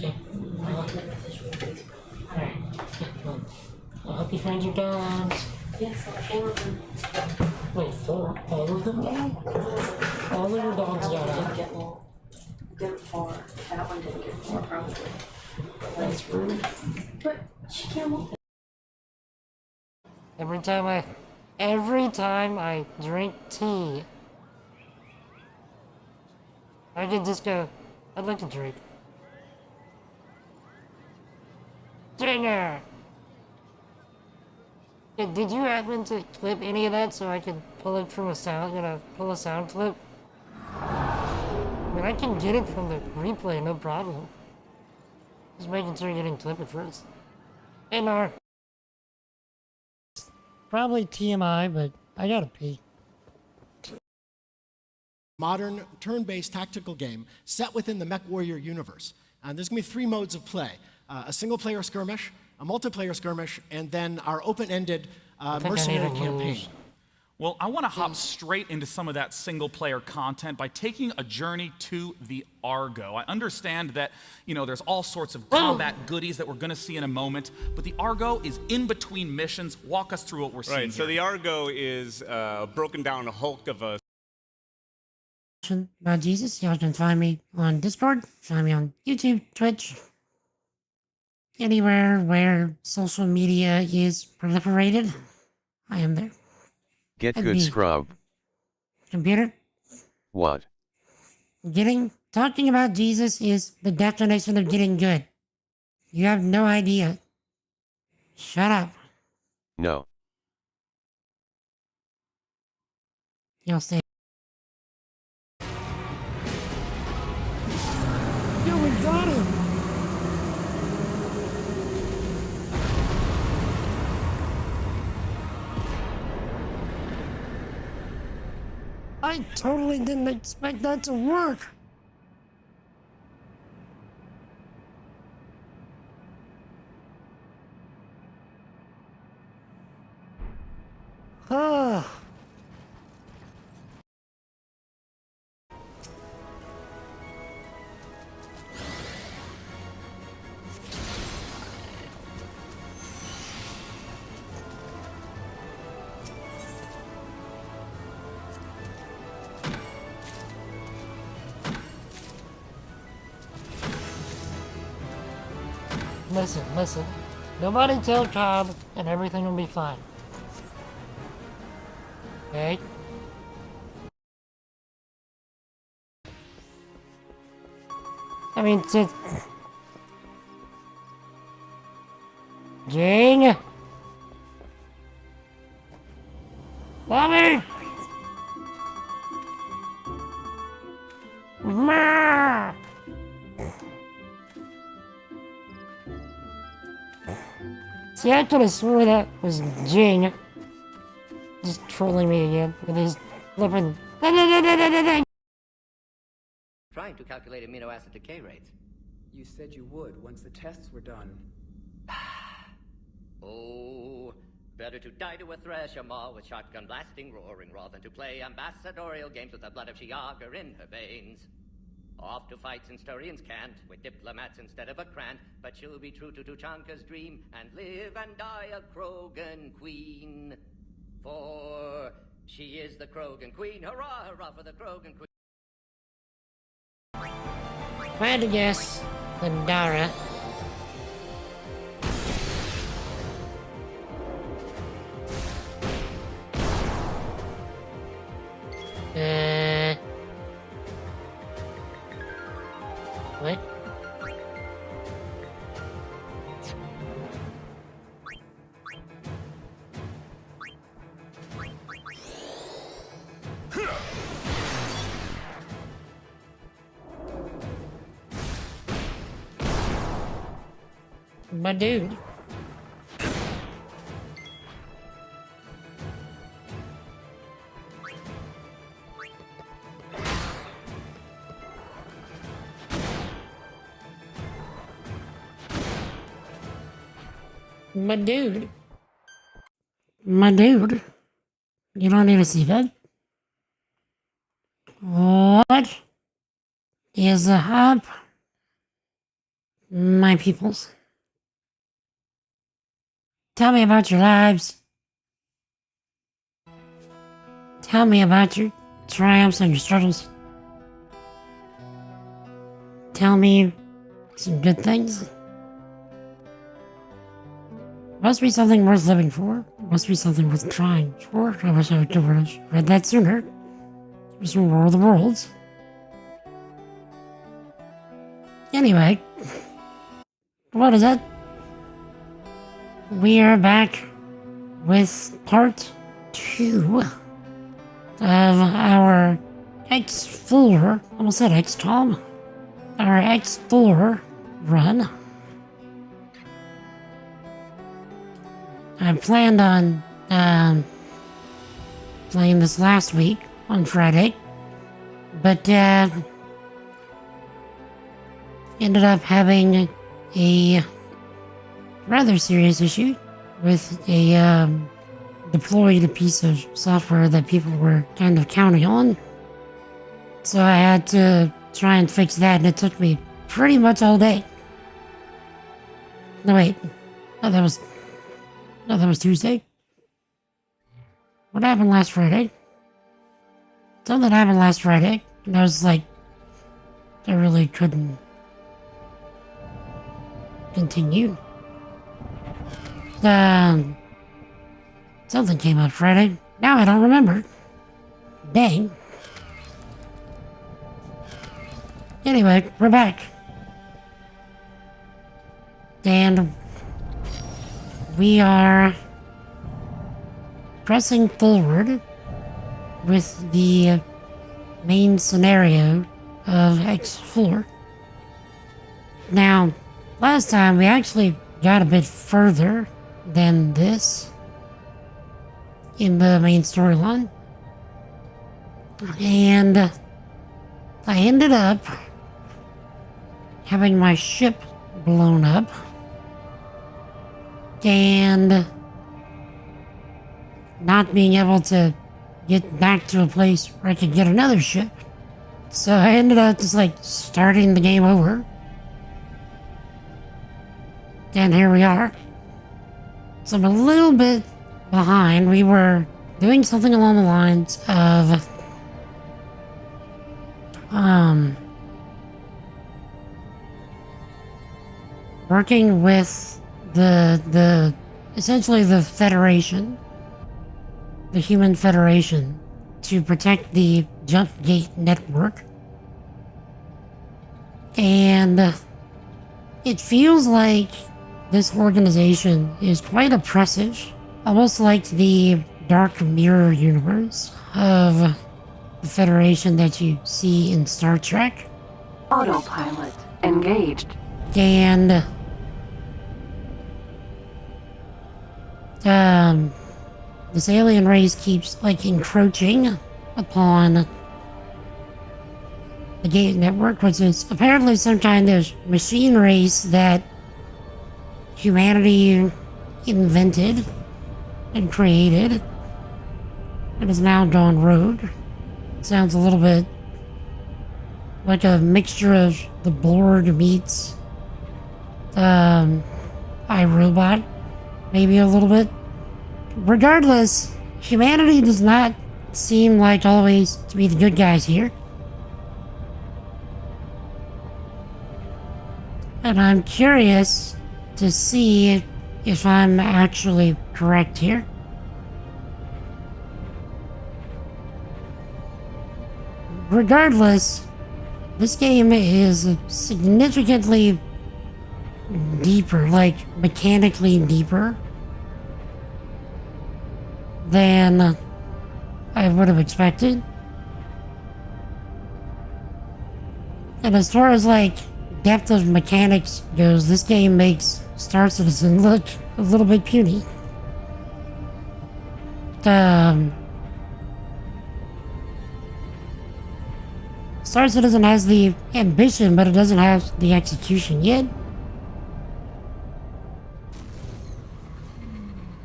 Okay. Alright. I hope you find your dogs. Yes, all four of them. Wait, four? All of them? All of your dogs got Didn't out. get well. Good four. That one didn't get four, probably. That's rude. But she can't walk. Every time I drink tea, I can just go, I'd like to drink. Dinner! Yeah, did you happen to clip any of that so I could pull it from a sound, pull a sound clip? I mean, I can get it from the replay, no problem. Just making sure you didn't clip it first. And probably TMI, but I gotta pee. Modern turn-based tactical game set within the MechWarrior universe. There's going to be 3 modes of play. A single-player skirmish, a multiplayer skirmish, and then our open-ended mercenary campaign. Well, I want to hop straight into some of that single-player content by taking a journey to the Argo. I understand that, there's all sorts of combat goodies that we're going to see in a moment, but the Argo is in between missions. Walk us through what we're seeing Right, so the Argo is a broken down hulk of a... About Jesus, y'all can find me on Discord, find me on YouTube, Twitch, anywhere where social media is proliferated. I am there. Get And good me. scrub. Computer, What? talking about Jesus is the definition of getting good. You have no idea. Shut up. No. You'll stay. Yo, we got him! I totally didn't expect that to work. Ah. Listen. Nobody tell Cobb, and everything will be fine. Okay? I mean, Jane? Bobby! Ma! See, I could have swore that was Jing. Just trolling me again with his flippin'. Trying to calculate amino acid decay rates. You said you would once the tests were done. Oh, better to die to a thresher maw with shotgun blasting roaring raw than to play ambassadorial games with the blood of Shiagar in her veins. Off to fights in Sturians can't, with diplomats instead of a Krant, but she'll be true to Tuchanka's dream and live and die a Krogan queen. For she is the Krogan queen. Hurrah, hurrah for the Krogan queen. If I had to guess, Pandara. What? My dude. My dude. My dude. You don't need to see that. What is up? my peoples. Tell me about your lives. Tell me about your triumphs and your struggles. Tell me some good things. Must be something worth living for. Must be something worth trying for. I wish I could have read that sooner. It was from War of the Worlds. Anyway, what is it? We are back with part 2 of our X4, almost said XCOM, our X4 run. I planned on playing this last week on Friday, but ended up having a rather serious issue with a deployed piece of software that people were kind of counting on. So I had to try and fix that, and it took me pretty much all day. No, wait. No, that was Tuesday. What happened last Friday? Something happened last Friday, and I was like, I really couldn't continue. Something came up Friday. Now I don't remember. Dang. Anyway, we're back. And we are pressing forward with the main scenario of X4. Now, last time we actually got a bit further than this in the main storyline. And I ended up having my ship blown up and not being able to get back to a place where I could get another ship. So I ended up just like starting the game over. And here we are. So I'm a little bit behind. We were doing something along the lines of working with the essentially the Federation, the Human Federation, to protect the Jump Gate network. And it feels like this organization is quite oppressive, almost like the Dark Mirror universe of the Federation that you see in Star Trek. Autopilot engaged. And this alien race keeps like encroaching upon the Gate network, which is apparently some kind of machine race that humanity invented and created and is now gone rogue. Sounds a little bit like a mixture of the Borg meets iRobot, maybe a little bit. Regardless, humanity does not seem like always to be the good guys here. And I'm curious to see if I'm actually correct here. Regardless, this game is significantly deeper, like mechanically deeper, than I would have expected. And as far as like depth of mechanics goes, this game makes Star Citizen look a little bit puny. Star Citizen has the ambition, but it doesn't have the execution yet.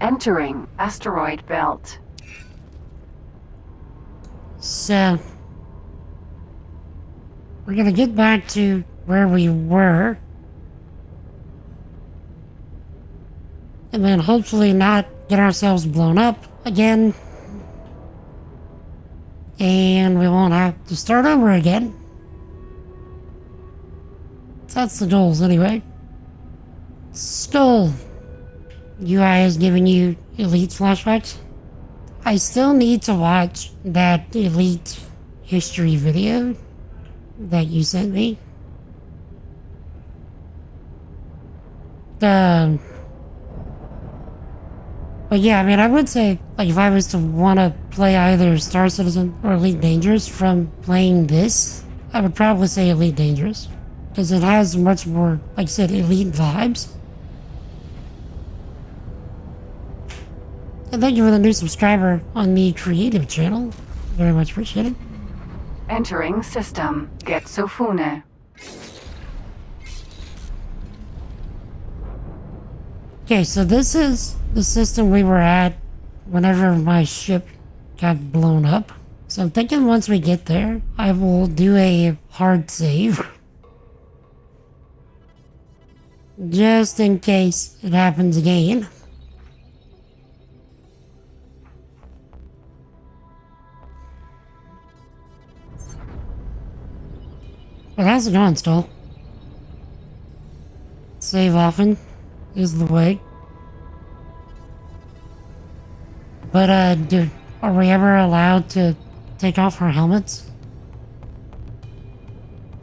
Entering asteroid belt. So, we're gonna get back to where we were and then hopefully not get ourselves blown up again. And we won't have to start over again. So that's the goals anyway. Still, UI is giving you Elite flashbacks. I still need to watch that Elite history video that you sent me. But yeah, I mean, I would say, like, if I was to want to play either Star Citizen or Elite Dangerous from playing this, I would probably say Elite Dangerous. Because it has much more, like I said, Elite vibes. And thank you for the new subscriber on the creative channel. Very much appreciated. Entering system. Getsufune. Okay, so this is the system we were at whenever my ship got blown up. So I'm thinking once we get there, I will do a hard save. Just in case it happens again. But how's it going, Stoll? Save often is the way. But, are we ever allowed to take off our helmets?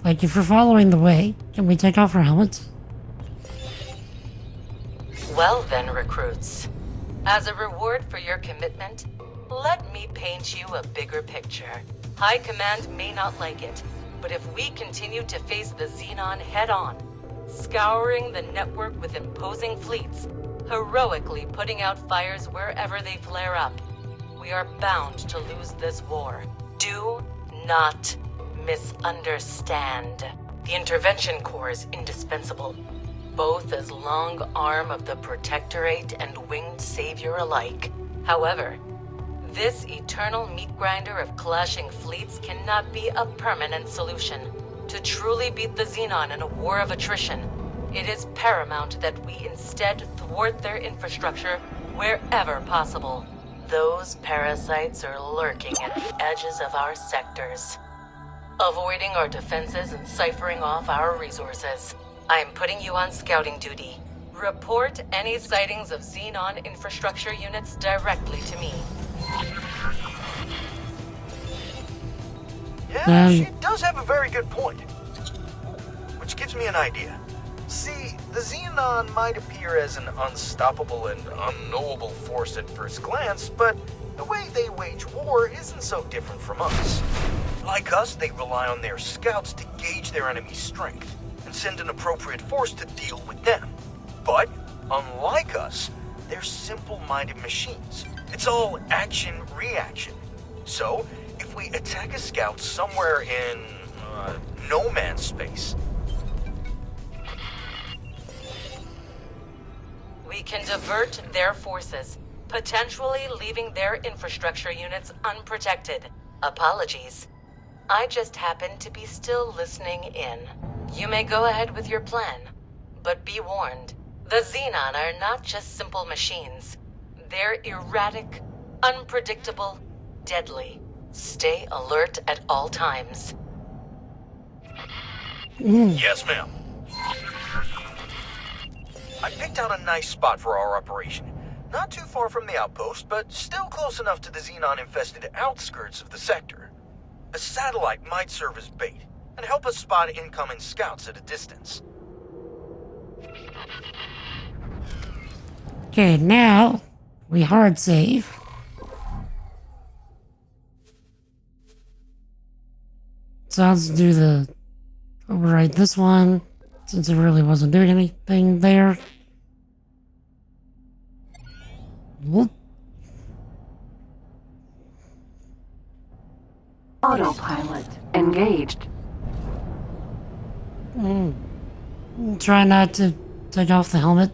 Like, if we're following the way, can we take off our helmets? Well then, recruits. As a reward for your commitment, let me paint you a bigger picture. High Command may not like it, but if we continue to face the Xenon head-on, scouring the network with imposing fleets, heroically putting out fires wherever they flare up, we are bound to lose this war. Do not misunderstand. The Intervention Corps is indispensable, both as long arm of the Protectorate and winged savior alike. However, this eternal meat grinder of clashing fleets cannot be a permanent solution. To truly beat the Xenon in a war of attrition, it is paramount that we instead thwart their infrastructure wherever possible. Those parasites are lurking at the edges of our sectors, avoiding our defenses and ciphering off our resources. I am putting you on scouting duty. Report any sightings of Xenon infrastructure units directly to me. Yeah, she does have a very good point. Which gives me an idea. See, the Xenon might appear as an unstoppable and unknowable force at first glance, but the way they wage war isn't so different from us. Like us, they rely on their scouts to gauge their enemy's strength and send an appropriate force to deal with them. But, unlike us, they're simple-minded machines. It's all action-reaction. So, if we attack a scout somewhere in no man's space, we can divert their forces, potentially leaving their infrastructure units unprotected. Apologies. I just happen to be still listening in. You may go ahead with your plan, but be warned. The Xenon are not just simple machines. They're erratic, unpredictable, deadly. Stay alert at all times. Yes, ma'am. I picked out a nice spot for our operation. Not too far from the outpost, but still close enough to the Xenon-infested outskirts of the sector. A satellite might serve as bait and help us spot incoming scouts at a distance. Okay, now we hard save. So let's do the overwrite this one, since it really wasn't doing anything there. Whoop. Autopilot engaged. Try not to take off the helmet.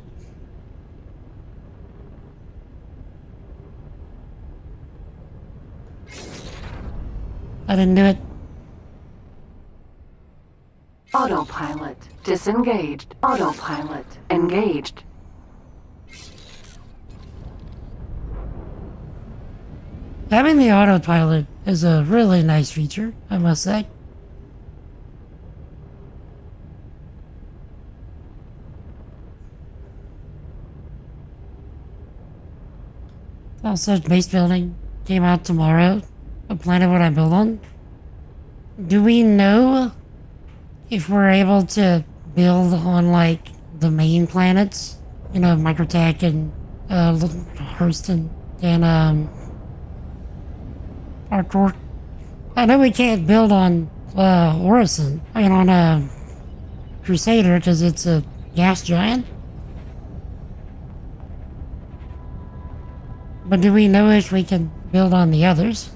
I didn't do it. Autopilot disengaged. Autopilot engaged. Having the autopilot is a really nice feature, I must say. Also, base building came out tomorrow. A planet what I build on. Do we know if we're able to build on like the main planets? You know, Microtech and Hurston and Arcor. I know we can't build on Orison. I mean on Crusader because it's a gas giant. But do we know if we can build on the others?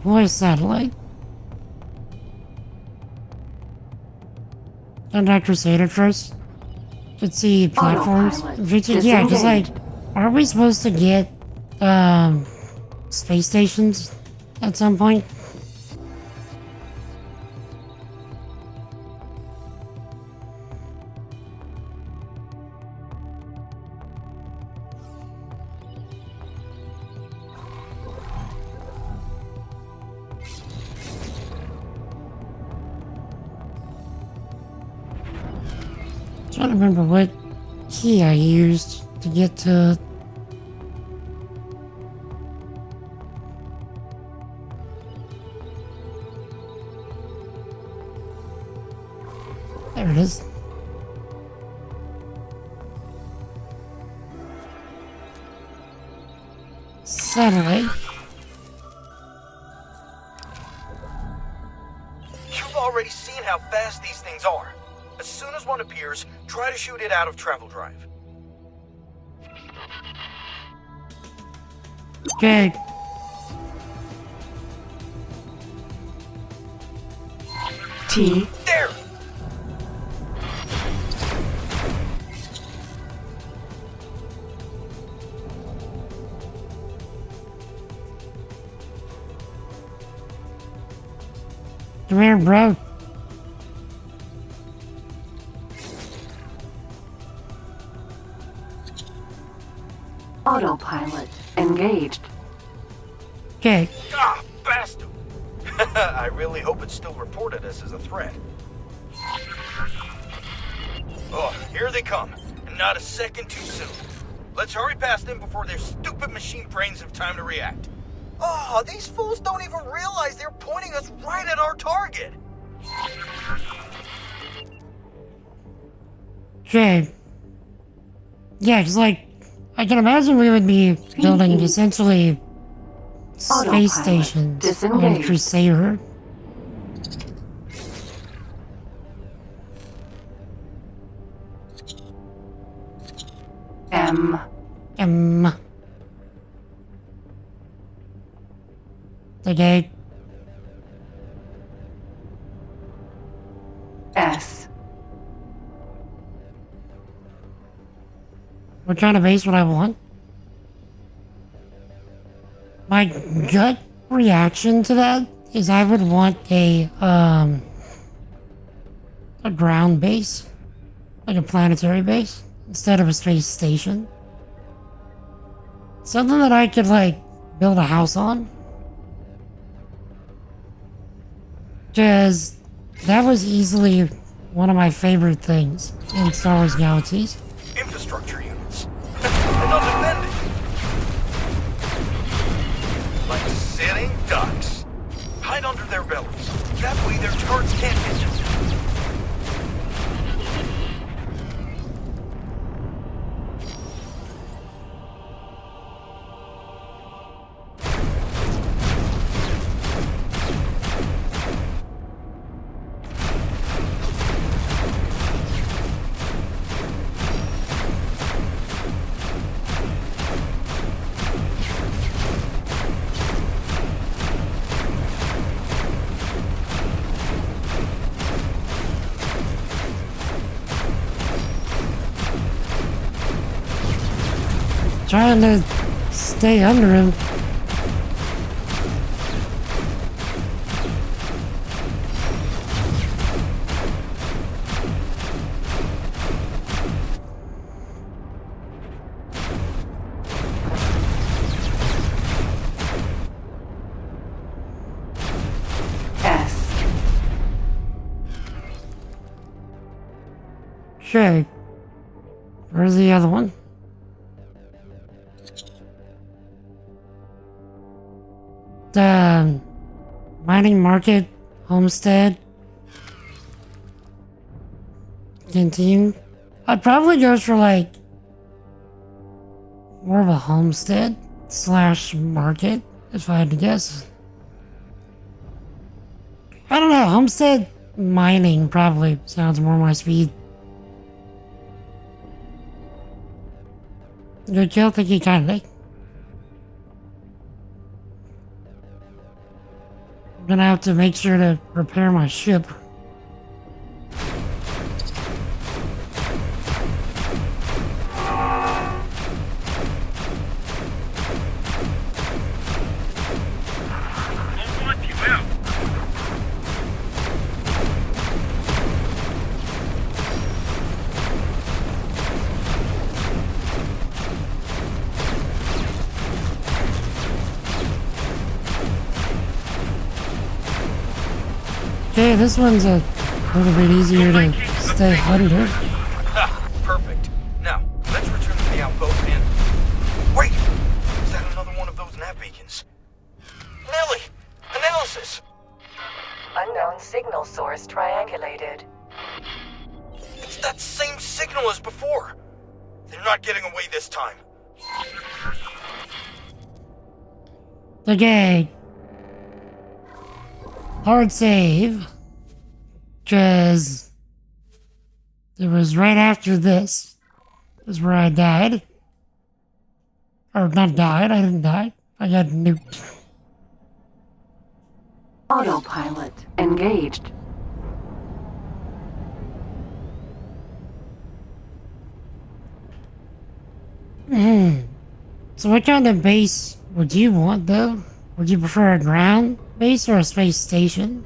Voice satellite. And I Crusader first. Let's see platforms. Yeah, because like, aren't we supposed to get space stations at some point? Trying to remember what key I used to get to. There it is. Satellite. You've already seen how fast these things are. As soon as one appears, try to shoot it out of travel drive. Okay. T. There! Come here, bro. Autopilot engaged. Okay. Ah, bastard! I really hope it's still reported us as a threat. Oh, here they come. And not a second too soon. Let's hurry past them before their stupid machine brains have time to react. Oh, these fools don't even realize they're pointing us right at our target. Okay. Yeah, because, like, I can imagine we would be building essentially space stations on Crusader. M. Okay. S. What kind of base would I want? My gut reaction to that is I would want a ground base, like a planetary base, instead of a space station. Something that I could, like, build a house on. Because that was easily one of my favorite things in Star Wars Galaxies. Infrastructure units. And undefended. Like sitting ducks. Hide under their bellies. That way their turrets can't hit you. Trying to stay under him. Okay. Where's the other one? The mining market, homestead, canteen. I'd probably go for like more of a homestead / market if I had to guess. I don't know, homestead mining probably sounds more my speed. Good kill, think you kinda like. I'm gonna have to make sure to repair my ship. Okay, this one's a little bit easier to stay under. Ha! Perfect. Now, let's return to the outpost and... Wait! Is that another one of those nav beacons? Nelly! Analysis! Unknown signal source triangulated. It's that same signal as before! They're not getting away this time. Okay. Hard save. Because it was right after this is where I died. Or not died, I didn't die. I got nuked. Autopilot engaged. So what kind of base would you want though? Would you prefer a ground base or a space station?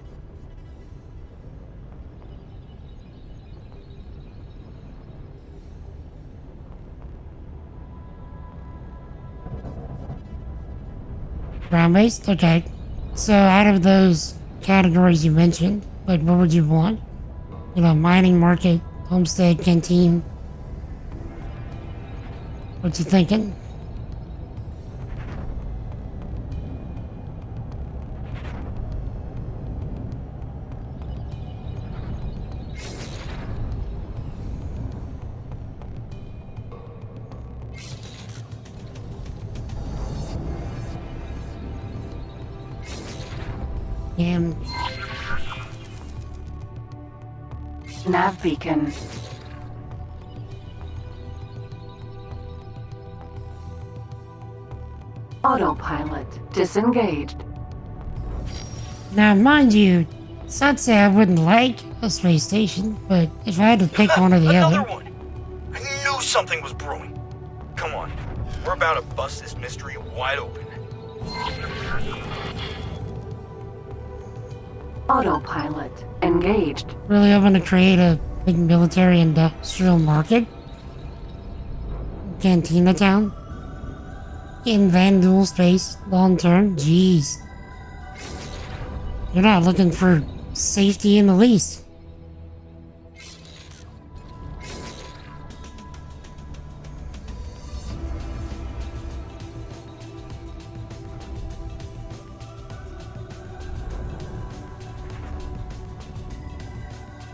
Ground based? Okay. So out of those categories you mentioned, like what would you want? You know, mining market, homestead, canteen. What you thinking? Nav beacon. Autopilot disengaged. Now, mind you, it's not to say I wouldn't like a space station, but if I had to pick one or the Another other... one! I knew something was brewing. Come on, we're about to bust this mystery wide open. Autopilot engaged. Really hoping to create a big military industrial market? Cantina Town? In Vandal space, long term? Jeez. You're not looking for safety in the least.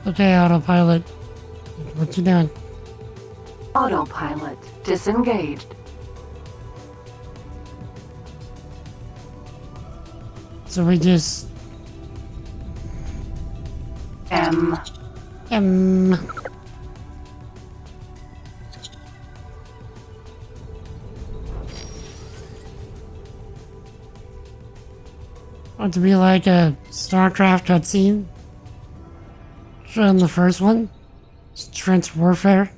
Okay, autopilot. What you doing? Autopilot disengaged. So we just... M. Want to be like a StarCraft cutscene? From the first one? Trench Warfare?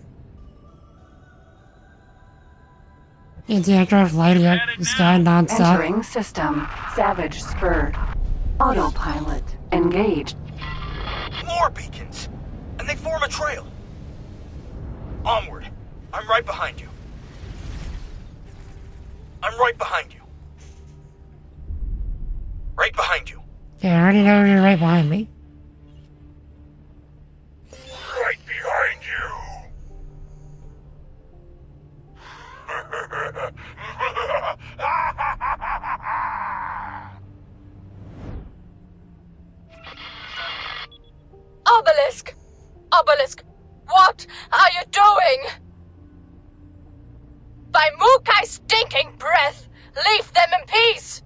Anti-aircraft lighting up the sky non-stop. Entering system. Savage spurred. Autopilot engaged. More beacons! And they form a trail. Onward. I'm right behind you. I'm right behind you. Right behind you. Yeah, I already know you're right behind me. Right behind you. Mukai stinking breath! Leave them in peace!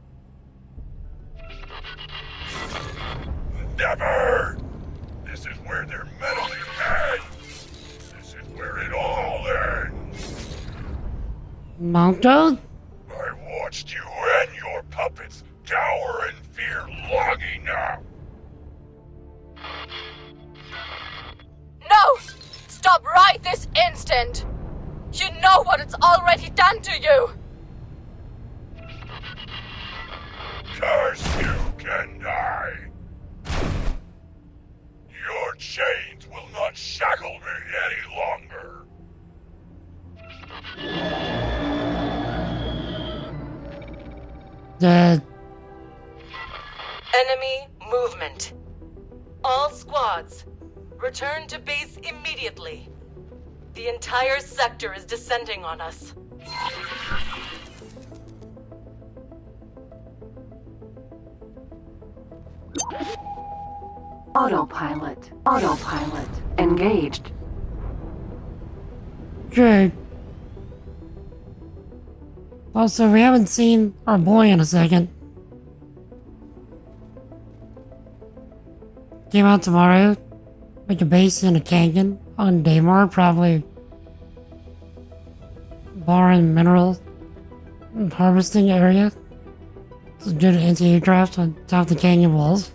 Never! This is where their meddling ends. This is where it all ends. Monko? I watched you and your puppets cower in fear long enough. No! Stop right this instant! You know what it's already done to you! Curse you, Kendai! Your chains will not shackle me any longer. Enemy movement. All squads, return to base immediately. The entire sector is descending on us. Autopilot. Autopilot. Engaged. Okay. Also, we haven't seen our boy in a second. Came out tomorrow. Make a base in a canyon on Daymar, probably barring mineral and harvesting area. It's a good anti-aircraft on top of the canyon walls.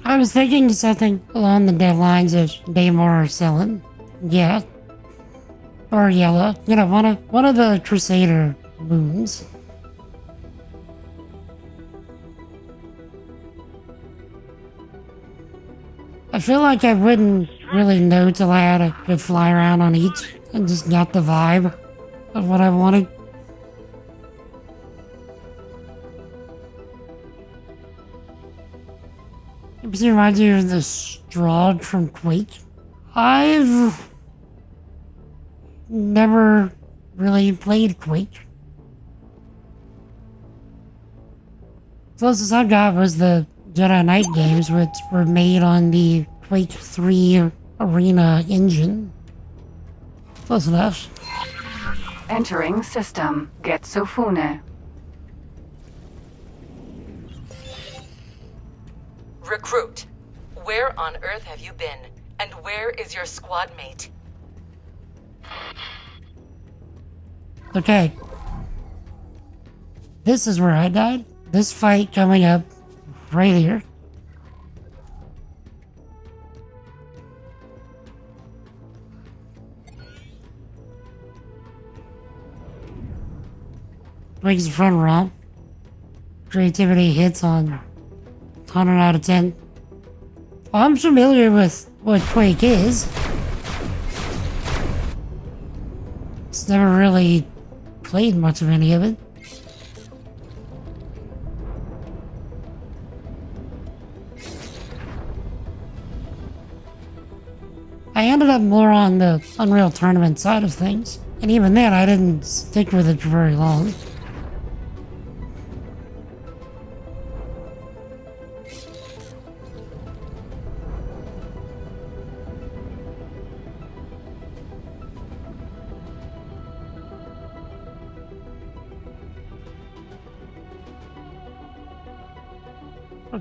I was thinking something along the lines of Daymar or Cellen. Yeah. Or Yellow. You know, one of the Crusader moons. I feel like I wouldn't really know till I had a good fly around on each and just got the vibe of what I wanted. It reminds you of the Strahd from Quake. I've never really played Quake. Closest I got was the Jedi Knight games, which were made on the Quake 3 Arena engine. Close enough. Entering system. Getsufune. Recruit, where on earth have you been? And where is your squad mate? Okay. This is where I died. This fight coming up right here. Breaks the front romp. Creativity hits on 100 out of 10. I'm familiar with what Quake is. It's never really played much of any of it. I ended up more on the Unreal Tournament side of things, and even then I didn't stick with it for very long.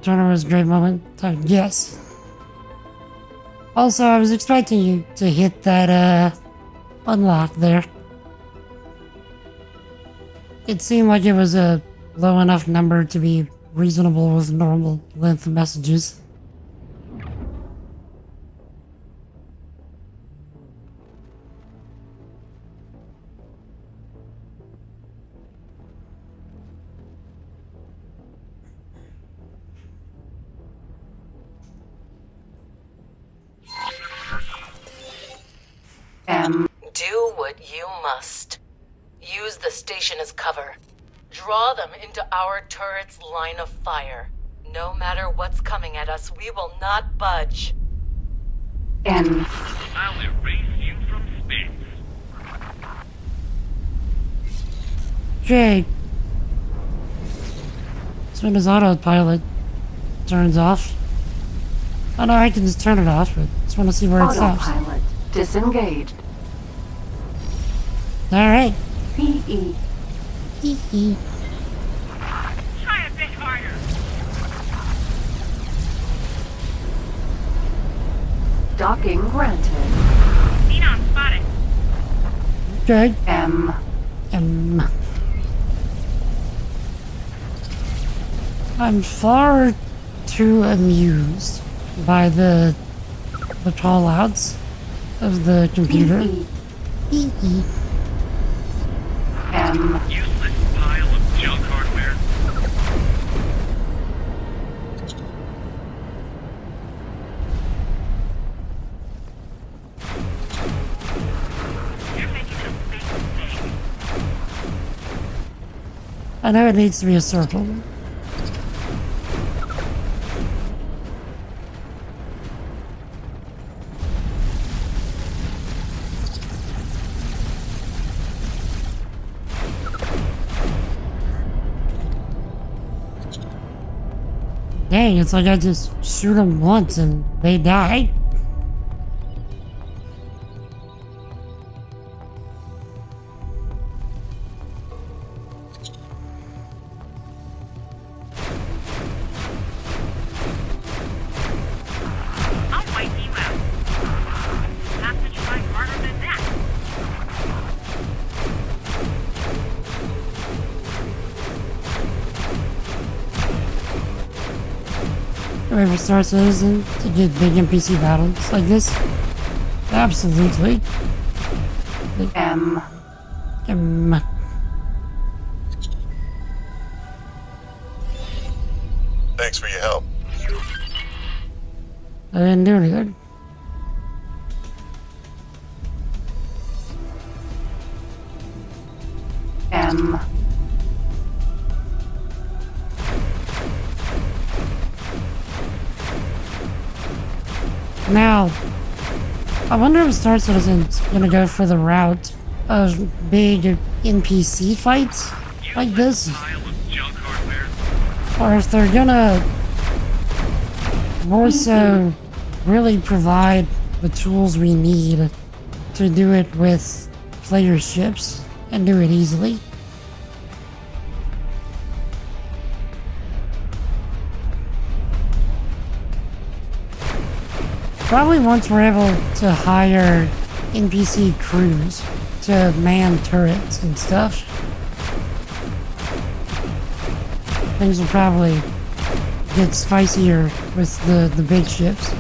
Tournament was a great moment. Yes. Also, I was expecting you to hit that, unlock there. It seemed like it was a low enough number to be reasonable with normal length messages. Do what you must. Use the station as cover. Draw them into our turret's line of fire. No matter what's coming at us, we will not budge. N. I'll erase you from space. Okay. As soon as autopilot turns off. Oh no, I can just turn it off, but just want to see where it stops. Autopilot disengaged. Alright. PE. Hee. Try a bit harder. Docking granted. Xenon spotted. Okay. M. I'm far too amused by the call outs of the computer. PE. M. Useless pile of junk hardware. You're making a big mistake. I know it needs to be a circle. Dang, it's like I just shoot them once and they die. I'll wipe you out. Not that you fight harder than that. Whoever Star Citizen to get big NPC battles like this? Absolutely. M. Thanks for your help. I didn't do anything. M. Now, I wonder if Star Citizen's gonna go for the route of big NPC fights like this, Pile of junk hardware. or if they're gonna more so really provide the tools we need to do it with player ships and do it easily. Probably once we're able to hire NPC crews to man turrets and stuff, things will probably get spicier with the big ships.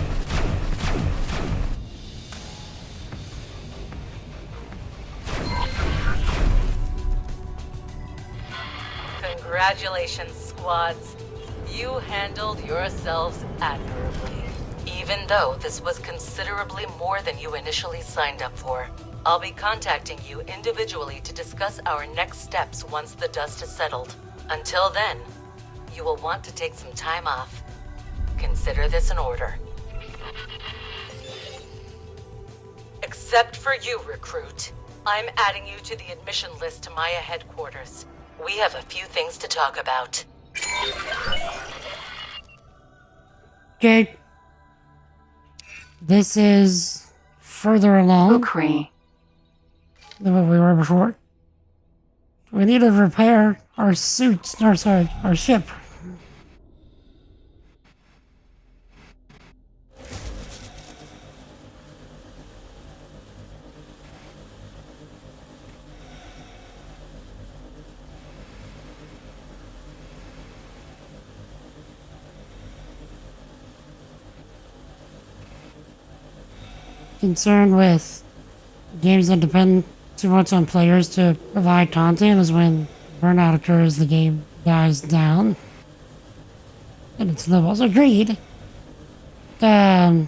Congratulations, squads. You handled yourselves admirably. Even though this was considerably more than you initially signed up for. I'll be contacting you individually to discuss our next steps once the dust has settled. Until then, you will want to take some time off. Consider this an order. Except for you, recruit. I'm adding you to the admission list to Maya headquarters. We have a few things to talk about. Okay. This is further along Ukri. than what we were before. We need to repair our suits, or sorry, our ship. Concerned with games that depend too much on players to provide content is when burnout occurs, the game dies down. And it snowballs. Agreed. That's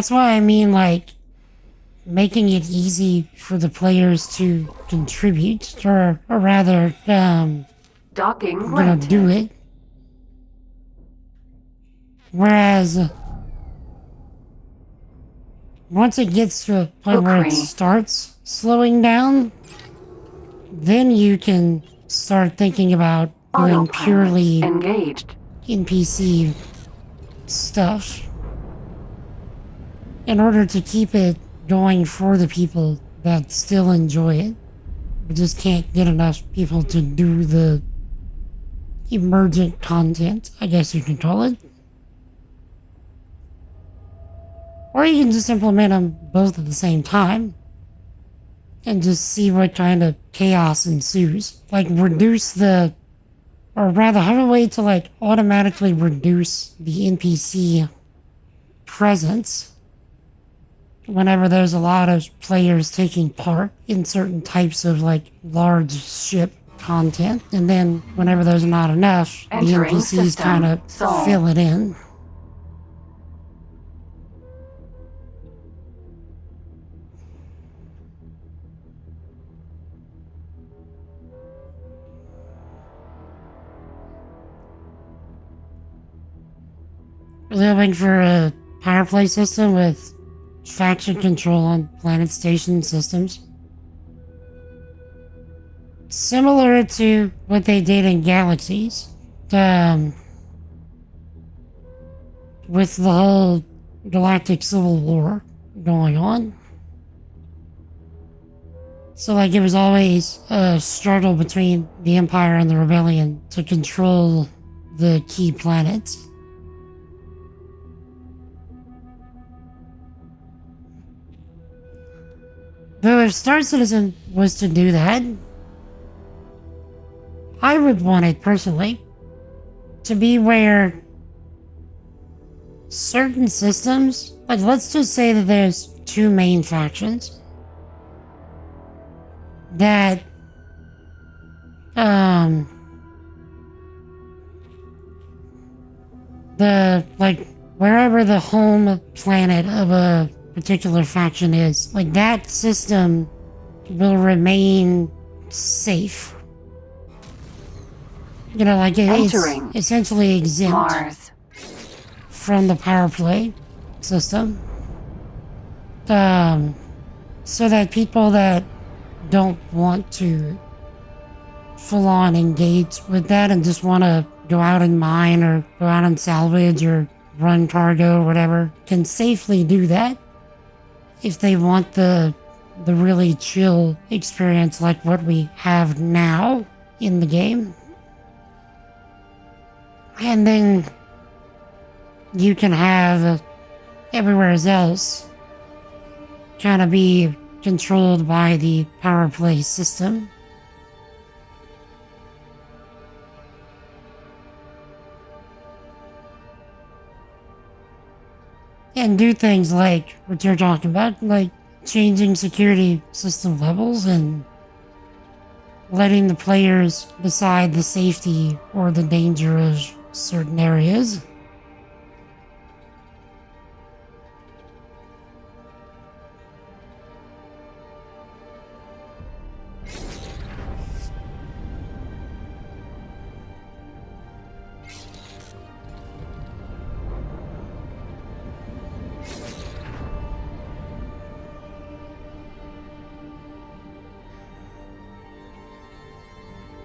why I mean, like, making it easy for the players to contribute, or rather, Docking gonna granted. do it. Whereas, once it gets to a point where it Ukri. starts slowing down, then you can start thinking about doing Autopilot purely engaged. NPC stuff in order to keep it going for the people that still enjoy it, but just can't get enough people to do the emergent content, I guess you can call it. Or you can just implement them both at the same time and just see what kind of chaos ensues. Like, reduce the, or rather have a way to like automatically reduce the NPC presence whenever there's a lot of players taking part in certain types of like large ship content, and then whenever there's not enough, the Entering NPCs system. kind of Solved. fill it in. Really hoping for a power play system with faction control on planet station systems. Similar to what they did in Galaxies. With the whole Galactic Civil War going on. So like it was always a struggle between the Empire and the Rebellion to control the key planets. Though if Star Citizen was to do that, I would want it personally to be where certain systems, like let's just say that there's two main factions that the like wherever the home planet of a particular faction is, like that system will remain safe. You know, like it's Entering essentially exempt Mars. from the power play system. So that people that don't want to full on engage with that and just want to go out and mine or go out and salvage or run cargo or whatever can safely do that if they want the really chill experience like what we have now in the game. And then you can have everywhere else kind of be controlled by the power play system. And do things like what you're talking about, like changing security system levels and letting the players decide the safety or the danger of certain areas.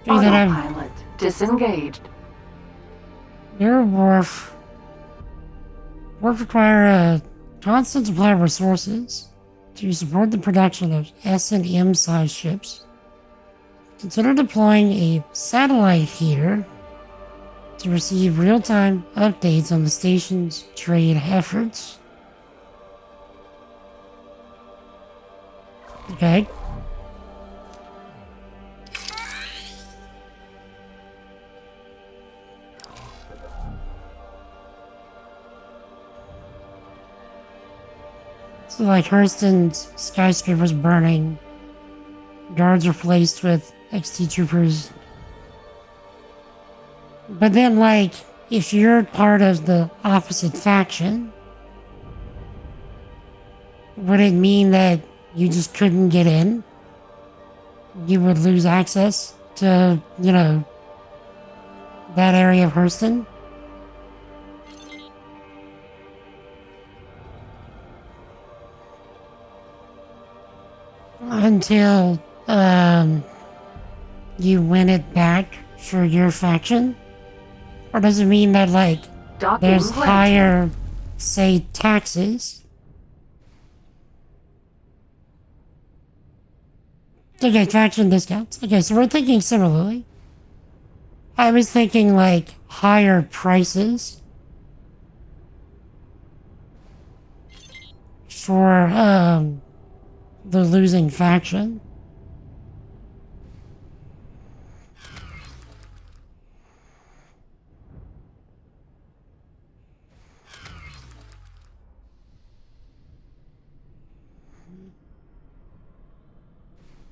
Autopilot disengaged. Your Worf require a constant supply of resources to support the production of S and M size ships. Consider deploying a satellite here to receive real-time updates on the station's trade efforts. Okay. So like Hurston's skyscraper's burning. Guards are placed with XT troopers. But then like, if you're part of the opposite faction, would it mean that you just couldn't get in? You would lose access to, you know, that area of Hurston? Until, you win it back for your faction? Or does it mean that, like, Docking there's left. higher, say, taxes Okay, faction discounts. Okay, so we're thinking similarly. I was thinking like higher prices for the losing faction.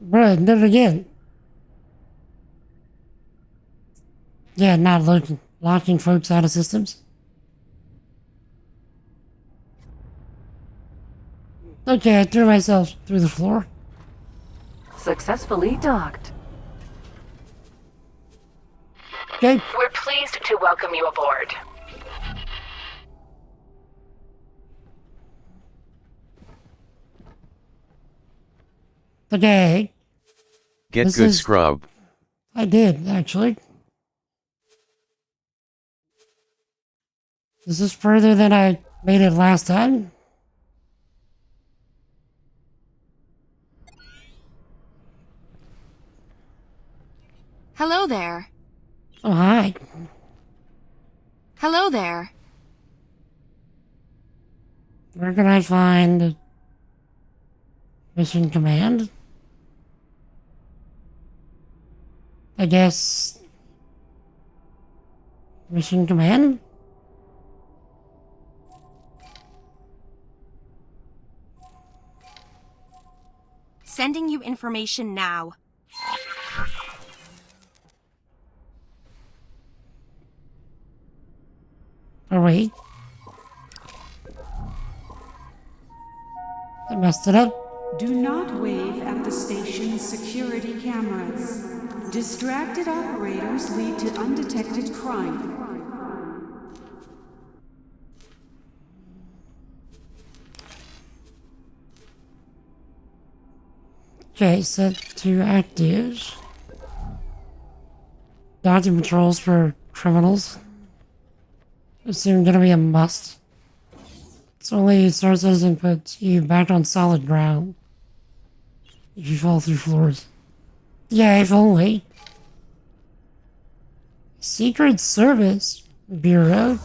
But then again, yeah, not locking folks out of systems. Okay, I threw myself through the floor. Successfully docked. Okay. We're pleased to welcome you aboard. Okay. Get This good is- scrub. I did, actually. This is further than I made it last time. Hello there. Oh, hi. Hello there. Where can I find Mission Command? I guess... Mission Command? Sending you information now. Oh, wait. I messed it up. Do not wave at the station's security cameras. Distracted operators lead to undetected crime. Okay, set to active. Dodging patrols for criminals. Assume gonna be a must. It's only starts as and puts you back on solid ground. If you fall through floors. Yeah, if only. Secret Service Bureau.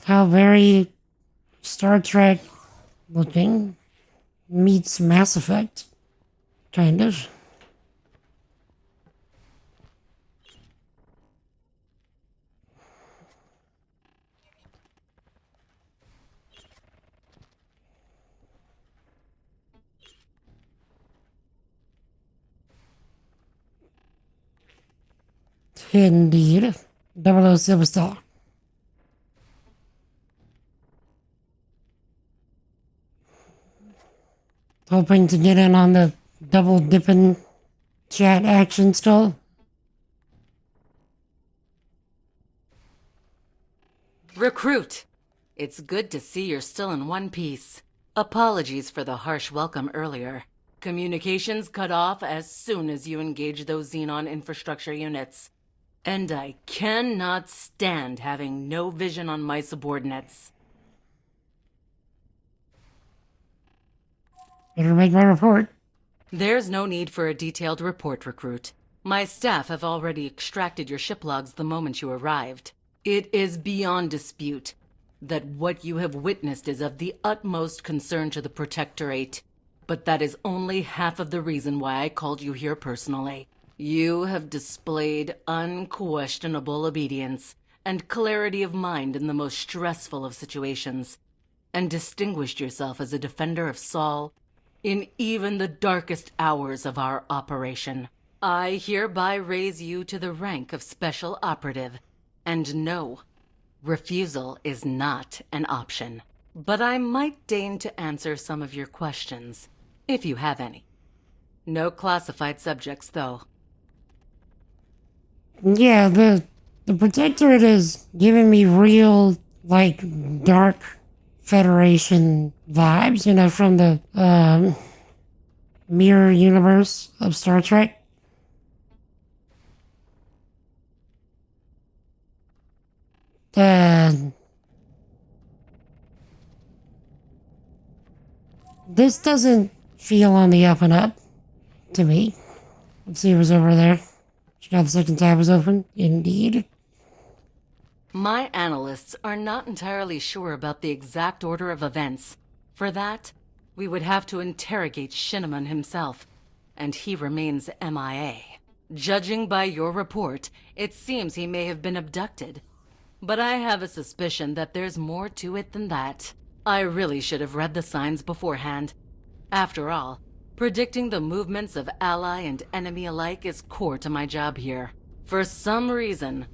How very Star Trek looking meets Mass Effect. Kind of. Indeed. 007 Star. Hoping to get in on the double dipping chat action still. Recruit! It's good to see you're still in one piece. Apologies for the harsh welcome earlier. Communications cut off as soon as you engage those Xenon infrastructure units. And I cannot stand having no vision on my subordinates. Better make my report. There's no need for a detailed report, Recruit. My staff have already extracted your ship logs the moment you arrived. It is beyond dispute that what you have witnessed is of the utmost concern to the Protectorate. But that is only half of the reason why I called you here personally. You have displayed unquestionable obedience and clarity of mind in the most stressful of situations, and distinguished yourself as a defender of Sol in even the darkest hours of our operation. I hereby raise you to the rank of Special Operative, and no, refusal is not an option. But I might deign to answer some of your questions, if you have any. No classified subjects, though. Yeah, the Protectorate is giving me real, like, dark Federation vibes, you know, from the mirror universe of Star Trek. This doesn't feel on the up and up to me. Let's see what's over there. Now the second tab is open. Indeed. My analysts are not entirely sure about the exact order of events. For that, we would have to interrogate Shinneman himself, and he remains MIA. Judging by your report, it seems he may have been abducted. But I have a suspicion that there's more to it than that. I really should have read the signs beforehand. After all, predicting the movements of ally and enemy alike is core to my job here. For some reason,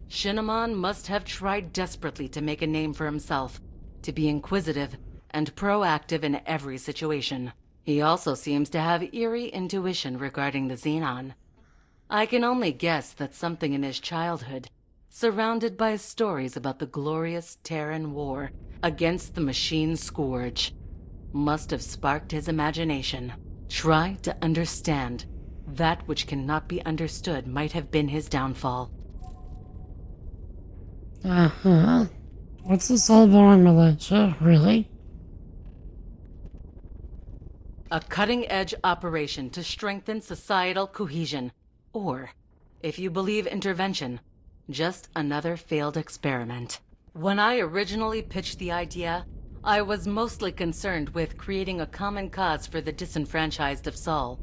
Shinneman must have tried desperately to make a name for himself, to be inquisitive and proactive in every situation. He also seems to have eerie intuition regarding the Xenon. I can only guess that something in his childhood, surrounded by stories about the glorious Terran war against the machine scourge, must have sparked his imagination. Try to understand. That which cannot be understood might have been his downfall. Uh-huh. What's the Soulborn militia, really? A cutting-edge operation to strengthen societal cohesion. Or, if you believe intervention, just another failed experiment. When I originally pitched the idea, I was mostly concerned with creating a common cause for the disenfranchised of Sol.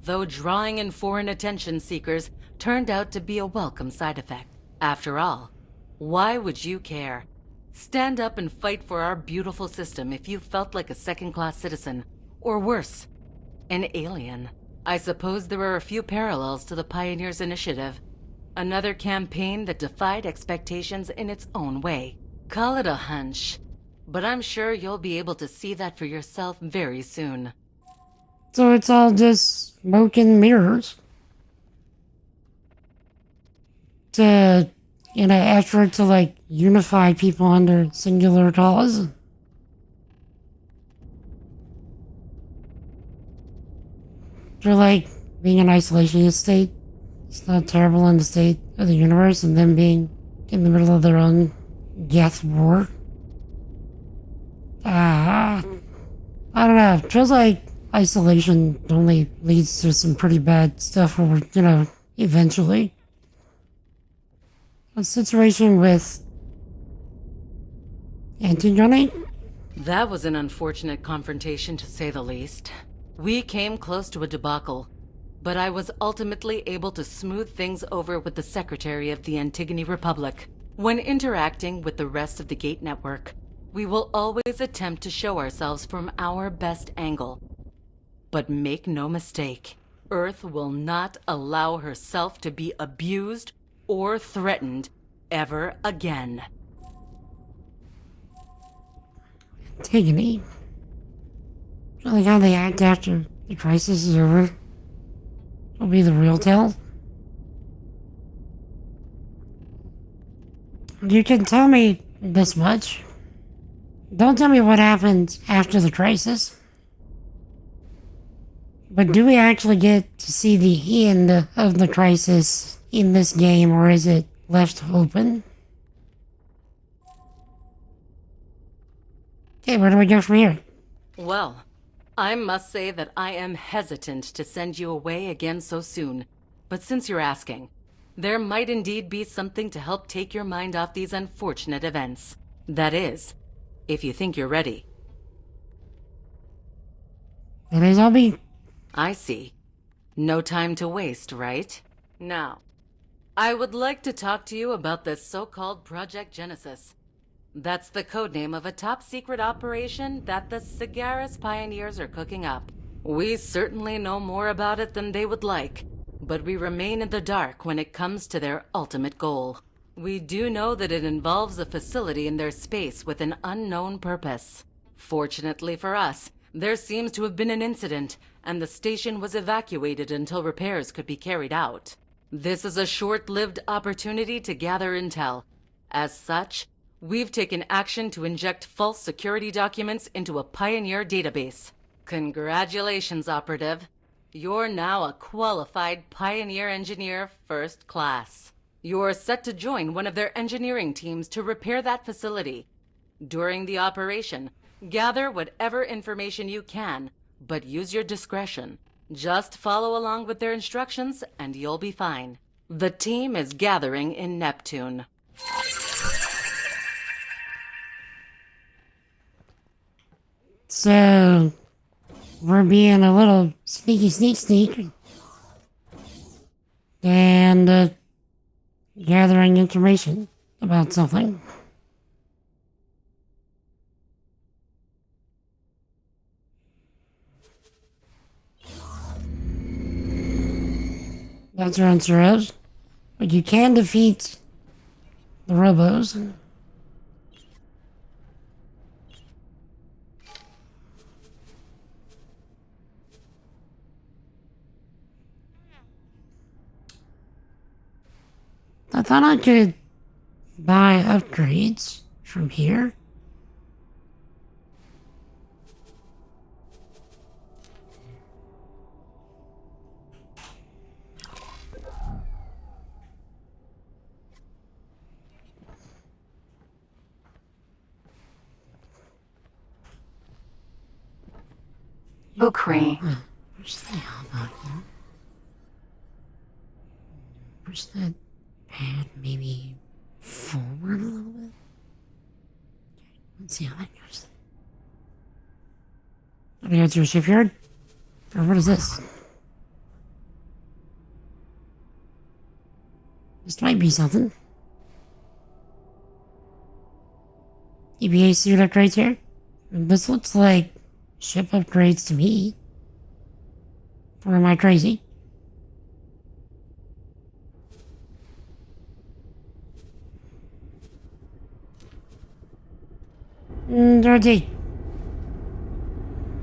Though drawing in foreign attention seekers turned out to be a welcome side effect. After all, why would you care? Stand up and fight for our beautiful system if you felt like a second-class citizen, or worse, an alien. I suppose there are a few parallels to the Pioneers Initiative. Another campaign that defied expectations in its own way. Call it a hunch, but I'm sure you'll be able to see that for yourself very soon. So it's all just smoke and mirrors. To, effort to, unify people under singular cause. For, being an isolationist state. It's not terrible in the state of the universe, and them being in the middle of their own Geth war. I don't know. It feels like isolation only leads to some pretty bad stuff eventually. A situation with Antigone? That was an unfortunate confrontation, to say the least. We came close to a debacle, but I was ultimately able to smooth things over with the Secretary of the Antigone Republic. When interacting with the rest of the Gate Network, we will always attempt to show ourselves from our best angle. But make no mistake, Earth will not allow herself to be abused or threatened ever again. Antigone. Like how they act after the crisis is over. Will be the real tell. You can tell me this much. Don't tell me what happened after the crisis. But do we actually get to see the end of the crisis in this game, or is it left open? Okay, where do we go from here? Well, I must say that I am hesitant to send you away again so soon. But since you're asking, there might indeed be something to help take your mind off these unfortunate events. That is, if you think you're ready. It is, I'll be... I see. No time to waste, right? Now, I would like to talk to you about this so-called Project Genesis. That's the codename of a top-secret operation that the Sagaris Pioneers are cooking up. We certainly know more about it than they would like, but we remain in the dark when it comes to their ultimate goal. We do know that it involves a facility in their space with an unknown purpose. Fortunately for us, there seems to have been an incident, and the station was evacuated until repairs could be carried out. This is a short-lived opportunity to gather intel. As such, we've taken action to inject false security documents into a Pioneer database. Congratulations, Operative. You're now a qualified Pioneer engineer first class. You're set to join one of their engineering teams to repair that facility. During the operation, gather whatever information you can, but use your discretion. Just follow along with their instructions and you'll be fine. The team is gathering in Neptune. So, we're being a little sneak. And, gathering information about something. That's your answer is. But you can defeat the robos. I thought I could buy upgrades from here. Bookery. Where's the hell about here? Where's that pad? Maybe forward a little bit? Let's see how that goes. Are we going to a shipyard? Or what is this? This might be something. EBA suit upgrades here? This looks like ship upgrades to me. Or am I crazy? Dorothy.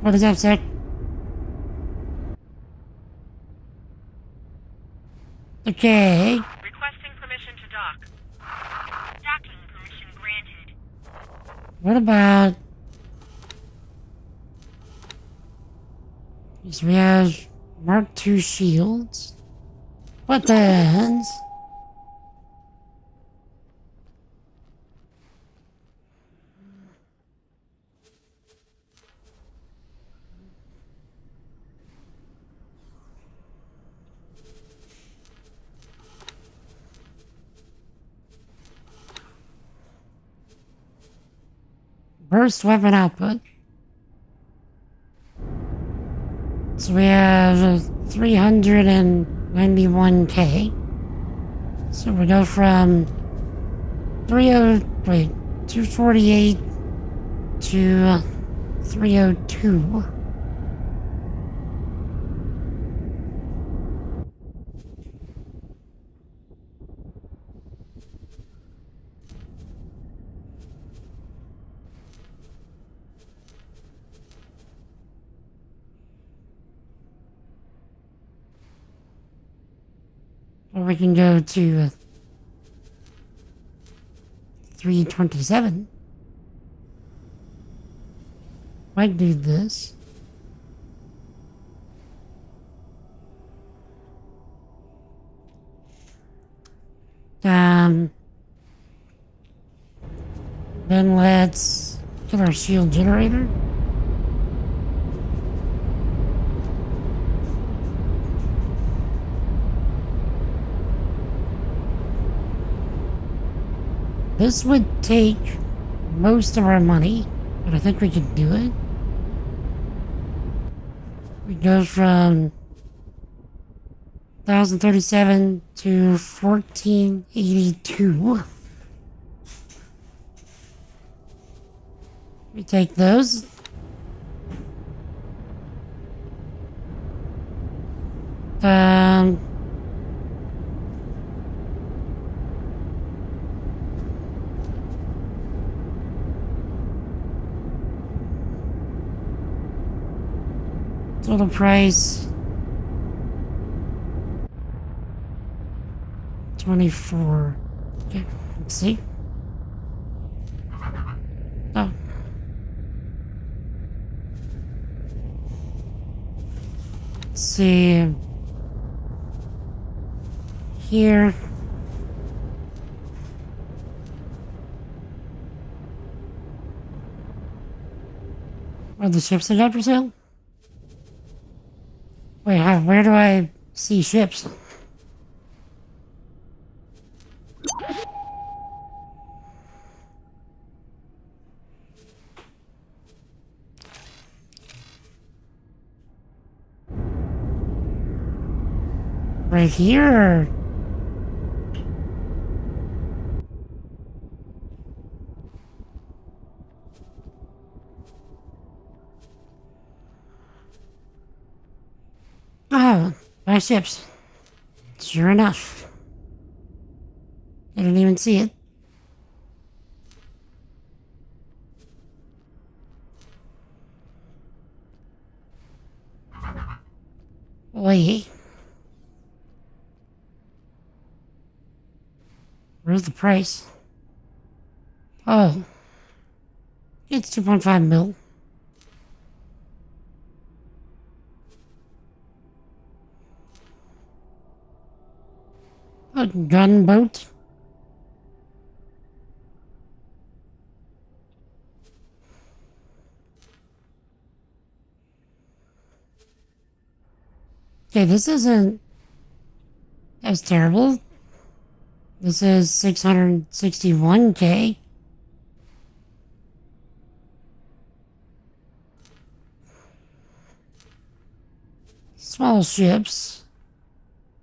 What is up, sir? Okay. Requesting permission to dock. Docking permission granted. What about... So we have Mark II shields. Weapons. Burst weapon output. So we have 391k. So we go from 248 to 302. Or we can go to 327. Might do this. Then let's get our shield generator. This would take most of our money, but I think we could do it. We go from 1,037 to 1,482. We take those. Total price 24. Okay, let's see. Oh. Let's see. Here. Are the ships they got for sale? Wait, where do I see ships? Right here? Oh, my ships. Sure enough. I didn't even see it. Wait. Where's the price? Oh. It's 2.5 mil. A gunboat? Okay, this isn't as terrible. This is 661K. Small ships.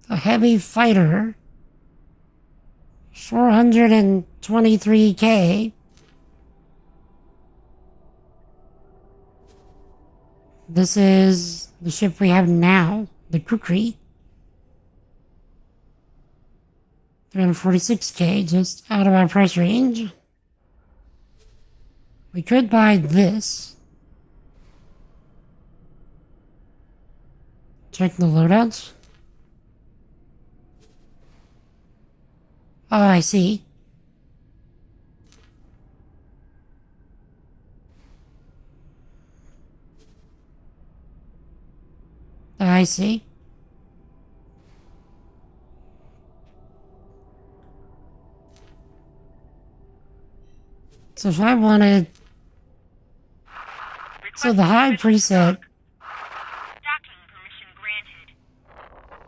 A heavy fighter. 423K. This is the ship we have now, the Kukri. 346K, just out of our price range. We could buy this. Check the loadouts. Oh, I see. I see. So if I wanted... So the high preset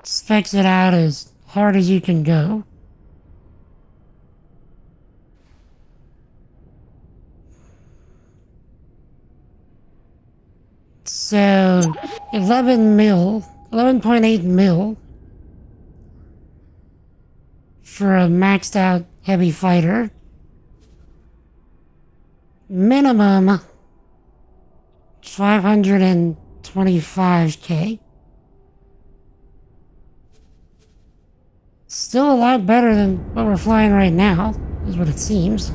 specs it out as hard as you can go. So 11.8 mil for a maxed out heavy fighter. Minimum 525K. Still a lot better than what we're flying right now, is what it seems.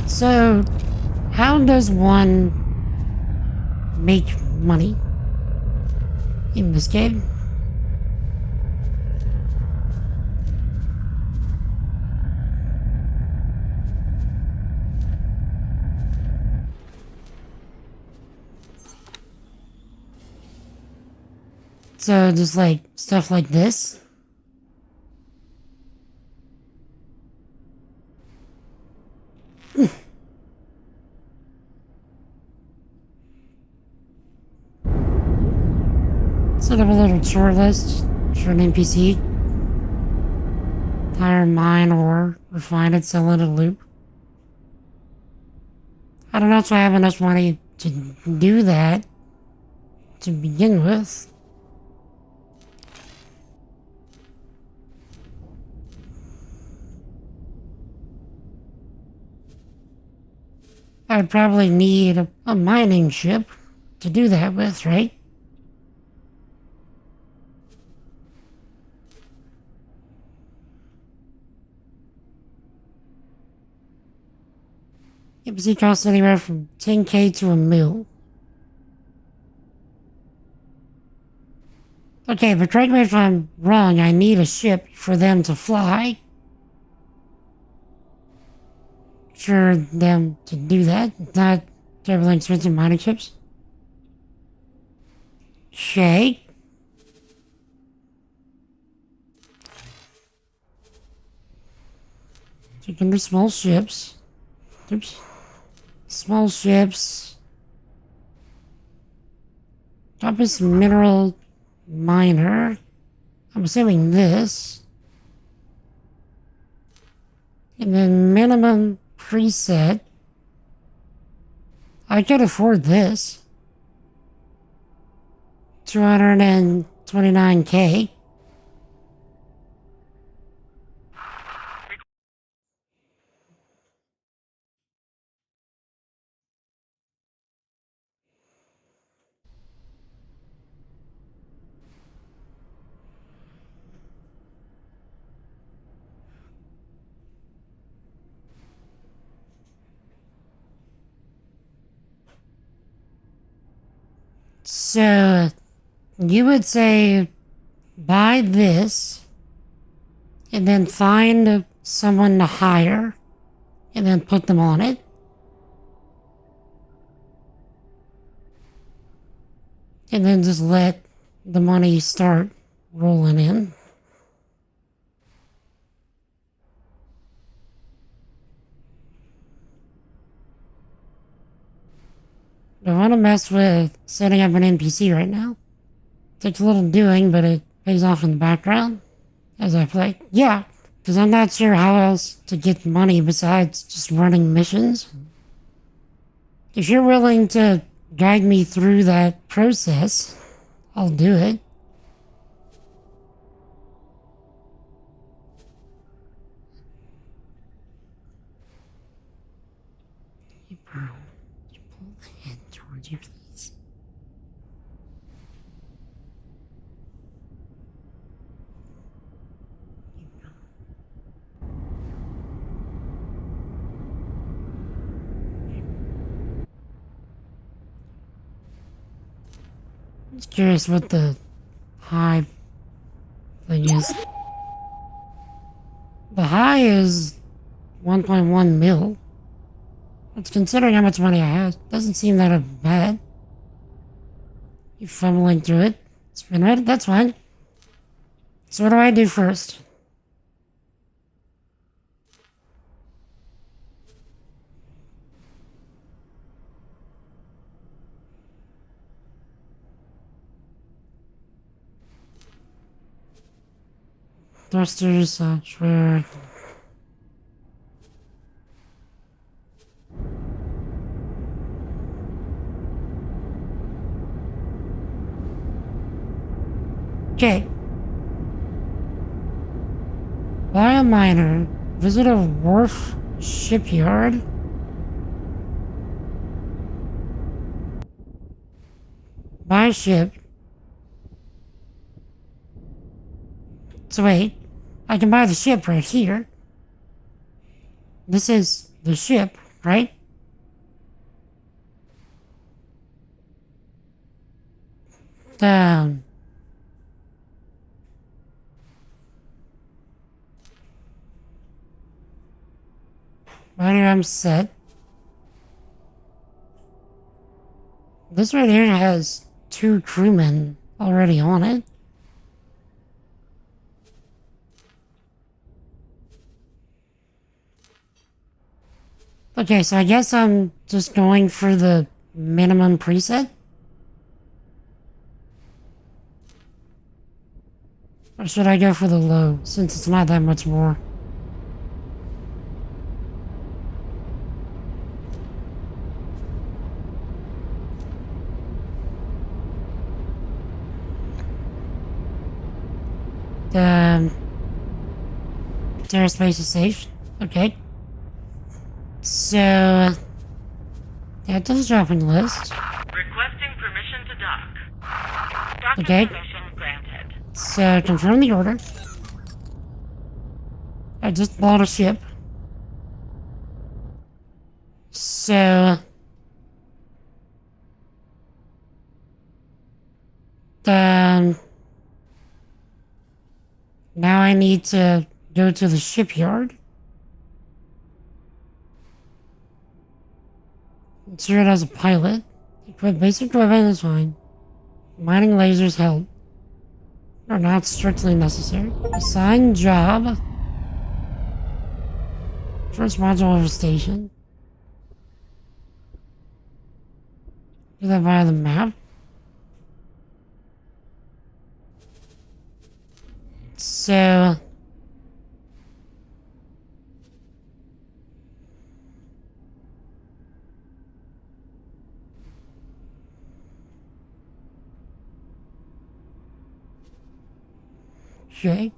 So, how does one make money in this game? So, just like stuff like this? Set up a little chore list for an NPC. Hire, mine, or refine it, sell it, a loop. I don't know if I have enough money to do that to begin with. I'd probably need a mining ship to do that with, right? NPC costs anywhere from 10K to $1 million. Okay, but correct me if I'm wrong, I need a ship for them to fly. For them to do that. Not terribly expensive mining ships. Okay. Take under small ships. Oops. Small ships. Compass mineral miner. I'm assuming this. And then minimum preset. I could afford this. 229K. So, you would say buy this, and then find someone to hire, and then put them on it. And then just let the money start rolling in. I want to mess with setting up an NPC right now. Takes a little doing, but it pays off in the background as I play. Yeah, because I'm not sure how else to get money besides just running missions. If you're willing to guide me through that process, I'll do it. Towards you, please. I'm just curious what the high thing is. The high is 1.1 mil. It's considering how much money I have. Doesn't seem that bad. You're fumbling through it. Spin it, that's fine. So what do I do first? Thrusters, software. Okay. Buy a miner. Visit a wharf shipyard. Buy a ship. So wait, I can buy the ship right here. This is the ship, right? Down. Right here I'm set. This right here has 2 crewmen already on it. Okay, so I guess I'm just going for the minimum preset? Or should I go for the low, since it's not that much more? Airspace is safe. Okay. So, yeah, just dropping list. Requesting permission to dock. Docking Okay. permission granted. So, confirm the order. I just bought a ship. So, now I need to go to the shipyard. Insert it as a pilot. Equip basic equipment is fine. Mining lasers help. Are not strictly necessary. Assign job. First module of a station. Do that via the map. So... Okay.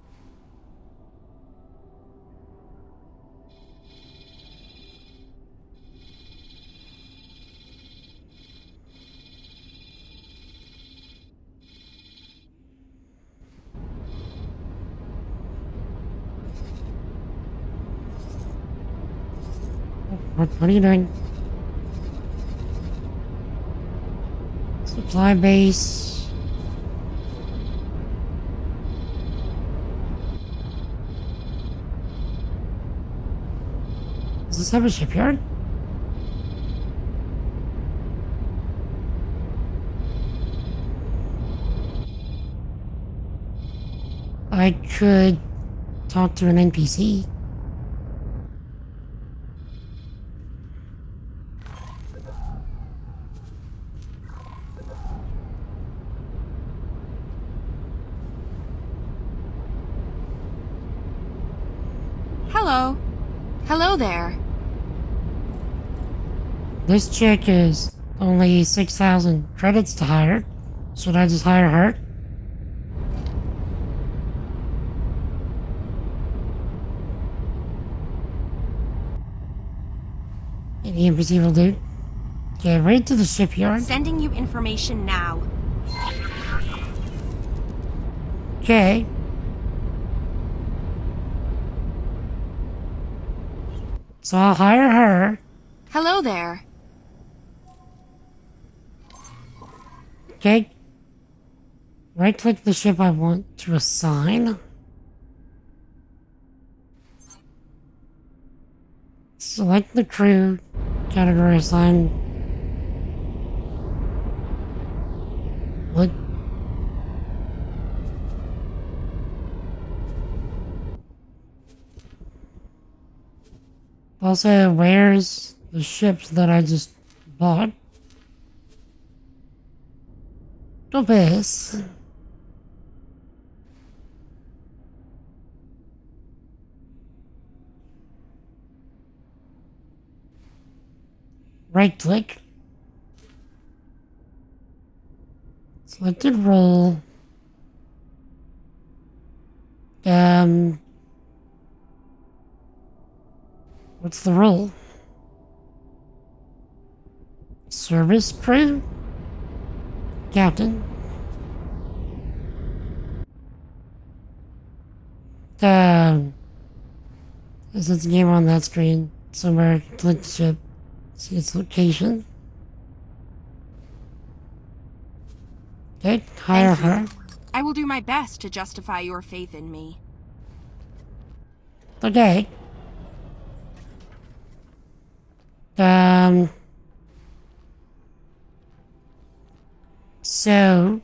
What are you doing? Supply base. Does this have a shipyard? I could talk to an NPC. Hello. Hello there. This chick is only 6,000 credits to hire. Should I just hire her? Any NPC will do. Okay, right to the shipyard. Sending you information now. Okay. So I'll hire her. Hello there. Okay. Right click the ship I want to assign. Select the crew. Category assign. What? Also, where's the ships that I just bought? This. Right click. Selected role. What's the role? Service crew? Captain. Is its game on that screen? Somewhere, click the ship. See its location. Okay, hire her. I will do my best to justify your faith in me. Okay. So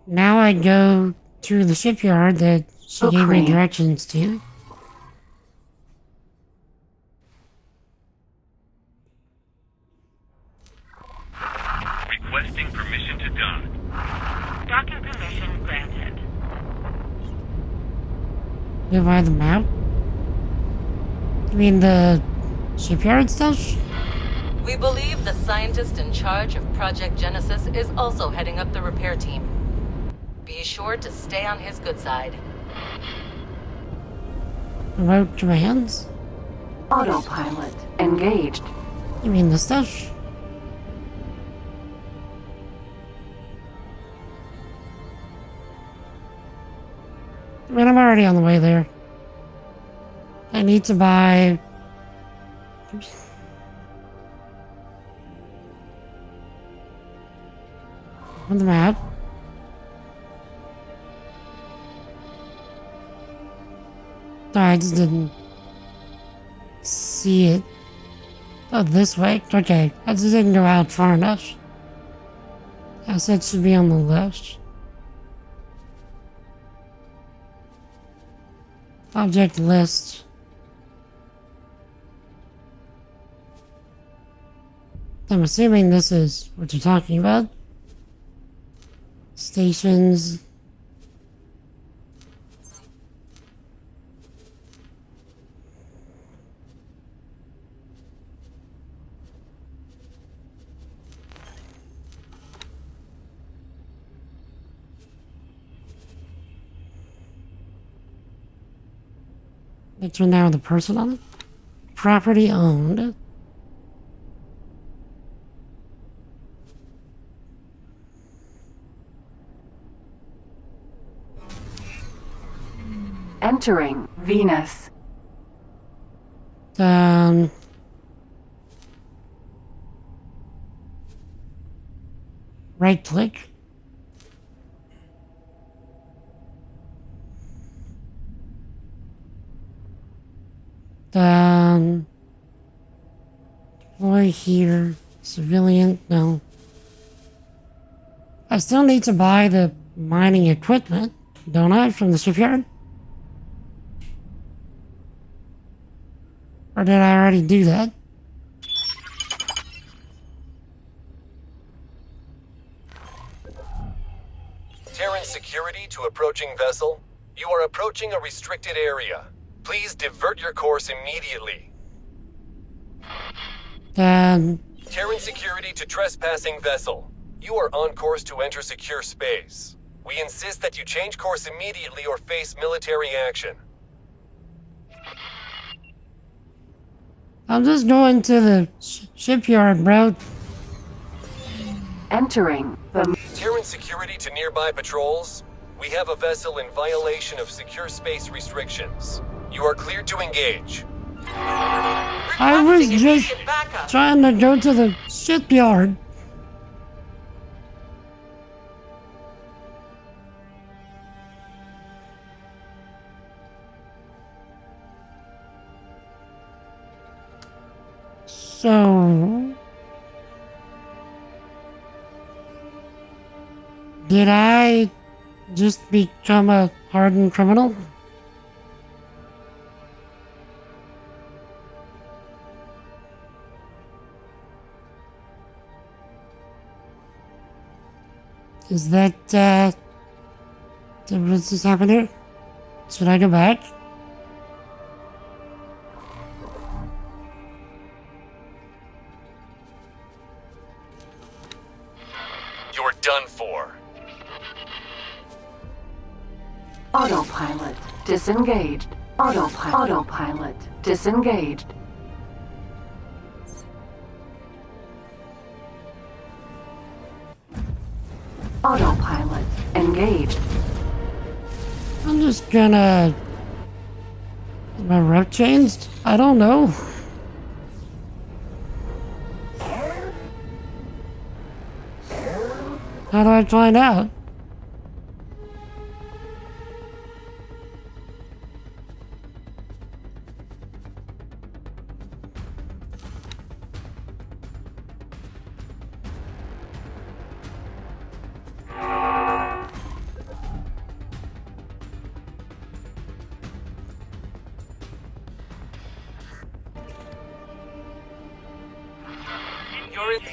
now I go to the shipyard that she gave me directions to. Requesting permission to dock. Docking permission granted. Go by the map? You mean the shipyard stuff? We believe the scientist in charge of Project Genesis is also heading up the repair team. Be sure to stay on his good side. Remote commands? Autopilot engaged. You mean the stuff? I mean, I'm already on the way there. I need to buy... on the map. Oh, I just didn't see it. Oh, this way? Okay, I just didn't go out far enough. Assets should be on the left. Object list. I'm assuming this is what you're talking about. Stations. Let's turn down the person on it. Property owned. Entering Venus. Right click. Deploy here. Civilian, no. I still need to buy the mining equipment, don't I, from the shipyard? Or did I already do that? Terran security to approaching vessel. You are approaching a restricted area. Please divert your course immediately. Terran security to trespassing vessel. You are on course to enter secure space. We insist that you change course immediately or face military action. I'm just going to the shipyard, bro. Entering the... Terran security to nearby patrols. We have a vessel in violation of secure space restrictions. You are cleared to engage. I was just trying to go to the shipyard. So, did I just become a hardened criminal? Is that, what's just happened here? Should I go back? You're done for. Autopilot disengaged. Autopilot disengaged. Autopilot engaged. I'm just gonna... Is my rep changed? I don't know. How do I find out?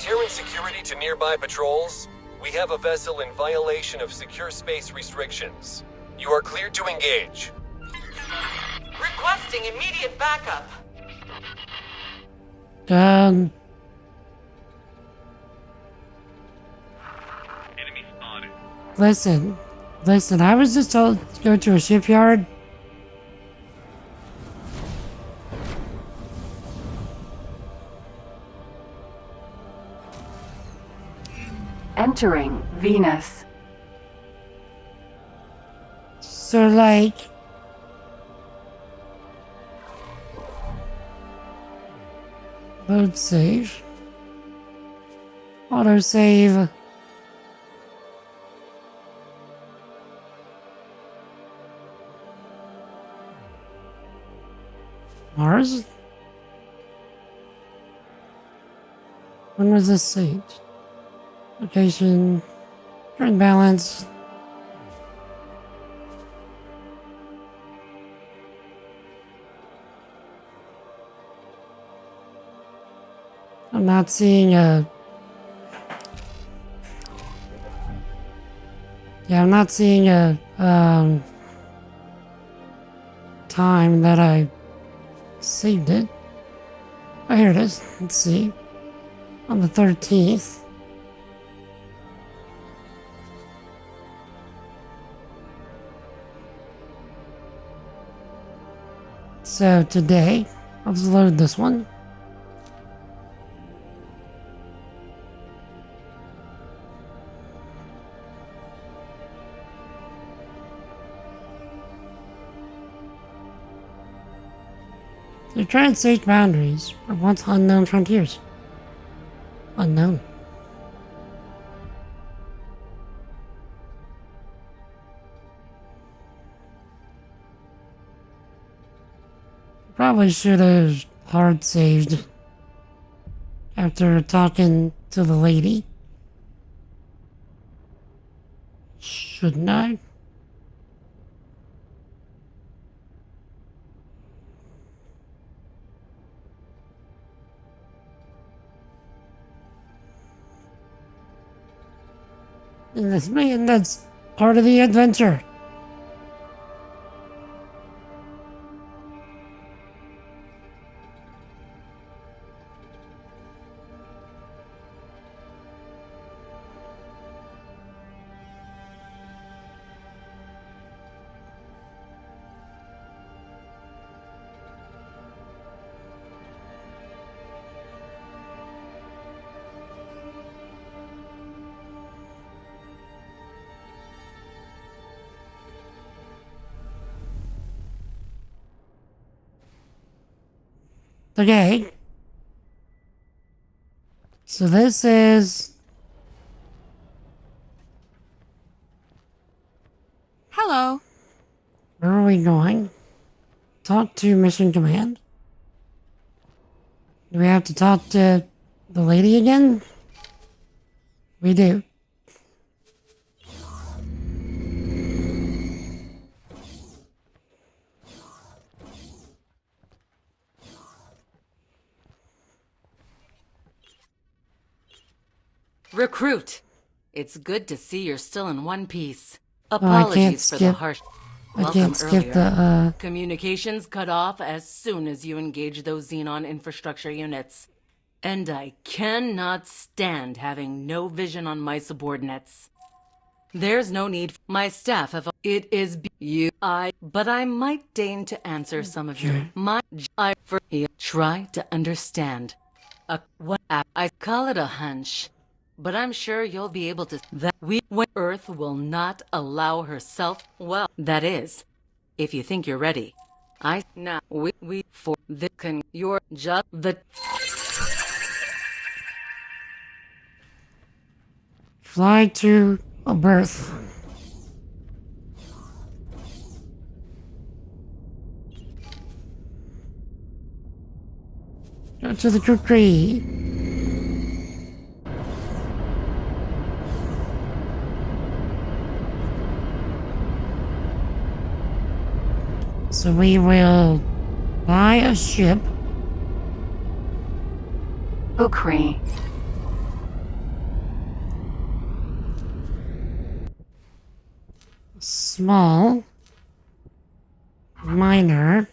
Terran security to nearby patrols. We have a vessel in violation of secure space restrictions. You are cleared to engage. Requesting immediate backup. Enemy spotted. Listen, I was just told to go to a shipyard. Entering Venus. So, like... Load save. Auto save. Mars? When was this saved? Location. Drink balance. I'm not seeing a... Yeah, I'm not seeing a, time that I saved it. Oh, here it is. Let's see. On the 13th. So today, let's load this one. They're trying to search boundaries for once unknown frontiers. Unknown. Probably should have hard saved after talking to the lady. Shouldn't I? And that's part of the adventure. Okay. So this is... Hello. Where are we going? Talk to Mission Command? Do we have to talk to the lady again? We do. Recruit! It's good to see you're still in one piece. I can't Apologies for the skip- harsh... I Welcome can't skip earlier. the, Communications cut off as soon as you engage those Xenon infrastructure units. And I cannot stand having no vision on my subordinates. There's no need. My staff have... It is but I might deign to answer some of your... Try to understand. I call it a hunch. But I'm sure you'll be able to... Earth will not allow herself... Well, that is, if you think you're ready. You're just the... Fly to a berth. Go to the cookery. So we will buy a ship. Kukri. Small. Minor.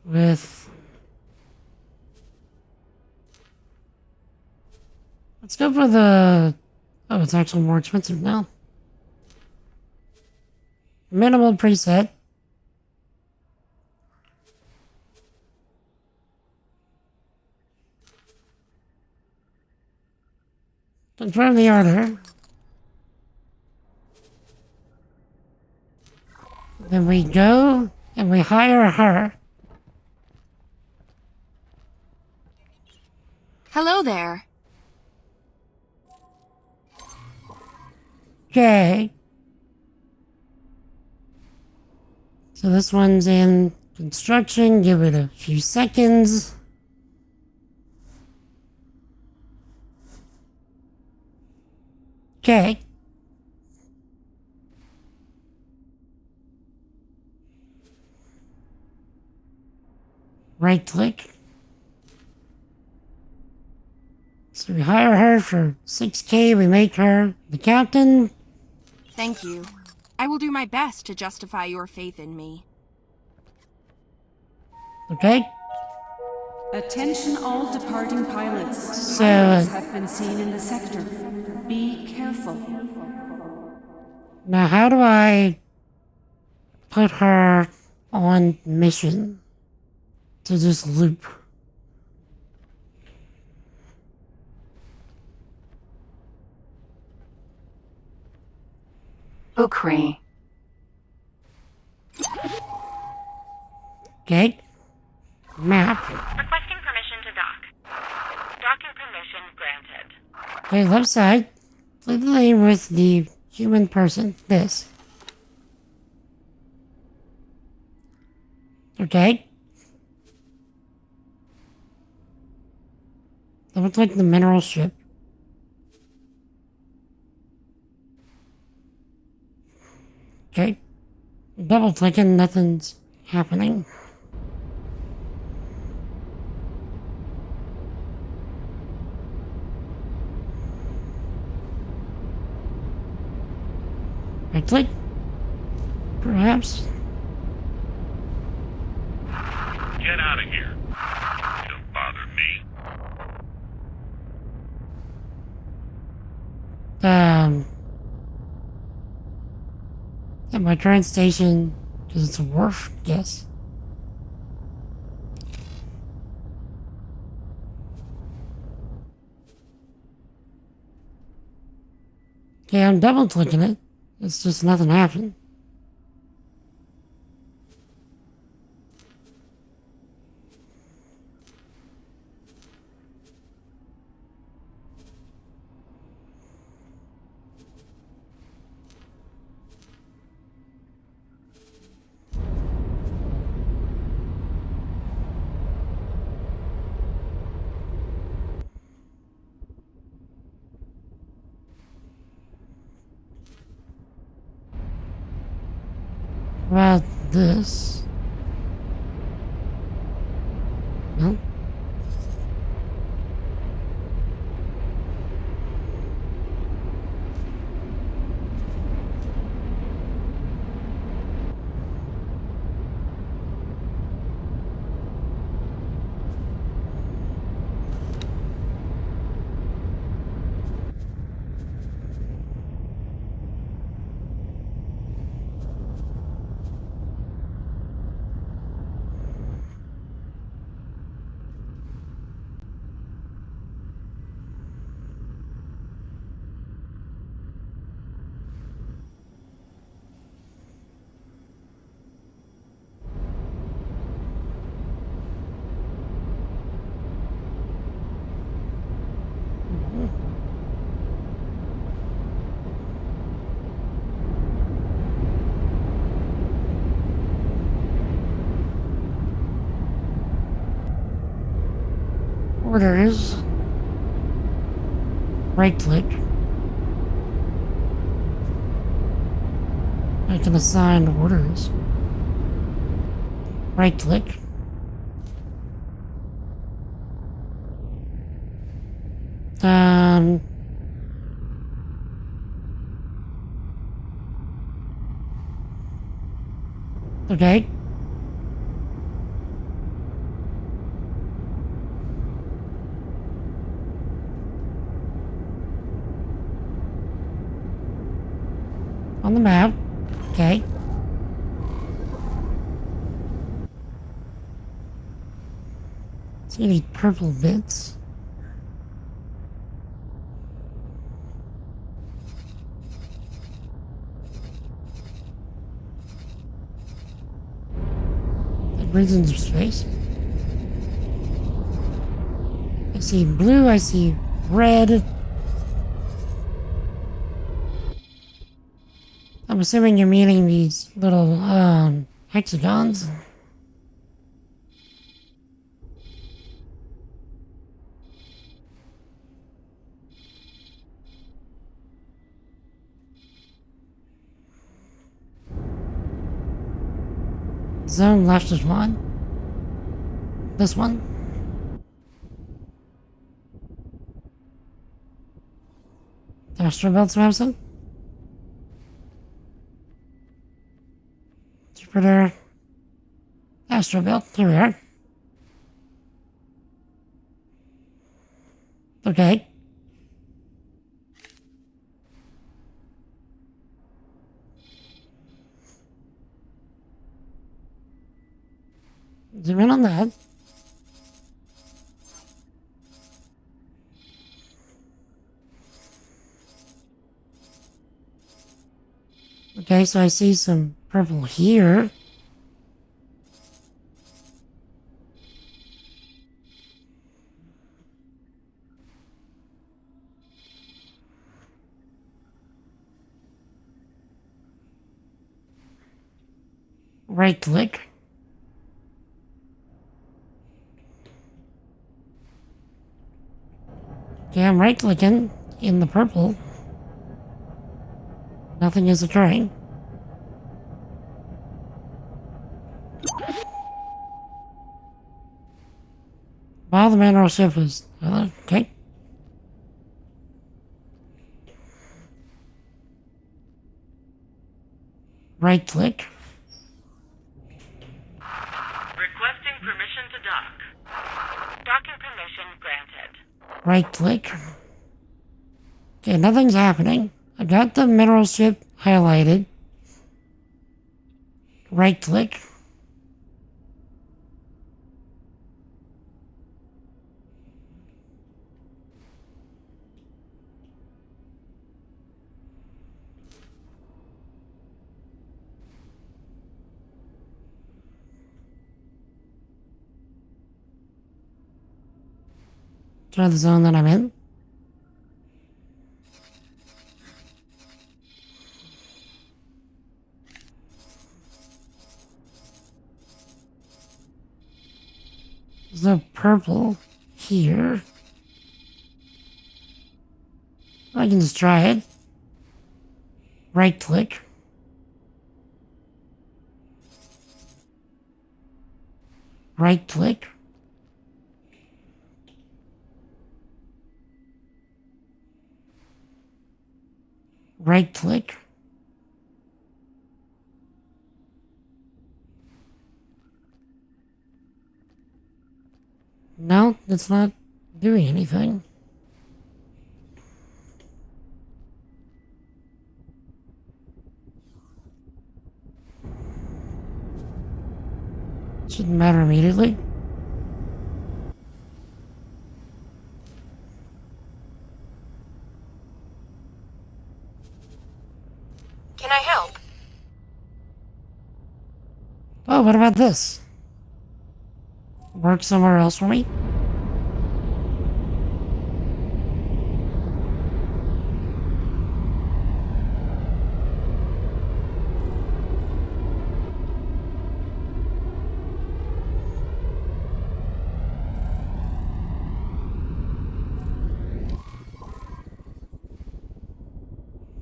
With... Let's go for the... Oh, it's actually more expensive now. Minimal preset. Confirm the order. Then we go and we hire her. Hello there. Okay. So this one's in construction. Give it a few seconds. Okay. Right click. So we hire her for 6K, we make her the captain. Thank you. I will do my best to justify your faith in me. Okay? Attention all departing pilots. So, Pilots have been seen in the sector. Be careful. now how do I put her on mission to this loop? Ukri. Okay? Map. Requesting permission to dock. Docking permission granted. Okay, left side. Play the lane with the human person. This. Okay? Double click the mineral ship. Okay. Double clicking, nothing's happening. Right click. Perhaps. Get out of here. Don't bother me. At my current station, because it's a wharf, yes. Okay, I'm double clicking it. It's just nothing happened. About this. Nope. Orders. Right click. I can assign orders. Right click. Okay. On the map. Okay. See any purple bits? That brings into space. I see blue, I see red. I'm assuming you're meaning these little, hexagons. Zone left is one. This one. Astro Belt Samson. Jupiter. Astro Belt. Here we are. Okay. Zoom in on that. Okay, so I see some purple here. Right click. Okay, I'm right clicking in the purple. Nothing is occurring. While the mineral ship is okay. Right click. Requesting permission to dock. Docking permission granted. Right click. Okay, nothing's happening. I got the mineral ship highlighted. Right click. Try the zone that I'm in. The purple here. I can just try it. Right click. Right click. Right click. No, it's not doing anything. Shouldn't matter immediately. Can I help? Oh, what about this? Work somewhere else for me?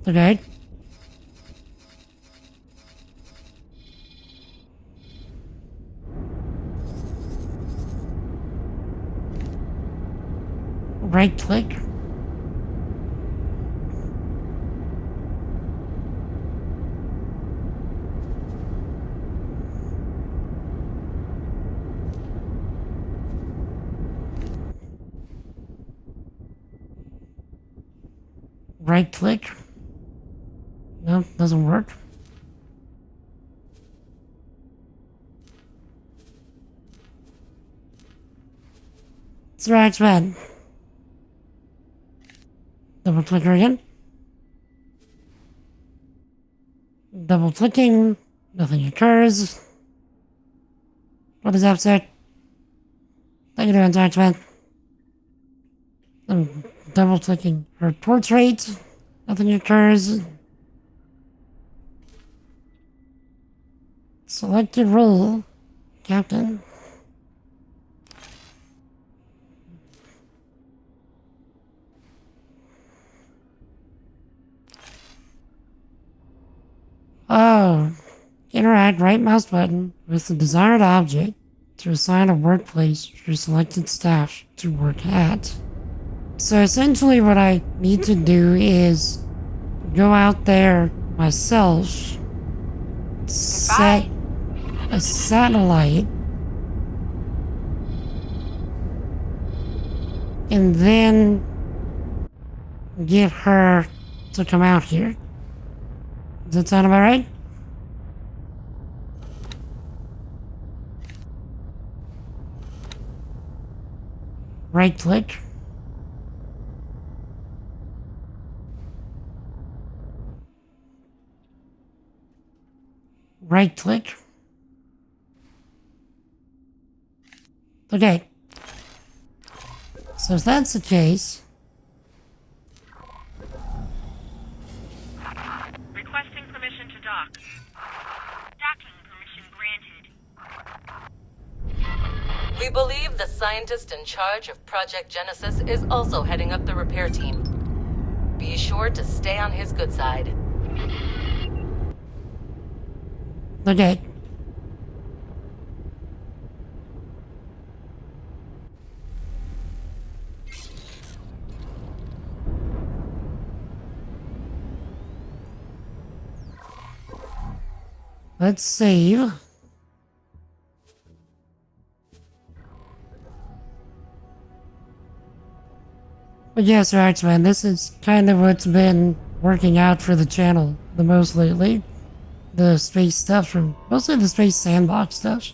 Okay. Right click. Right click. No, doesn't work. It's right, it's bad. Double click her again. Double clicking, nothing occurs. What is upset? Thank you, Antarctic. I'm double clicking her portrait, nothing occurs. Select your role, Captain. Oh, interact right mouse button with the desired object to assign a workplace for selected staff to work at. So essentially what I need to do is go out there myself, set a satellite, and then get her to come out here. Does that sound about right? Right click. Right click. Okay. So if that's the case, Requesting permission to dock. Docking permission granted. We believe the scientist in charge of Project Genesis is also heading up the repair team. Be sure to stay on his good side. okay. Let's save. But yes, Raxman, this is kind of what's been working out for the channel the most lately. The space stuff from, mostly the space sandbox stuff.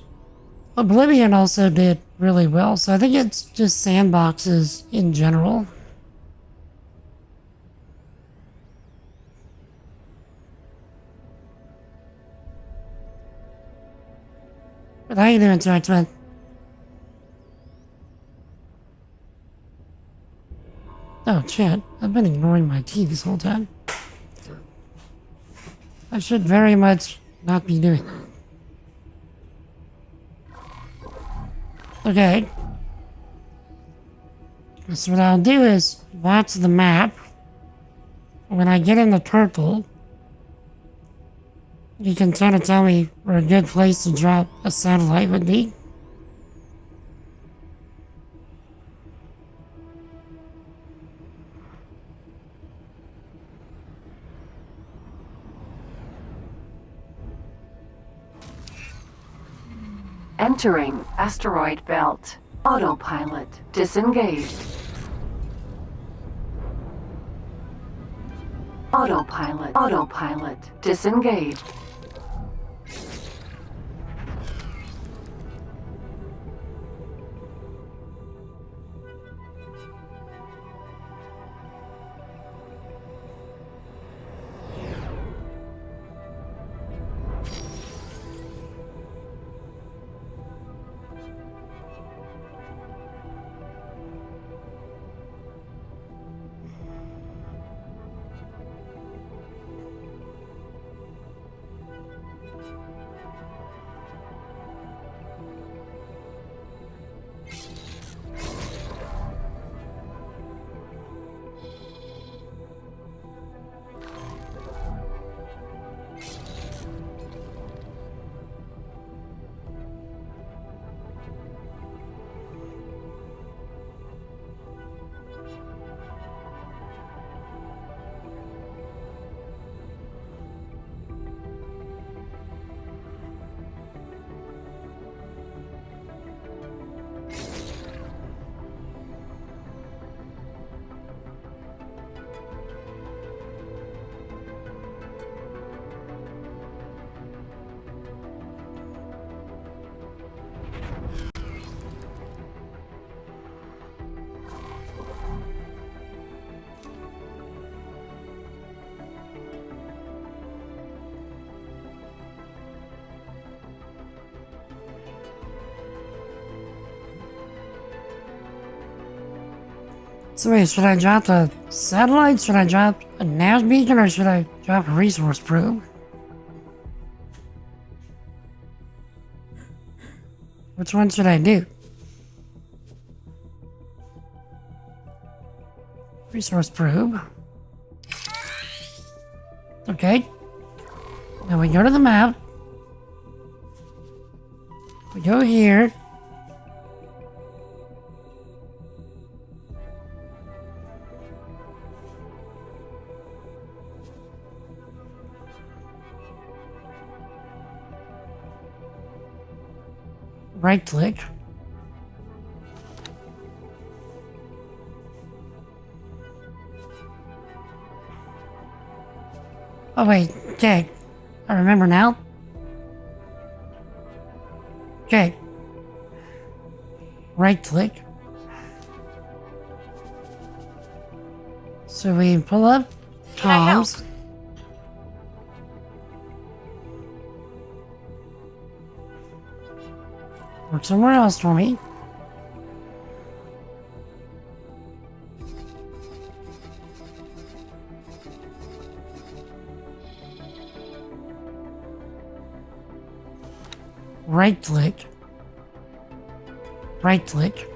Oblivion also did really well, so I think it's just sandboxes in general. But how you doing, Raxman? Oh, chat. I've been ignoring my tea this whole time. I should very much not be doing that. Okay. So what I'll do is watch the map. When I get in the purple, you can kind of tell me where a good place to drop a satellite would be. Entering asteroid belt. Autopilot disengaged. Autopilot disengaged. So wait, should I drop a satellite? Should I drop a nav beacon? Or should I drop a resource probe? Which one should I do? Resource probe. Okay. Now we go to the map. We go here. Right click. Oh wait, okay. I remember now. Okay. Right click. So we pull up comms. Work somewhere else for me. Right click. Right click.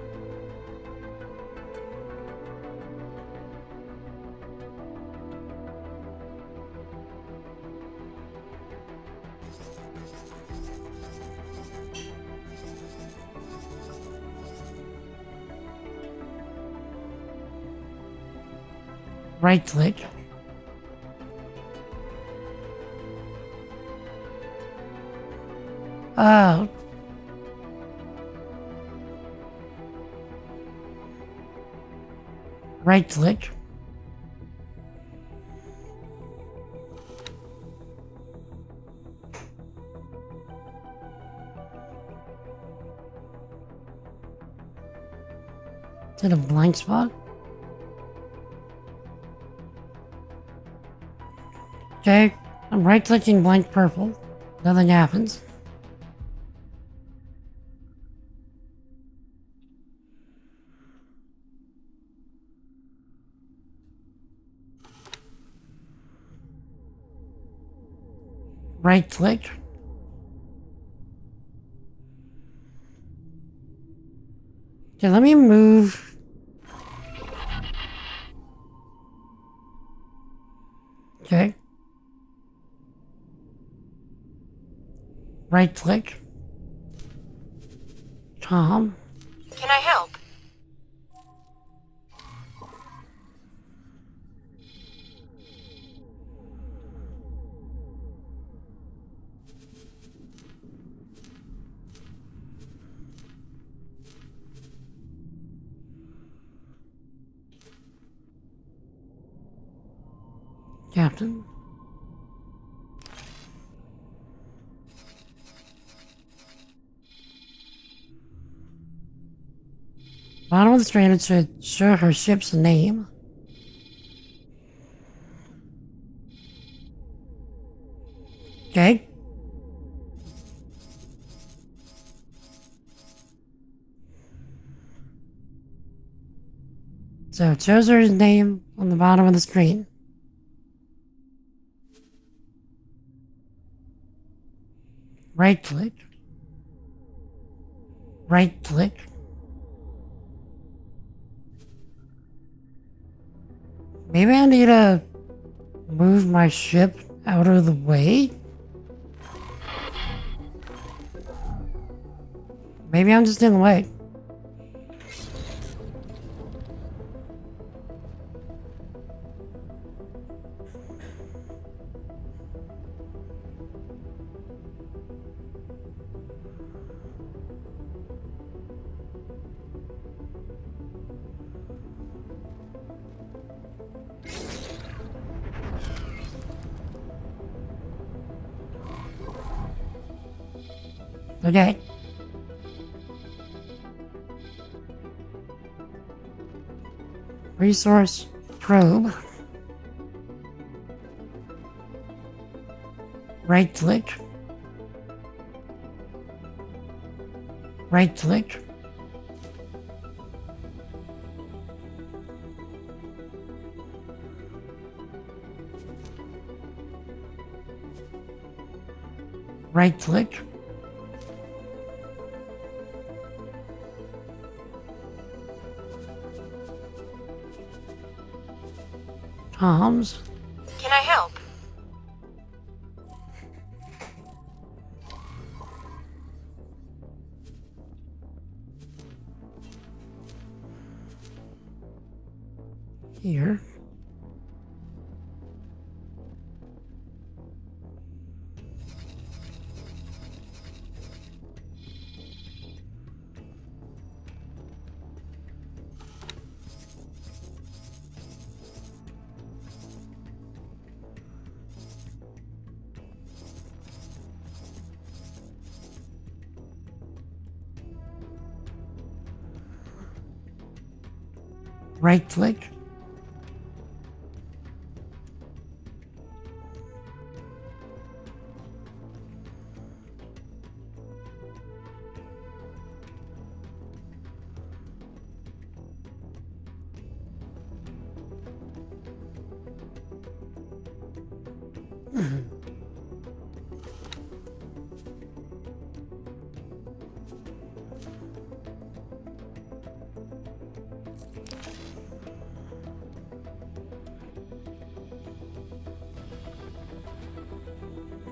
Right click. Oh. Right click. Is it a blank spot? Okay, I'm right clicking blank purple. Nothing happens. Right click. Okay, let me move. Okay. Right click. Tom. Can I help? Captain. Bottom of the screen, it should show her ship's name. Okay. So it shows her name on the bottom of the screen. Right click. Right click. Maybe I need to move my ship out of the way? Maybe I'm just in the way. Okay. Resource probe. Right click. Right click. Right click. Comms. Can I help? Here. right click.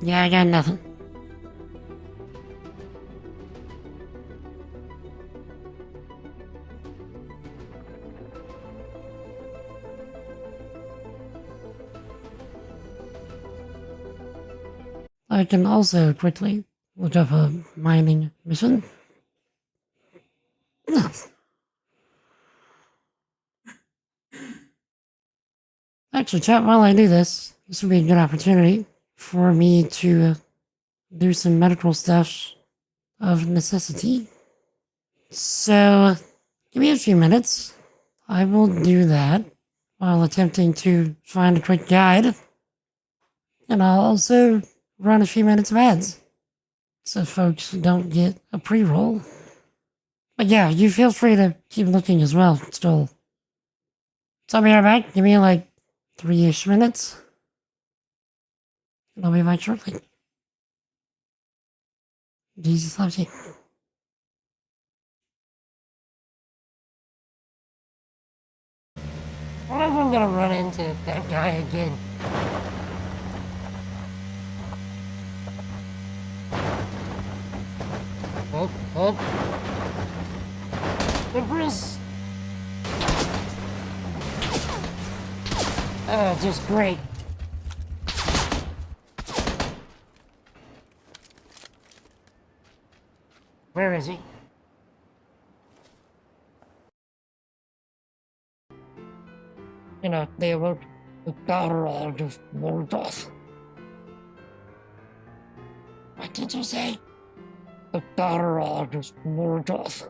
Yeah, I got nothing. I can also quickly look up a mining mission. Actually, chat, while I do this would be a good opportunity for me to do some medical stuff of necessity. So, give me a few minutes. I will do that while attempting to find a quick guide. And I'll also run a few minutes of ads so folks don't get a pre-roll. But yeah, you feel free to keep looking as well, still. So I'll be right back. Give me like 3-ish minutes. And I'll be back shortly. Jesus loves you. What if I'm gonna run into that guy again? Oh. Good Bruce. Oh, just great. Where is he? You know, they wrote the daughter of just Mordor. What did you say? The daughter of just Mordor.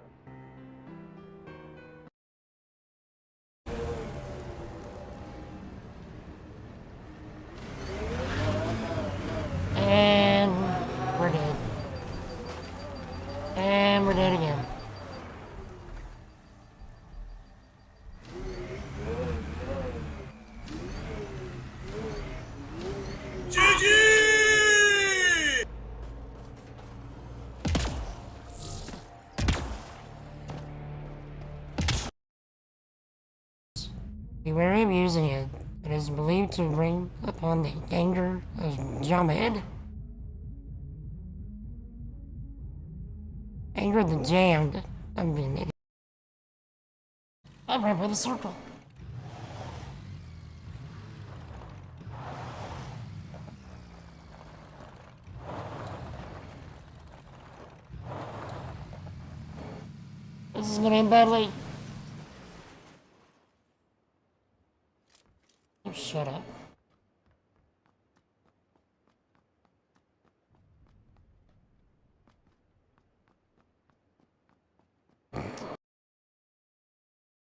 And we're dead. And we're dead again. Be wary of using it. It is believed to bring upon the anger of Jamed. Anger the Jammed. I'm being an idiot. I'm right by the circle. This is gonna end badly. Oh, shut up.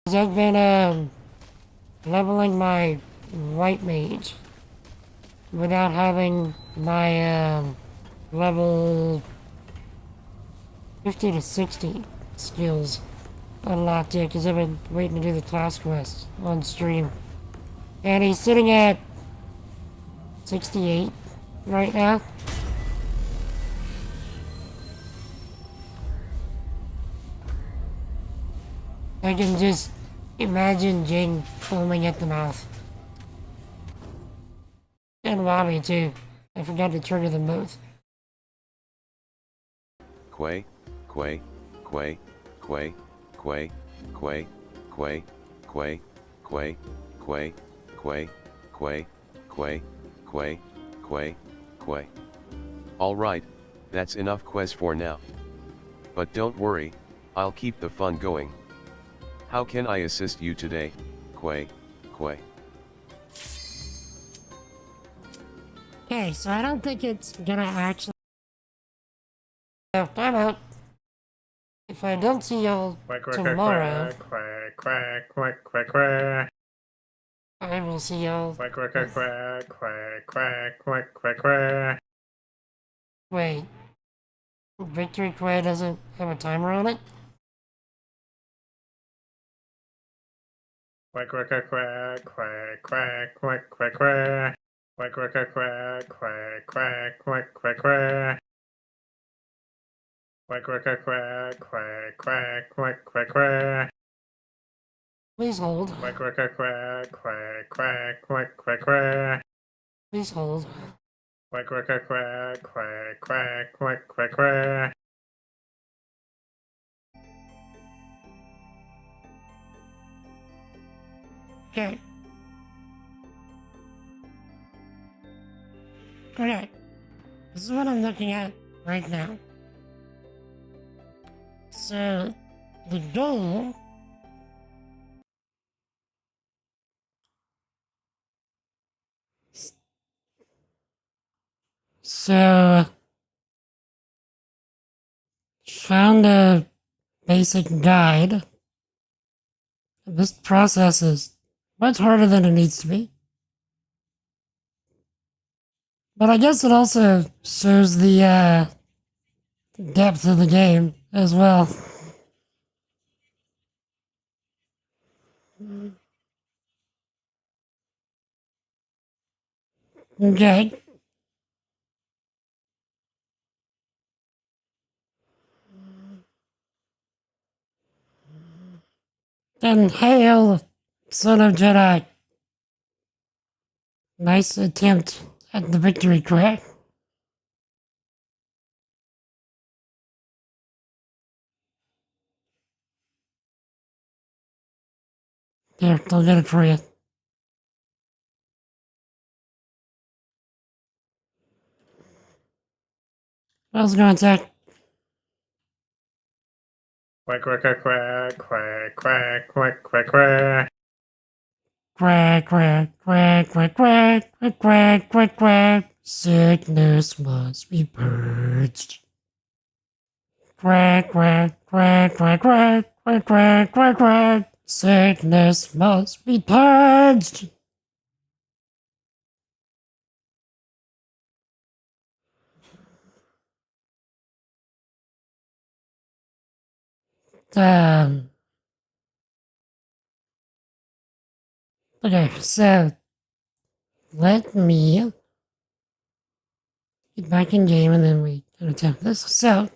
I've been leveling my white mage without having my level 50 to 60 skills unlocked yet because I've been waiting to do the class quest on stream. And he's sitting at 68 right now. I can just imagine Jing foaming at the mouth. And Wabi too. I forgot to trigger them both. Quay, Quay, Quay, Quay, Quay, Quay, Quay, Quay, Quay, Quay, Quay, Quay, Quay, Quay, Quay, Quay. Alright, that's enough quest for now. But don't worry, I'll keep the fun going. How can I assist you today, Quay, Quay? Okay, so I don't think it's gonna actually... I'm out. if I don't see y'all Quack, quack, tomorrow, quack, quack, quack, quack, quack. I will see y'all. Quack, quack, quack, quack, quack, quack, quack, quack, quack. Wait. Victory Quay doesn't have a timer on it? Quack, quack, quack, quack, quack, quack, quack, quack, quack. Quack, quack, quack, quack, quack, quack, quack, quack, quack. Quack, quack, quack, quack, quack, quack, quack, quack, quack. Please hold. Quack, quack, quack, quack, quack, quack, quack, quack, quack. Please hold. Quack, quack, quack, quack, quack, quack, quack, quack, quack. Okay. Okay. This is what I'm looking at right now. So, the goal So, found a basic guide. This process is much harder than it needs to be. But I guess it also shows the depth of the game as well. Okay. And hail, son of Jedi. Nice attempt at the victory crack. Here, I'll get it for you. I was going to attack. Quack, quack, quack, quack, quack, quack, quack, quack, quack. Quack, quack, quack, quack, quack, quack, quack, quack, quack. Sickness must be purged. Quack, quack, quack, quack, quack, quack, quack, quack, quack. Sickness must be purged. Okay, so let me get back in game and then we can attempt this. So,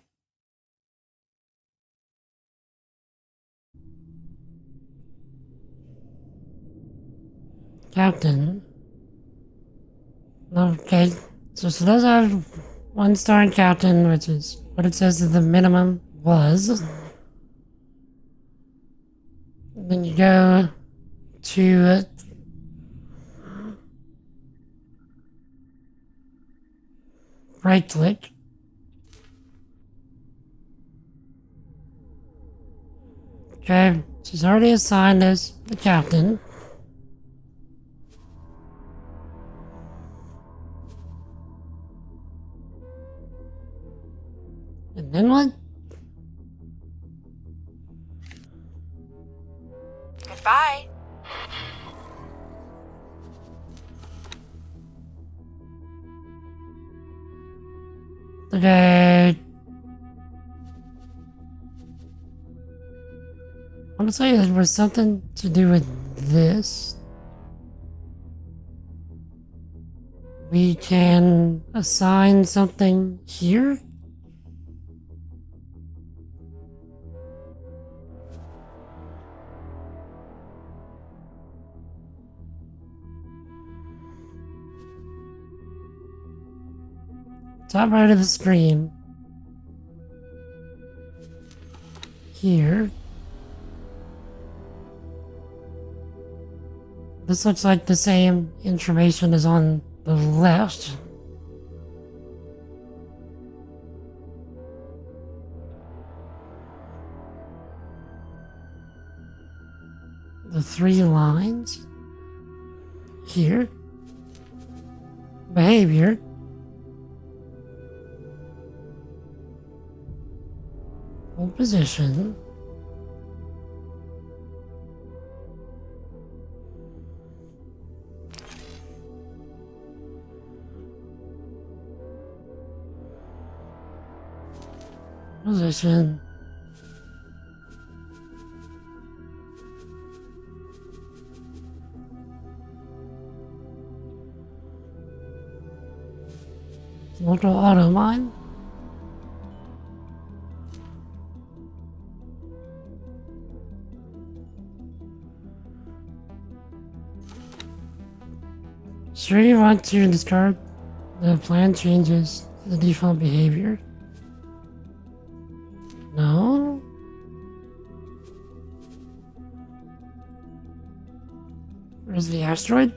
Captain. Okay, so she does have 1 star in Captain, which is what it says that the minimum was. Then you go to right click. Okay, she's already assigned as the captain. And then what? Goodbye. Okay. I want to say there was something to do with this. We can assign something here. Top right of the screen. Here. This looks like the same information as on the left. The 3 lines. Here. Behavior. Hold position. Position. Local auto mine. Sure you want to discard the plan changes the default behavior? No? Where's the asteroid?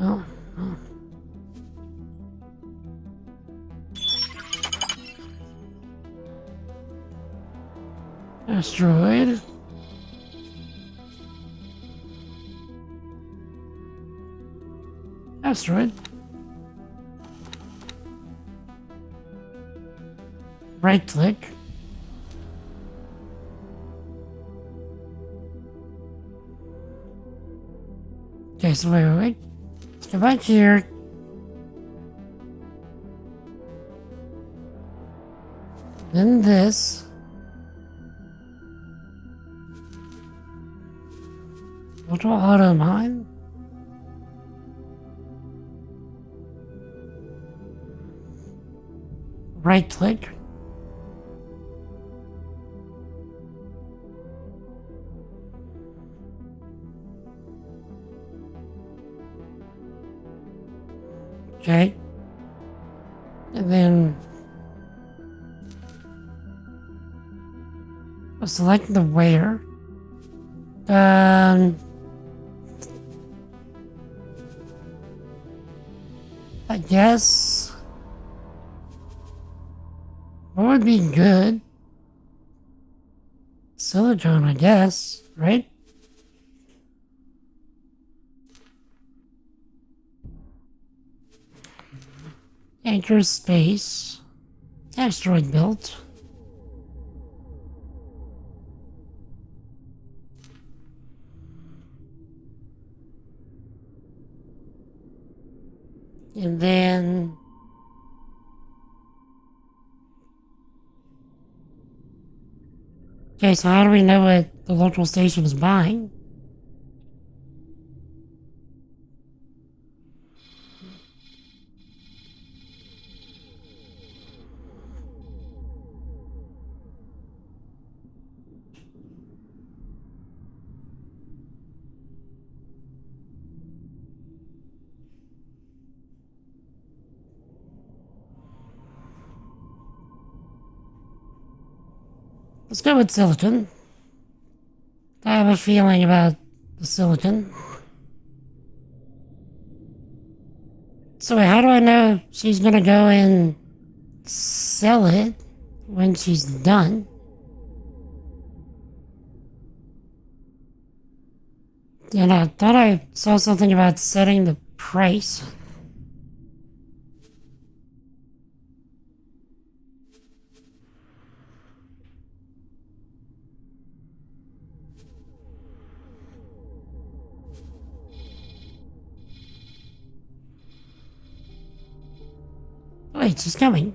Oh, oh. Asteroid. Asteroid. Right click. Okay, so wait. Let's go back here. Then this. Auto mine. Right click. Okay. And then I'll select the where. I guess what would be good? Silicon, I guess, right? Anchor space. Asteroid belt. And then okay, so how do we know what the local station is buying? Let's go with silicon. I have a feeling about the silicon. So how do I know she's gonna go and sell it when she's done? And I thought I saw something about setting the price. Wait, she's coming.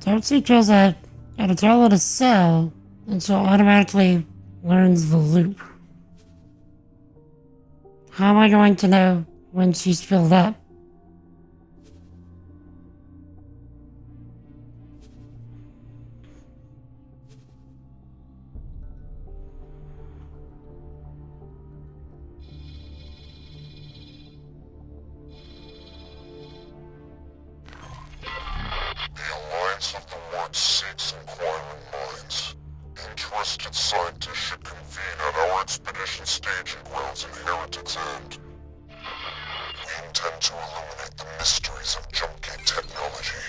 So she tells that gotta tell her to sell, and she'll automatically learns the loop. How am I going to know when she's filled up? The Alliance of the Ward seeks inquiring minds. that scientists should convene at our expedition staging grounds in Heretic's End. We intend to illuminate the mysteries of Jumpgate technology.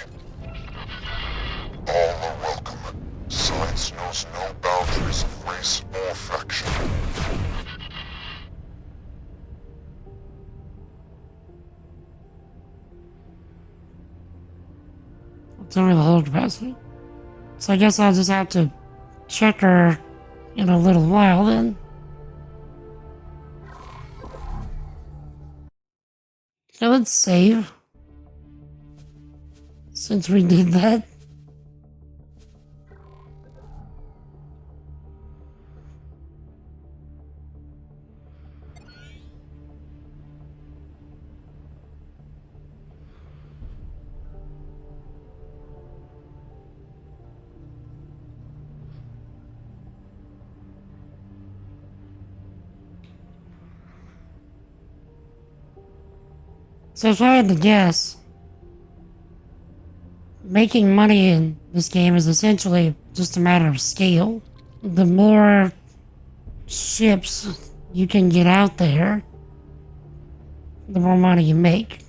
All are welcome. Science knows no boundaries of race or faction. Tell me the whole capacity. So I guess I'll just have to check her in a little while then. So let's save. Since we did that. So if I had to guess, making money in this game is essentially just a matter of scale. The more ships you can get out there, the more money you make.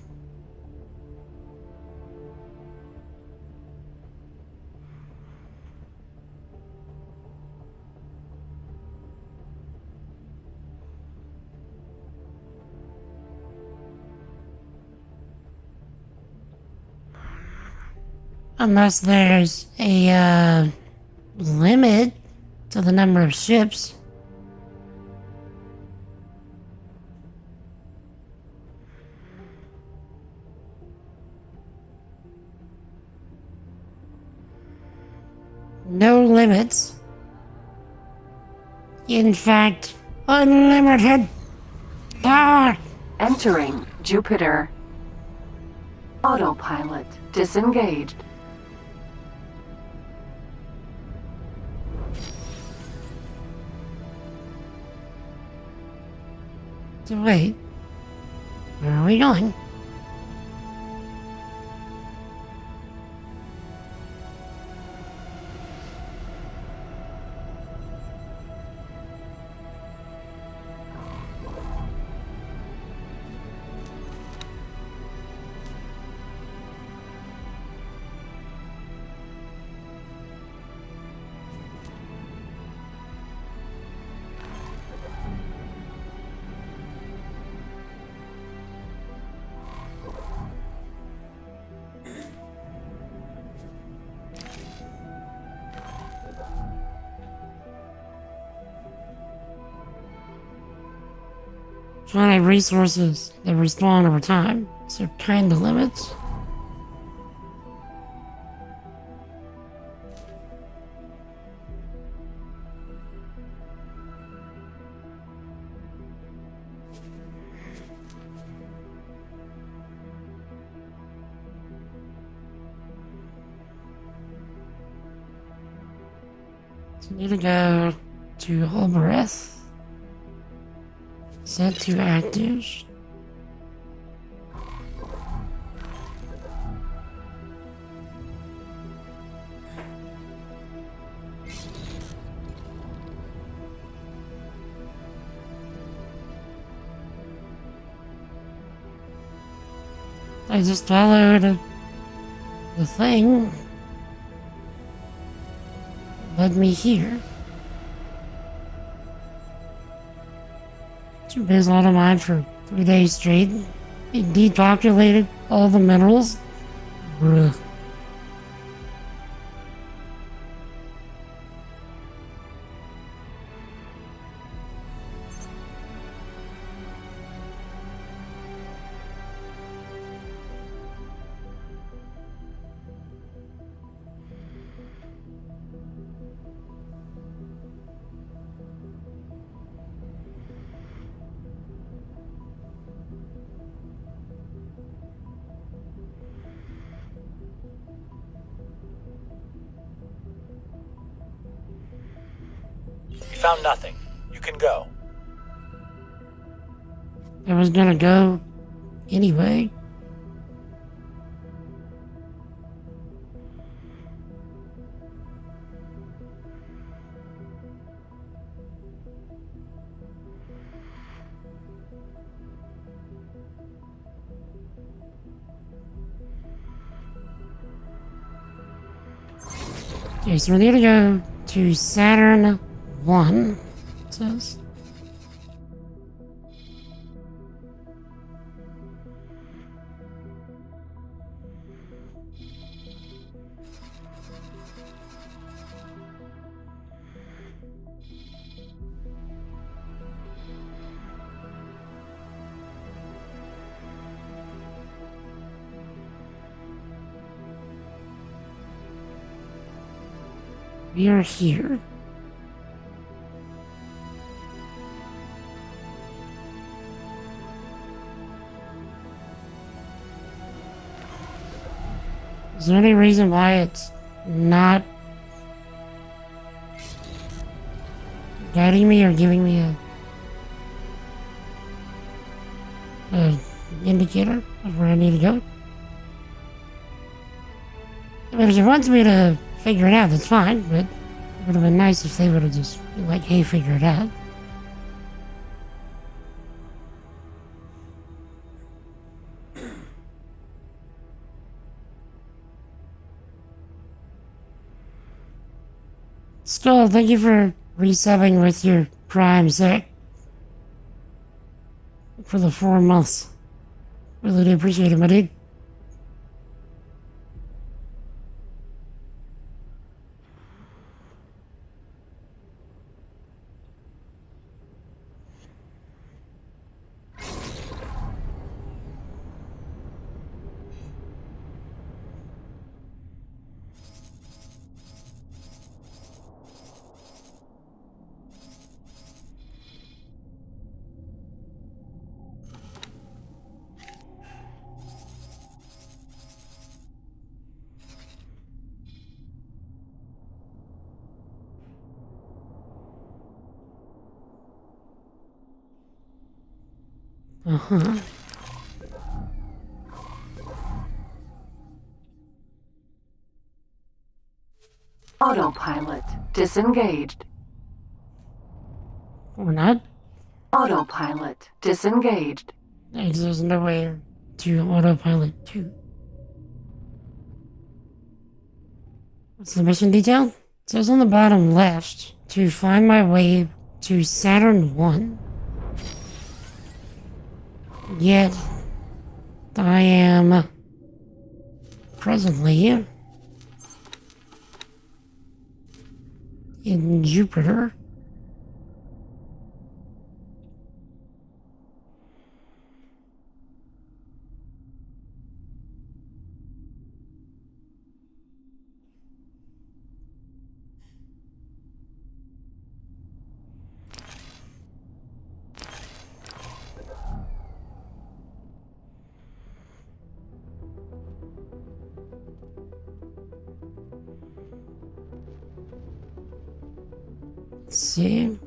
Unless there's a limit to the number of ships. No limits. In fact, unlimited. Ah! Entering Jupiter. Autopilot disengaged. So wait, where are we going? Finite resources that respawn over time, so kinda limits. So need to go to Holbereth. Set to active. I just followed the thing. Led me here. Been on mine for 3 days straight. It depopulated all the minerals. Bruh. We found nothing. You can go. I was gonna go anyway. Okay, so we need to go to Saturn 1, it says. We are here. Is there any reason why it's not guiding me or giving me a indicator of where I need to go? I mean, if it wants me to figure it out, that's fine, but it would have been nice if they would have just been like, hey, figure it out. Still, thank you for resubbing with your Prime, Zach. For the 4 months. Really do appreciate it, my dude. Uh-huh. Autopilot disengaged. Or not? Autopilot disengaged. There's no way to autopilot 2. What's the mission detail? It says on the bottom left to find my way to Saturn 1. Yet, I am presently in Jupiter. Let's see.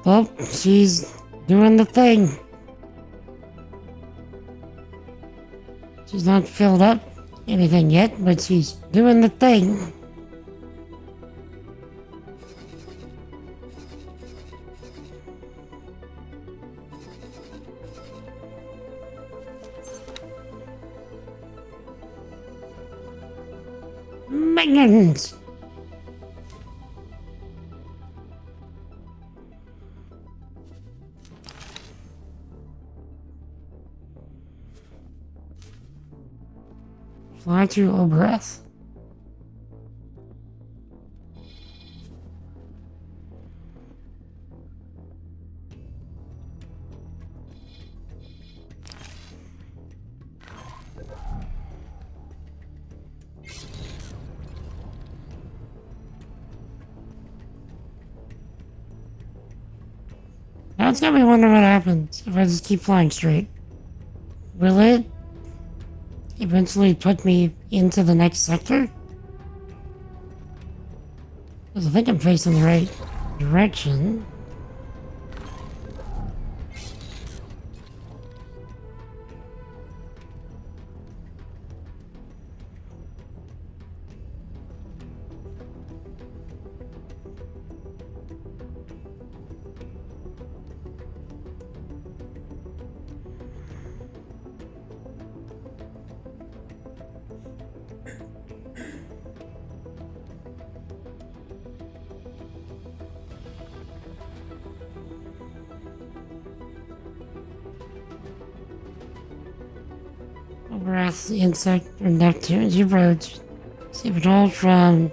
Well, she's doing the thing. She's not filled up anything yet, but she's doing the thing. Minions! Fly to Obreth. That's got me wondering what happens if I just keep flying straight. Will it eventually put me into the next sector? Because I think I'm facing the right direction. Breath, insect, or Neptune, you roads. See it all from.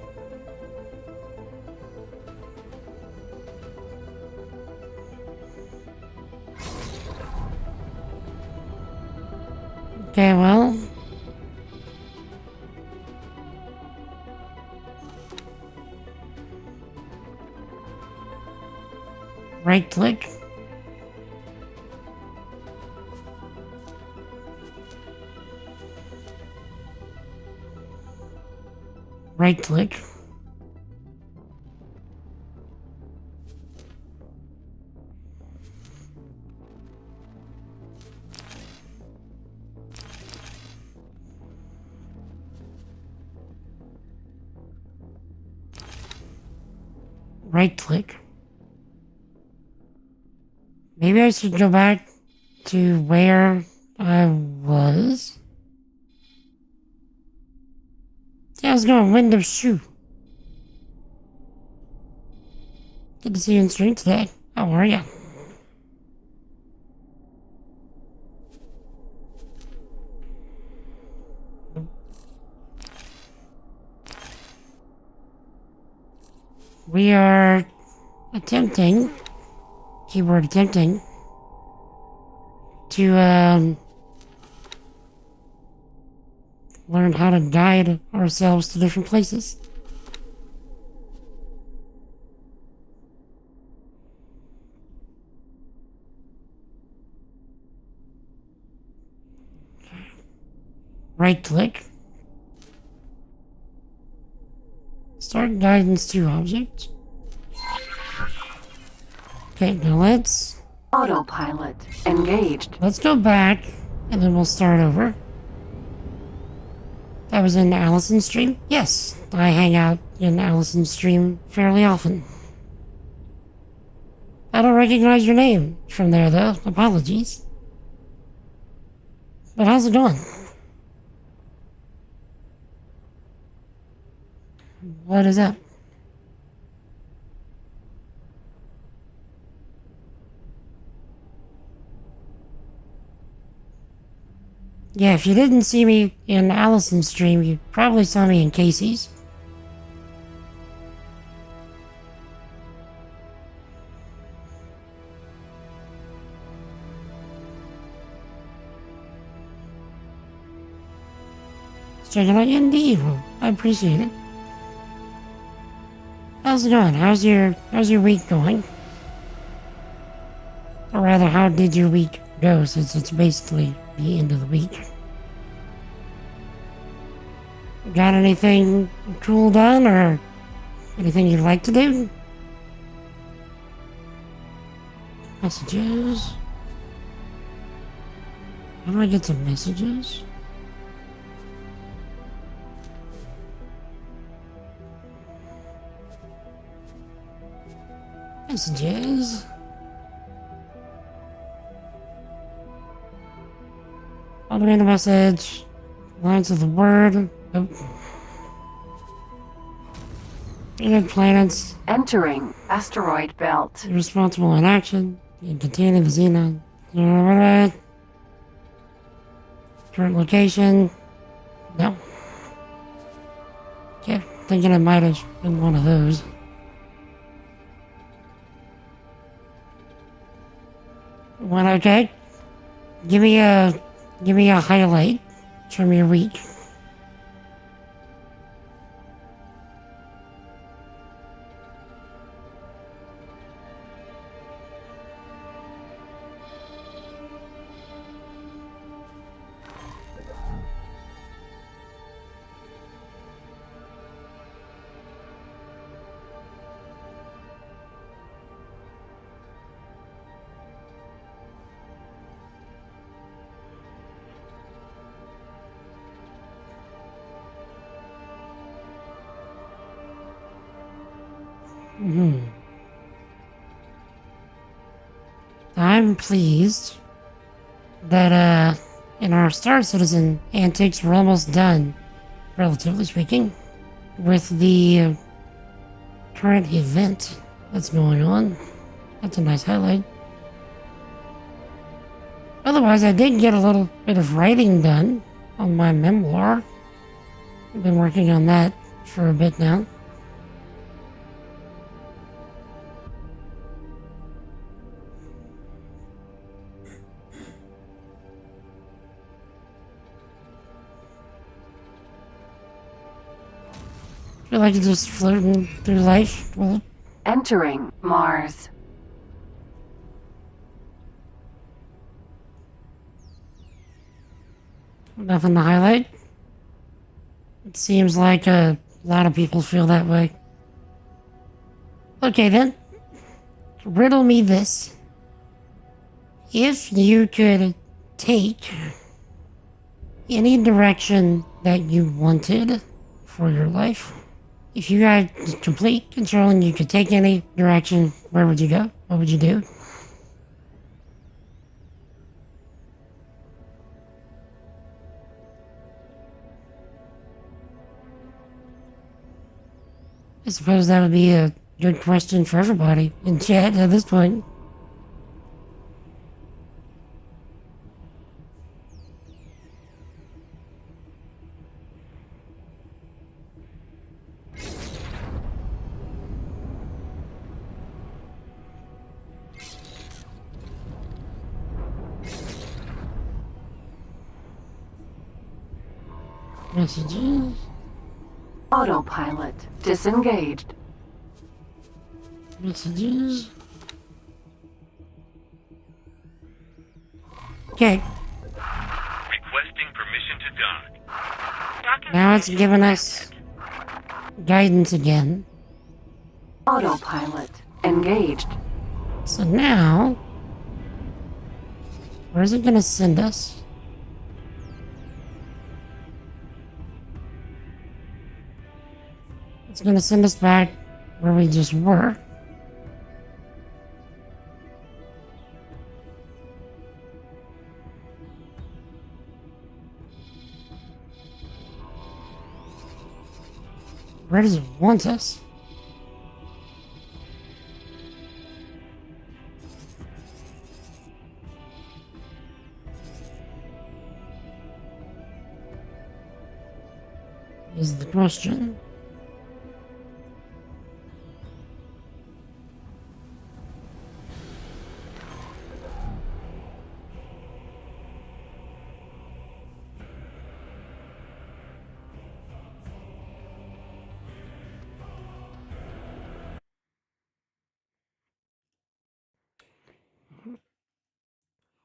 Okay, well. Right click. Right click. Right click. Maybe I should go back to where I was. Yeah, I was going Windows Shoe. Good to see you in stream today. How are ya? We are attempting, keyword attempting, to learn how to guide ourselves to different places. Right click. Start guidance to object. Okay, now let's... Autopilot engaged. Let's go back, and then we'll start over. That was in Allison's stream? Yes, I hang out in Allison's stream fairly often. I don't recognize your name from there, though. Apologies. But how's it going? What is up? Yeah, if you didn't see me in Allison's stream, you probably saw me in Casey's. Checking out Indeed. Well, I appreciate it. How's it going? How's your week going? Or rather, how did your week go, since it's basically the end of the week? Got anything cool done, or anything you'd like to do? Messages. How do I get to messages? Messages. Automate a message. Lines of the word. Nope. Alien planets. Entering asteroid belt. Irresponsible in action. And containing the Xenon. Current location. No. Okay, thinking it might have been one of those. Well, okay. Give me a highlight from your week. I'm pleased that, in our Star Citizen antics, we're almost done, relatively speaking, with the current event that's going on. That's a nice highlight. Otherwise, I did get a little bit of writing done on my memoir. I've been working on that for a bit now. I feel like it's just floating through life. Well, Entering Mars. nothing to highlight. It seems like a lot of people feel that way. Okay then. Riddle me this. If you could take any direction that you wanted for your life, if you had complete control and you could take any direction, where would you go? What would you do? I suppose that would be a good question for everybody in chat at this point. Messages. Autopilot disengaged. Messages. Okay. Requesting permission to dock. Now it's giving us guidance again. Autopilot engaged. So now, where is it going to send us? It's going to send us back where we just were. Where does it want us? Is the question.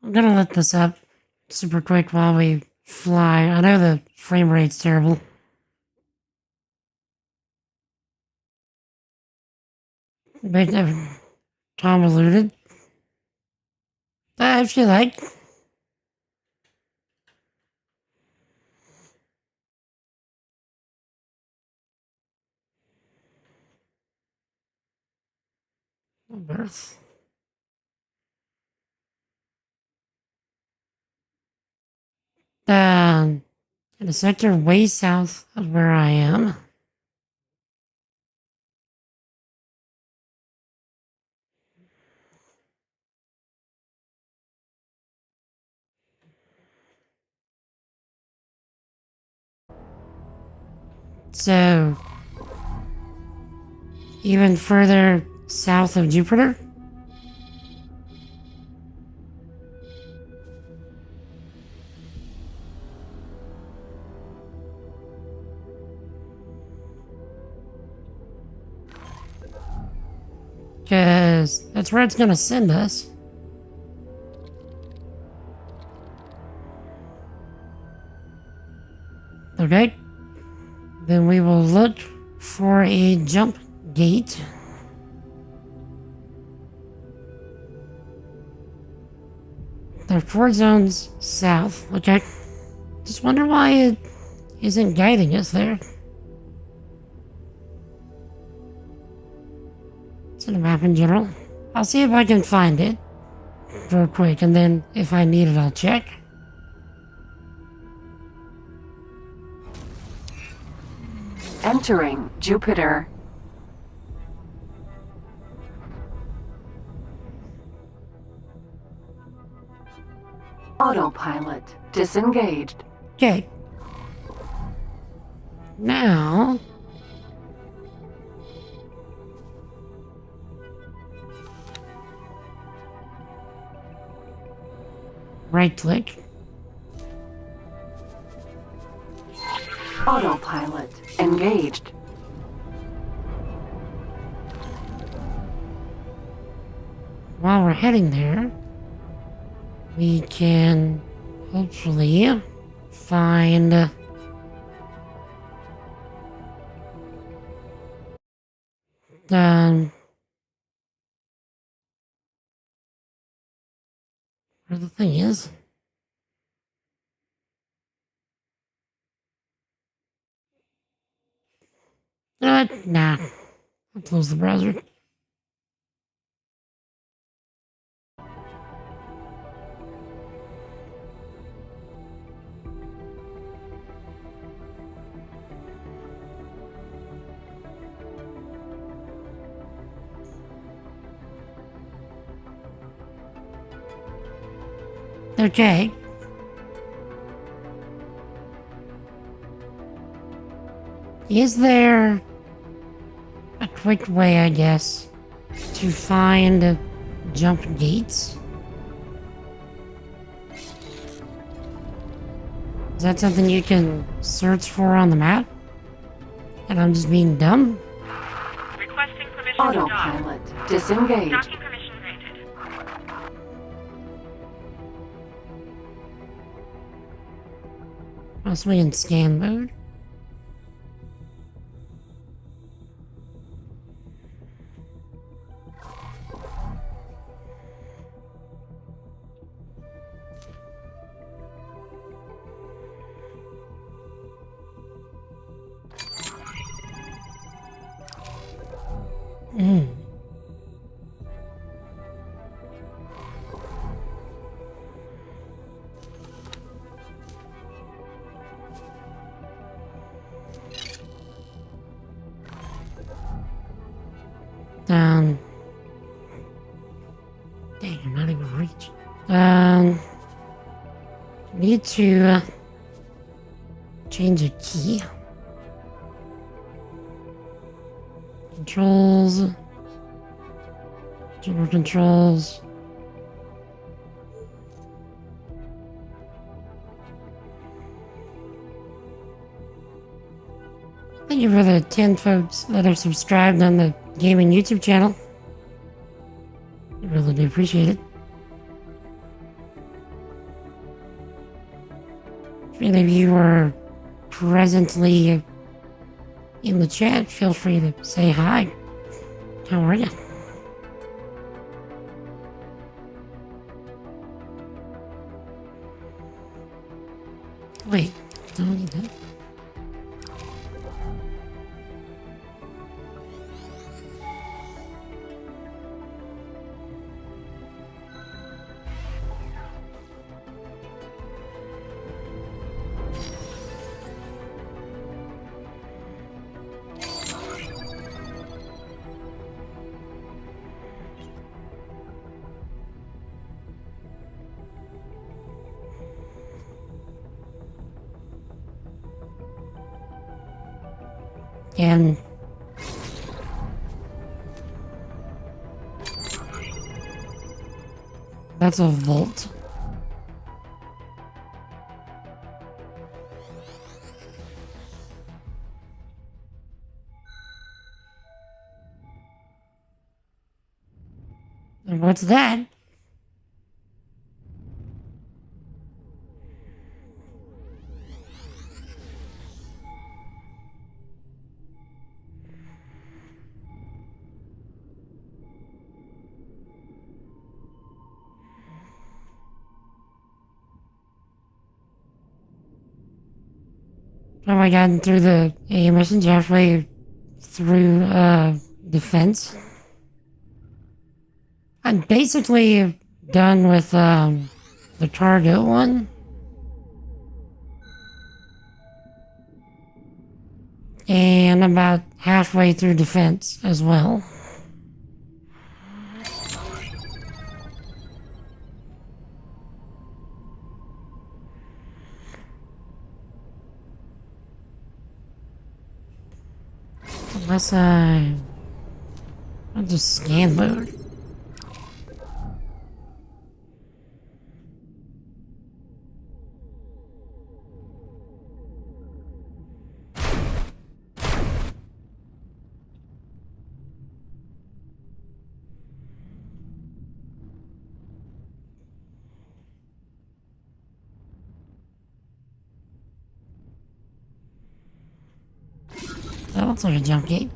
I'm gonna let this up super quick while we fly. I know the frame rate's terrible. But Tom alluded. If you like. Birth. In a sector way south of where I am. So, even further south of Jupiter? Because that's where it's going to send us. Okay. Then we will look for a jump gate. There are 4 zones south. Okay. Just wonder why it isn't guiding us there. to the map in general. I'll see if I can find it real quick, and then if I need it, I'll check. Entering Jupiter. Autopilot disengaged. Okay. Now... right-click. Autopilot engaged. While we're heading there, we can hopefully find where the thing is. Nah. I'll close the browser. Okay. Is there a quick way, I guess, to find jump gates? Is that something you can search for on the map? And I'm just being dumb? Requesting permission Autopilot to dock. disengaged. Docking permission granted. Possibly in scan mode? Dang, I'm not even reach. Need to change a key. Controls. General controls. Thank you for the 10 folks that have subscribed on the gaming YouTube channel. I really do appreciate it. If any of you are presently in the chat, feel free to say hi. How are you? Wait, don't need that. And that's a vault. And what's that? Have I gotten through the A missions halfway through defense? I'm basically done with the cargo one. And about halfway through defense as well. Unless I'll just scan mode. That looks like a jump gate.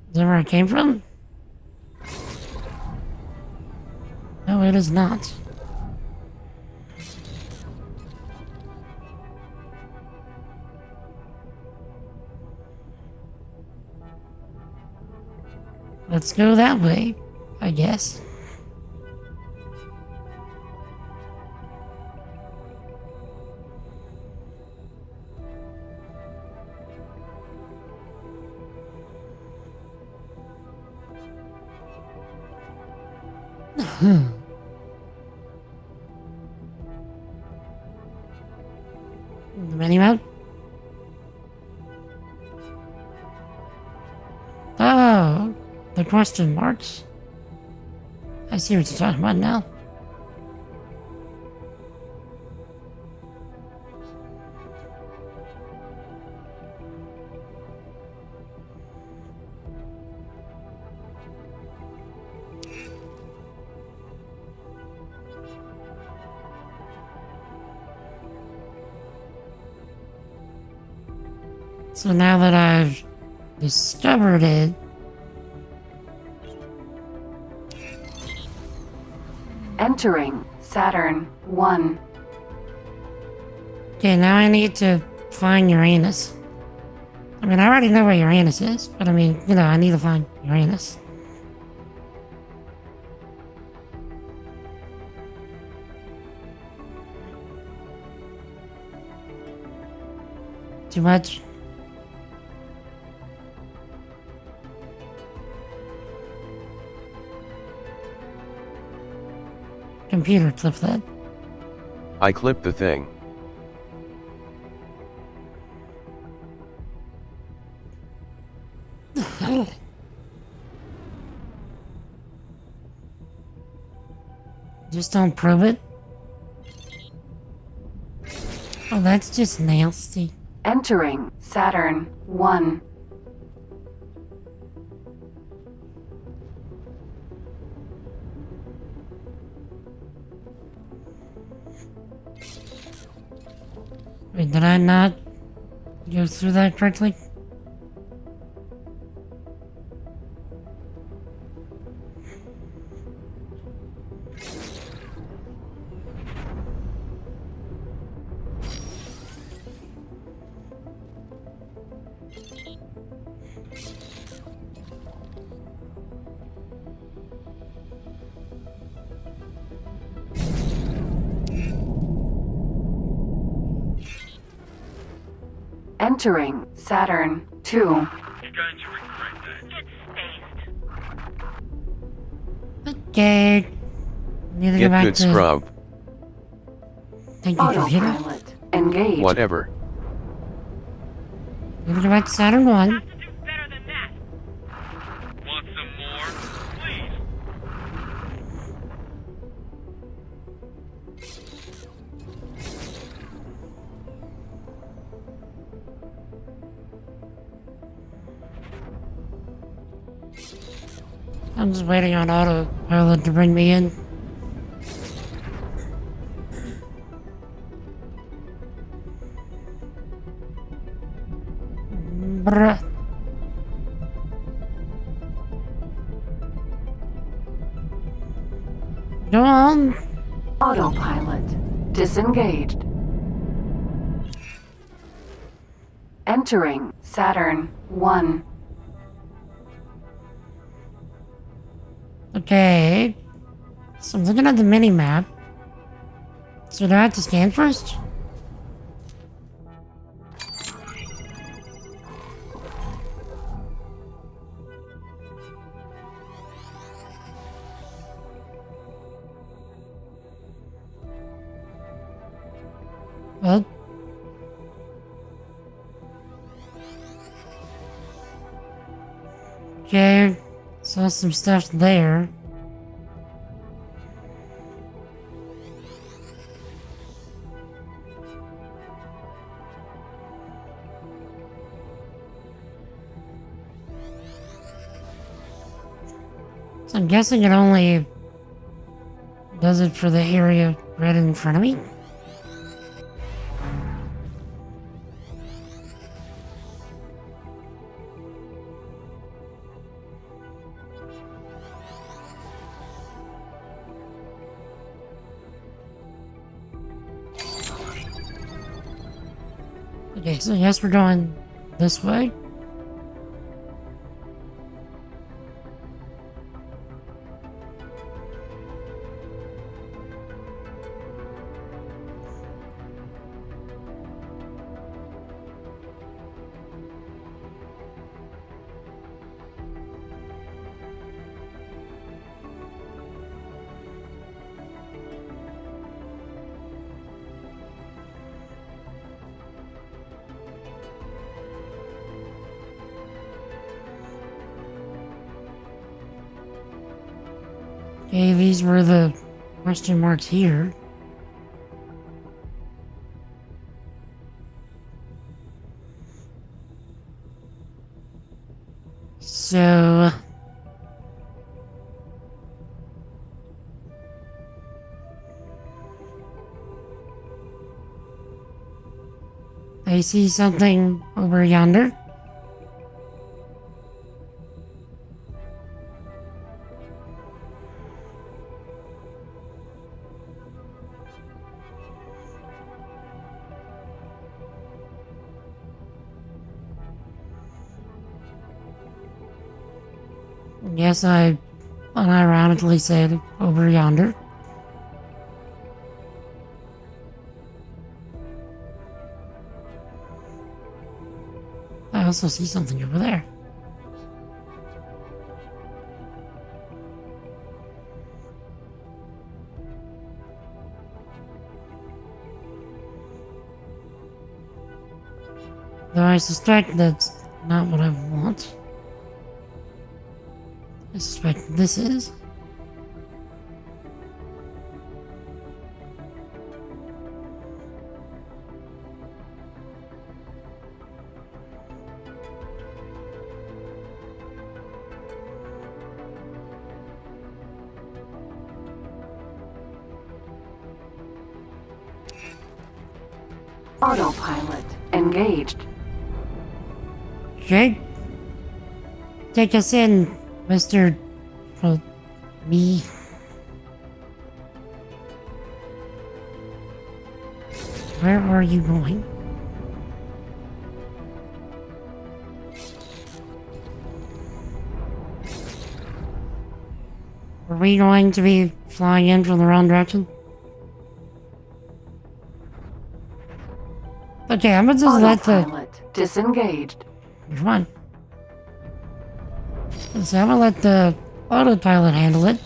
Is that where it came from? No, it is not. Let's go that way, I guess. The mini-map? Oh, the question marks. I see what you're talking about now. So now that I've discovered it, Entering Saturn 1. okay, now I need to find Uranus. I mean, I already know where Uranus is, but I mean, you know, I need to find Uranus. Too much? Computer, clip that. I clipped the thing. Just don't probe it. Oh, that's just nasty. Entering Saturn 1. Wait, did I not go through that correctly? Entering Saturn 2. You're going to regret that. Okay. Need to go Get back good to... scrub. Thank you, computer. Autopilot engaged. Whatever. Need to go back to Saturn 1. Want some more? Please. I'm just waiting on autopilot to bring me in. Bruh. Go on. Autopilot disengaged. Entering Saturn 1. Okay. So I'm looking at the mini-map. So do I have to scan first? Well. Okay. Saw some stuff there. So I'm guessing it only does it for the area right in front of me. Okay, so yes, we're going this way. Okay, these were the question marks here. So... I see something over yonder. Yes, I unironically said over yonder. I also see something over there. Though I suspect that's not what I want. I suspect this is. Autopilot engaged. Okay. Take us in, Mr. Well, me. Where are you going? Are we going to be flying in from the wrong direction? Okay, I'm gonna just let the... Autopilot disengaged. Which one? So I'm gonna let the autopilot handle it.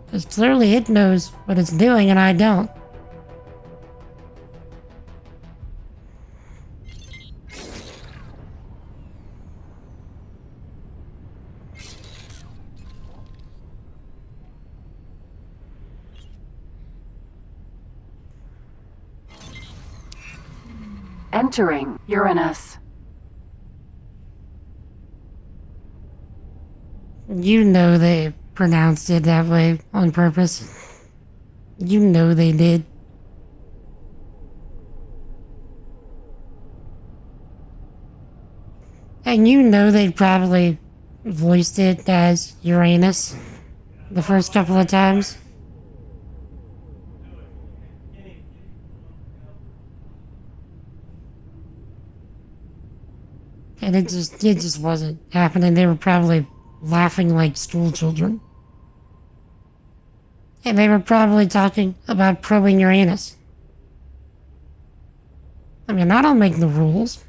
Because clearly it knows what it's doing and I don't. Entering Uranus. You know they pronounced it that way on purpose. You know they did. And you know they probably voiced it as Uranus the first couple of times. And it just wasn't happening. They were probably laughing like school children. And they were probably talking about probing your anus. I mean, I don't make the rules.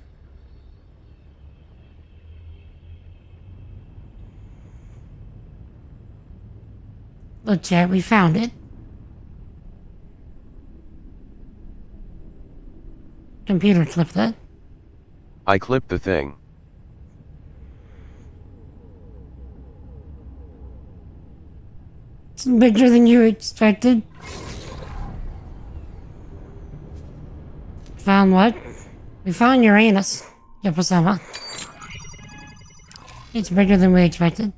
Look, chat, we found it. Computer, clip that. I clipped the thing. It's bigger than you expected. Found what? We found your anus, Yoposama. It's bigger than we expected.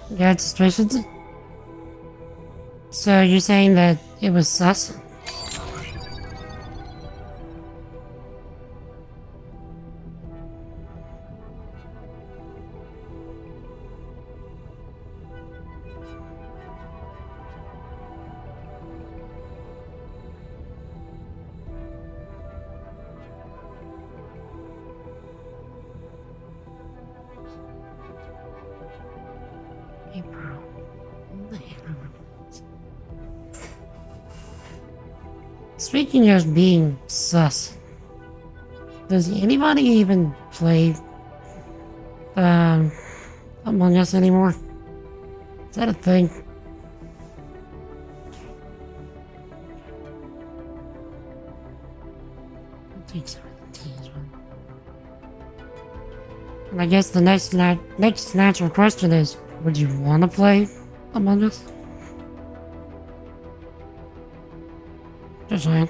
You had suspicions? So you're saying that it was sus? Speaking of being sus, does anybody even play Among Us anymore? Is that a thing? I'll take some of the tea as well. And I guess the next natural question is, would you want to play Among Us? Just saying.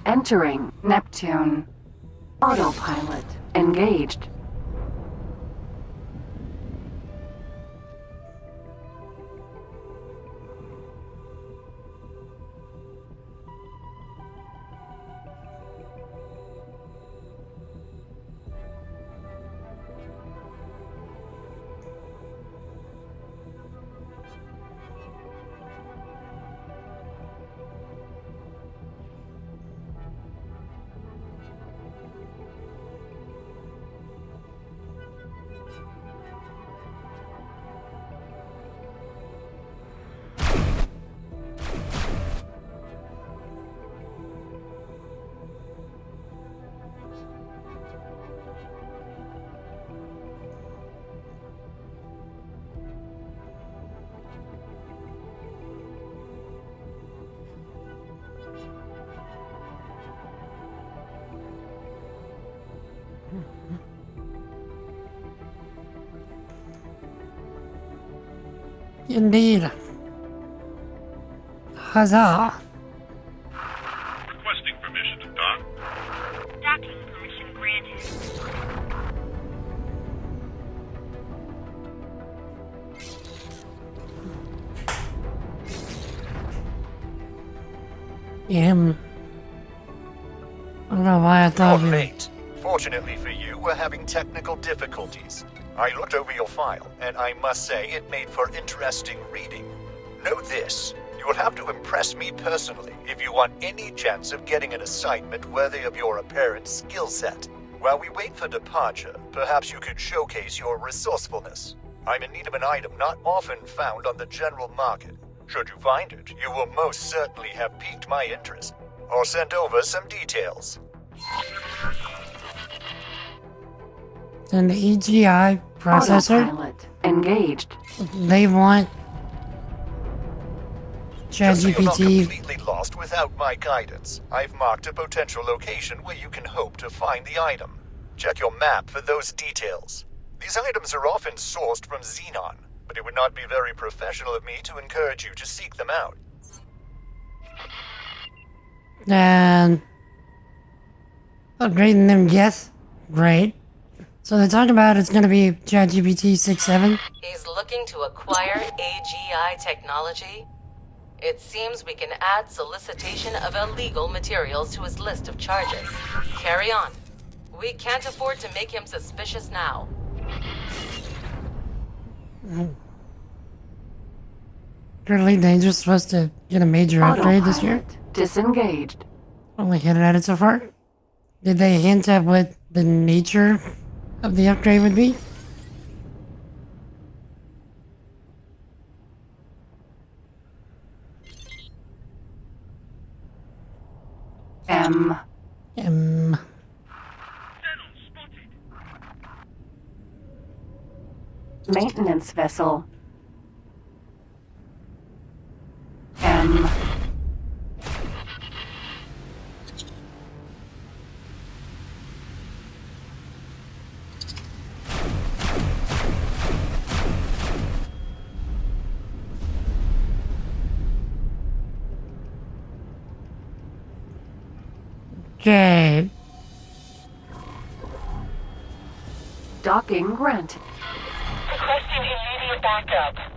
Entering Neptune. Autopilot engaged. Indeed. Huzzah. Requesting permission to dock. Docking permission granted. I don't know why I thought You're we were... late. Fortunately for you, we're having technical difficulties. I looked over your file, and I must say it made for interesting reading. Know this, you will have to impress me personally if you want any chance of getting an assignment worthy of your apparent skill set. While we wait for departure, perhaps you could showcase your resourcefulness. I'm in need of an item not often found on the general market. Should you find it, you will most certainly have piqued my interest. I'll send over some details. An EGI processor. Autopilot engaged. They want Just so you're not ChatGPT. completely lost without my guidance, I've marked a potential location where you can hope to find the item. Check your map for those details. These items are often sourced from Xenon, but it would not be very professional of me to encourage you to seek them out. And upgrading them, yes, great. So they're talking about it's gonna be ChatGPT 6.7. He's looking to acquire AGI technology. It seems we can add solicitation of illegal materials to his list of charges. Carry on. We can't afford to make him suspicious now. Currently, Danger's supposed to get a major upgrade this year. Disengaged. Only hinted at it so far. Did they hint at what the nature of the upgrade would be? M. Maintenance vessel. M. Okay. Docking granted. Requesting immediate backup.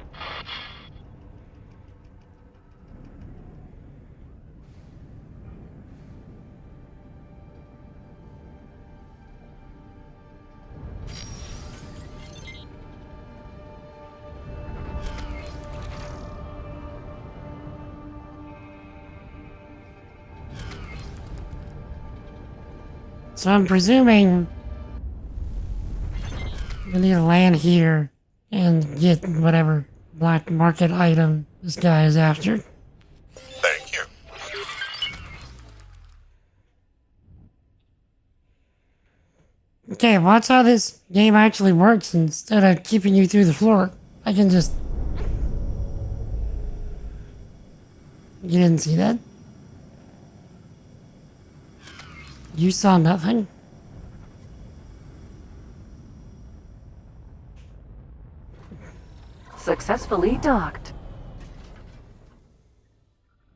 So I'm presuming we need to land here and get whatever black market item this guy is after. Thank you. Okay, watch how this game actually works instead of keeping you through the floor. I can just... You didn't see that? You saw nothing? Successfully docked.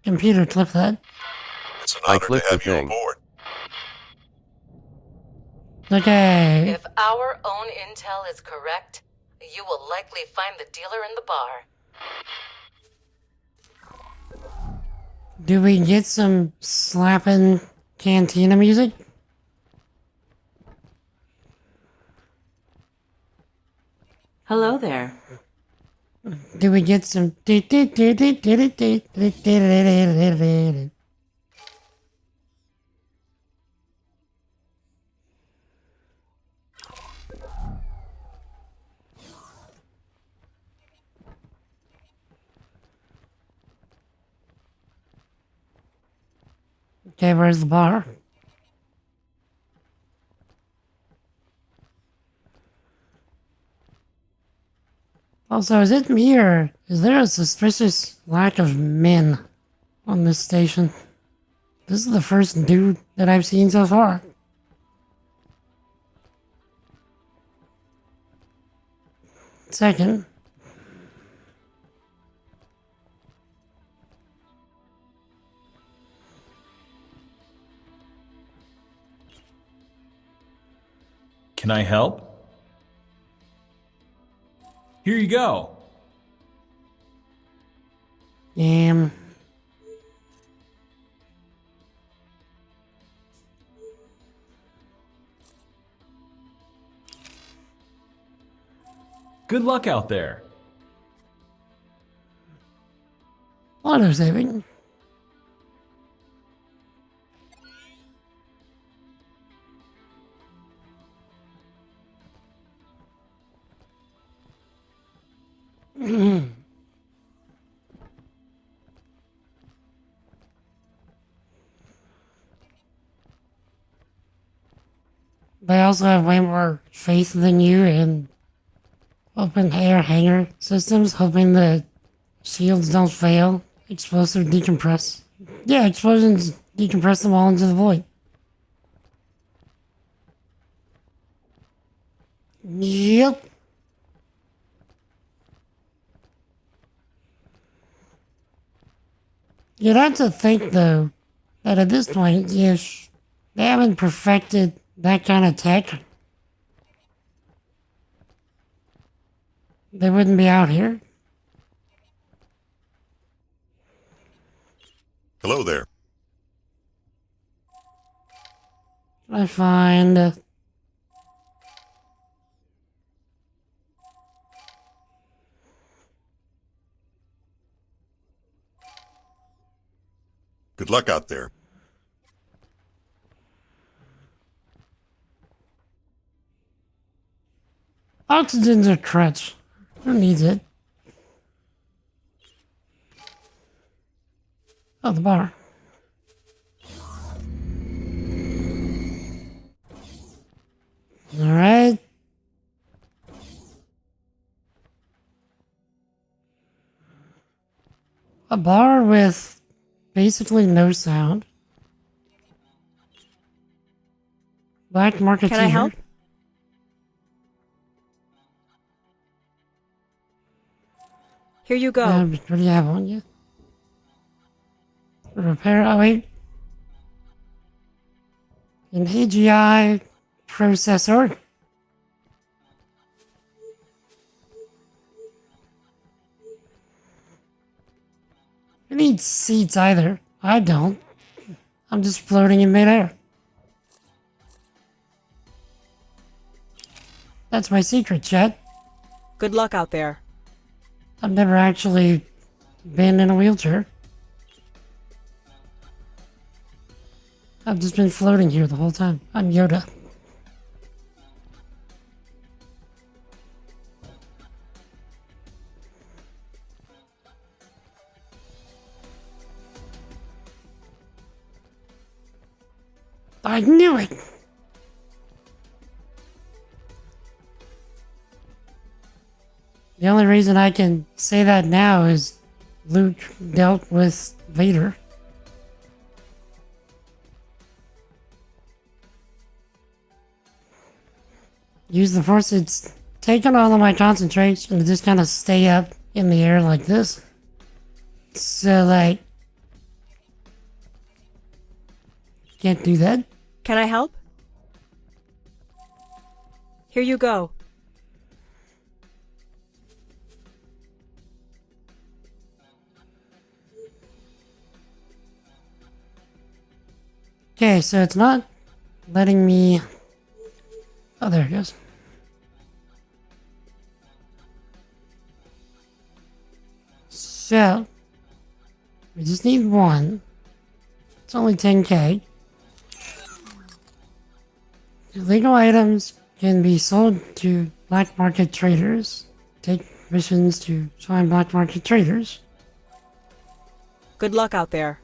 Computer, clip that. It's an I honor to clicked the have you thing. aboard. Okay. If our own intel is correct, you will likely find the dealer in the bar. Do we get some slapping cantina music? Hello there. Do we get some... Okay, where's the bar? Also, is it me or is there a suspicious lack of men on this station? This is the first dude that I've seen so far. Second, Can I help? Here you go. Good luck out there. auto saving. They also have way more faith than you in open air hangar systems, hoping the shields don't fail Explosive decompress. Yeah, explosions decompress them all into the void. Yep. You'd have to think, though, that at this point, if they haven't perfected that kind of tech, they wouldn't be out here. Hello there. I find Good luck out there. Oxygen's a crutch. Who needs it? Oh, the bar. Alright. A bar with basically no sound. Black market Can I help? Here you go. What do you have on you? Repair, oh wait. An AGI processor. Who needs seats either? I don't. I'm just floating in midair. That's my secret, Chet. Good luck out there. I've never actually been in a wheelchair. I've just been floating here the whole time. I'm Yoda. I knew it! The only reason I can say that now is Luke dealt with Vader. Use the Force, it's taken all of my concentration to just kind of stay up in the air like this. So, like, can't do that. Can I help? Here you go. Okay, so it's not letting me... Oh, there it goes. So, we just need one. It's only 10k. Illegal items can be sold to black market traders. Take missions to find black market traders. Good luck out there.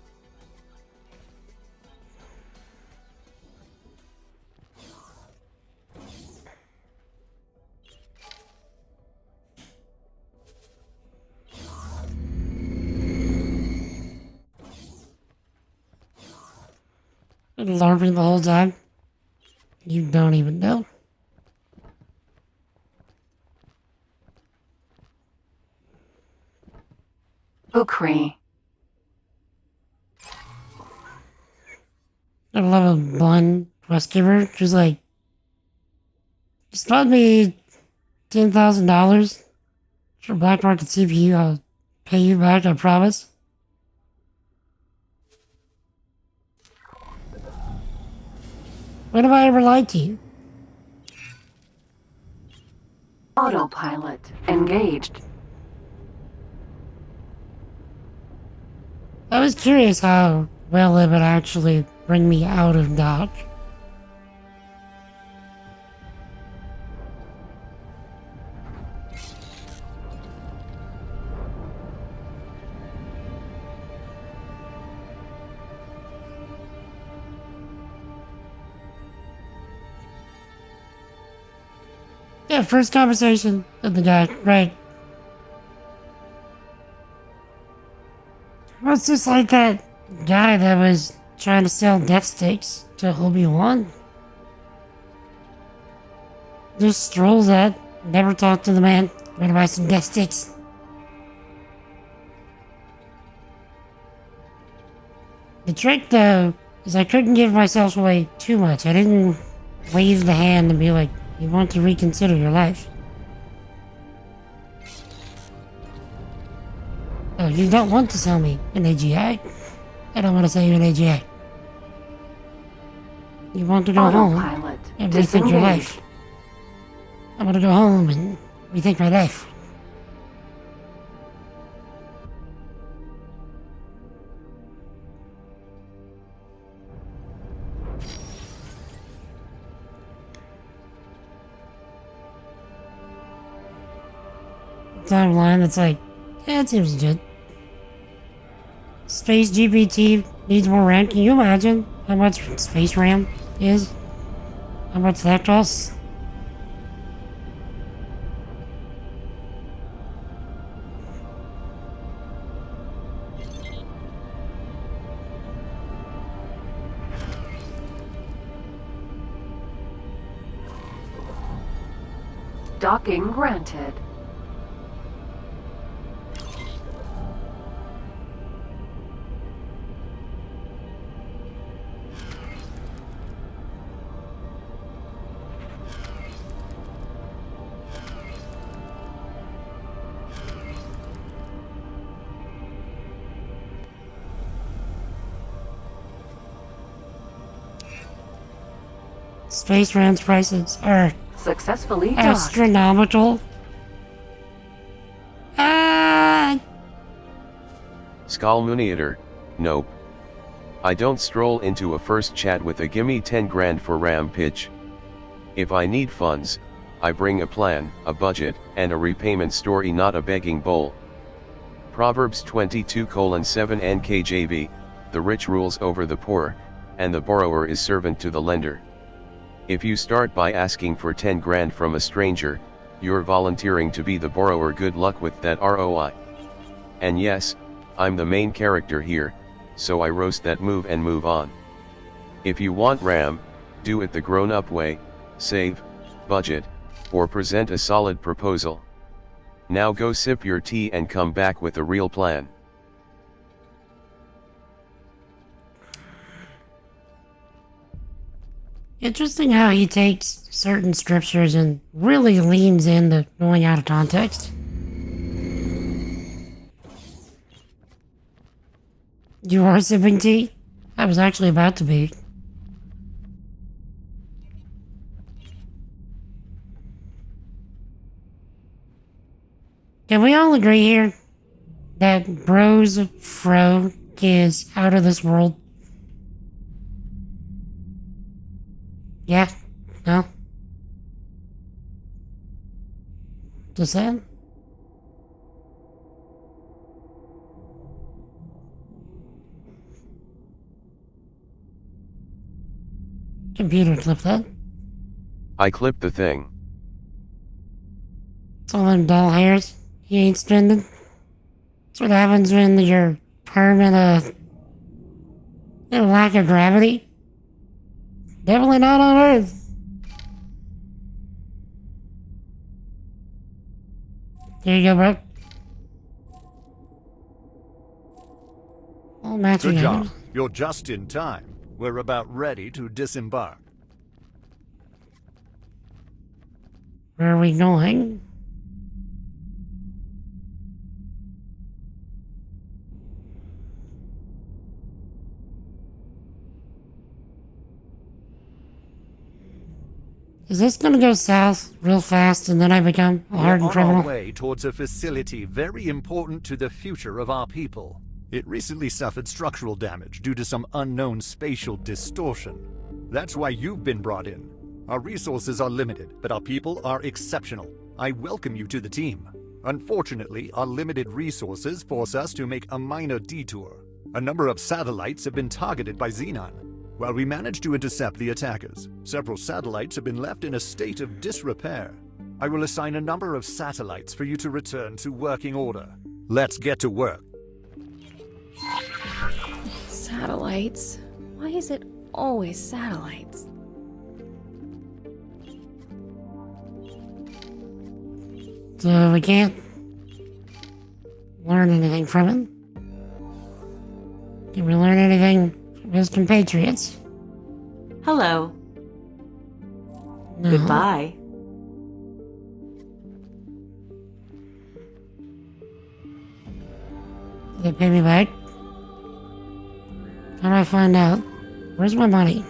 LARPing the whole time. You don't even know. Ukri. I love a blonde quest giver. She's like, just bought me $10,000 for black market CPU. I'll pay you back, I promise. When have I ever lied to you? Autopilot engaged. I was curious how well it would actually bring me out of dock. Yeah, first conversation with the guy, right. Well, it's just like that guy that was trying to sell death sticks to Obi-Wan. Just strolls out, never talked to the man, gonna buy some death sticks. The trick, though, is I couldn't give myself away too much. I didn't wave the hand and be like, you want to reconsider your life. Oh, you don't want to sell me an AGI? I don't want to sell you an AGI. You want to go home Autopilot and rethink your disengaged. life. I want to go home and rethink my life. Timeline that's like, yeah, it seems good. Space GPT needs more RAM. Can you imagine how much space RAM is? How much that costs? Docking granted. Space RAM's prices are Successfully docked. astronomical. Skullmuniator, nope. I don't stroll into a first chat with a gimme 10 grand for RAM pitch. If I need funds, I bring a plan, a budget, and a repayment story, not a begging bowl. Proverbs 22:7 NKJV, the rich rules over the poor, and the borrower is servant to the lender. If you start by asking for 10 grand from a stranger, you're volunteering to be the borrower. Good luck with that ROI. And yes, I'm the main character here, so I roast that move and move on. If you want RAM, do it the grown-up way, save, budget, or present a solid proposal. Now go sip your tea and come back with a real plan. Interesting how he takes certain scriptures and really leans into going out of context. You are sipping tea? I was actually about to be. Can we all agree here that Bros Fro is out of this world? Yeah? No? Just saying? Computer clip that. I clipped the thing. It's all them dull hairs he ain't spending. That's what happens when you're permanent, in a lack of gravity. Definitely not on Earth. There you go, bro. All matching Good job. items. You're just in time. We're about ready to disembark. Where are we going? Is this gonna go south real fast and then I become a We're hardened on criminal? our way towards a facility very important to the future of our people. It recently suffered structural damage due to some unknown spatial distortion. That's why you've been brought in. Our resources are limited, but our people are exceptional. I welcome you to the team. Unfortunately, our limited resources force us to make a minor detour. A number of satellites have been targeted by Xenon. While we managed to intercept the attackers, several satellites have been left in a state of disrepair. I will assign a number of satellites for you to return to working order. Let's get to work. Satellites? Why is it always satellites? So we can't learn anything from it. Can we learn anything from his compatriots? Hello. No. Goodbye. They pay me back? How do I find out? Where's my money?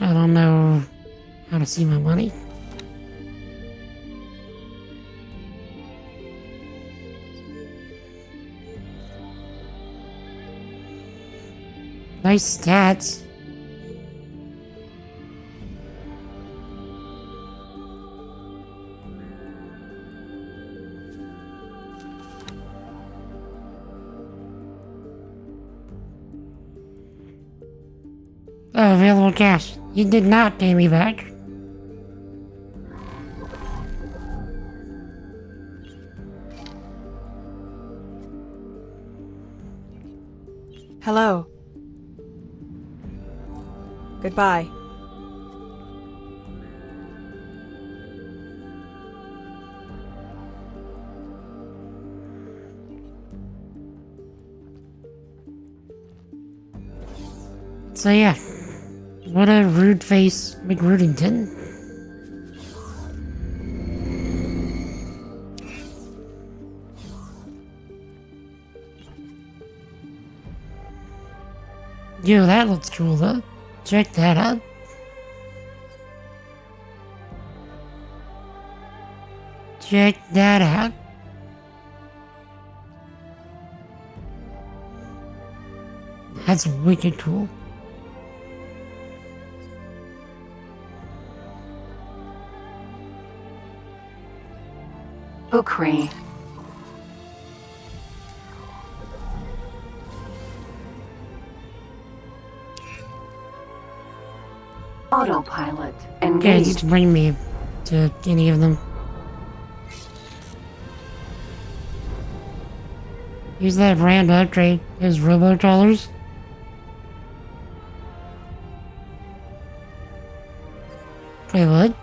I don't know how to see my money. Nice stats. Oh, available cash. You did not pay me back. Hello. Goodbye. So yeah, what a rude face McRudington. Yo, that looks cool though. Check that out. Check that out. That's wicked cool. Ukri. Autopilot Okay, engaged. just bring me to any of them. Use that brand upgrade as robocallers. Wait, what?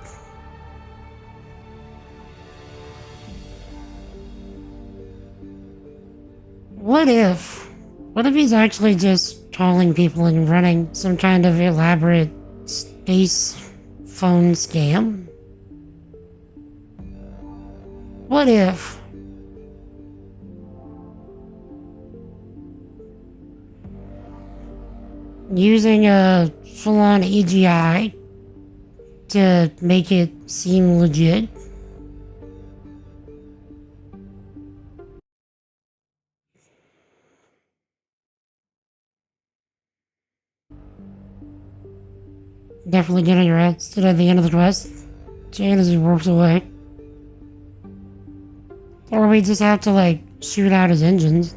What if he's actually just calling people and running some kind of elaborate space phone scam? What if? Using a full-on AGI to make it seem legit? Definitely getting arrested at the end of the quest. Jane as he warps away. Or we just have to, like, shoot out his engines.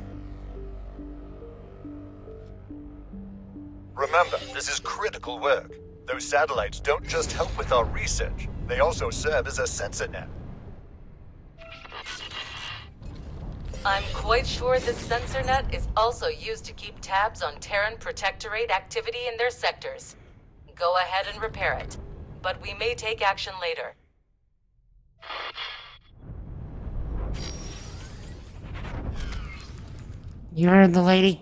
Remember, this is critical work. Those satellites don't just help with our research, they also serve as a sensor net. I'm quite sure this sensor net is also used to keep tabs on Terran Protectorate activity in their sectors. Go ahead and repair it, but we may take action later. You heard the lady?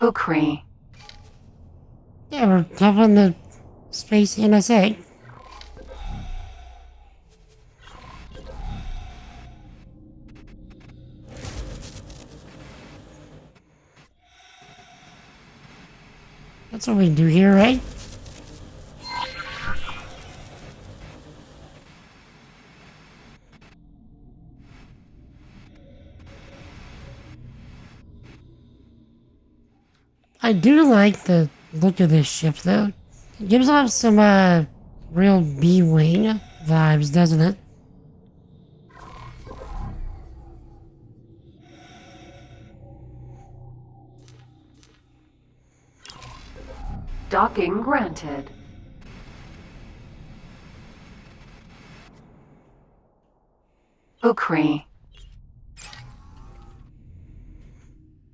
Ukri. Yeah, we're helping the Space NSA. That's what we do here, right? I do like the look of this ship, though. It gives off some, real B-Wing vibes, doesn't it? Docking granted. Ukri.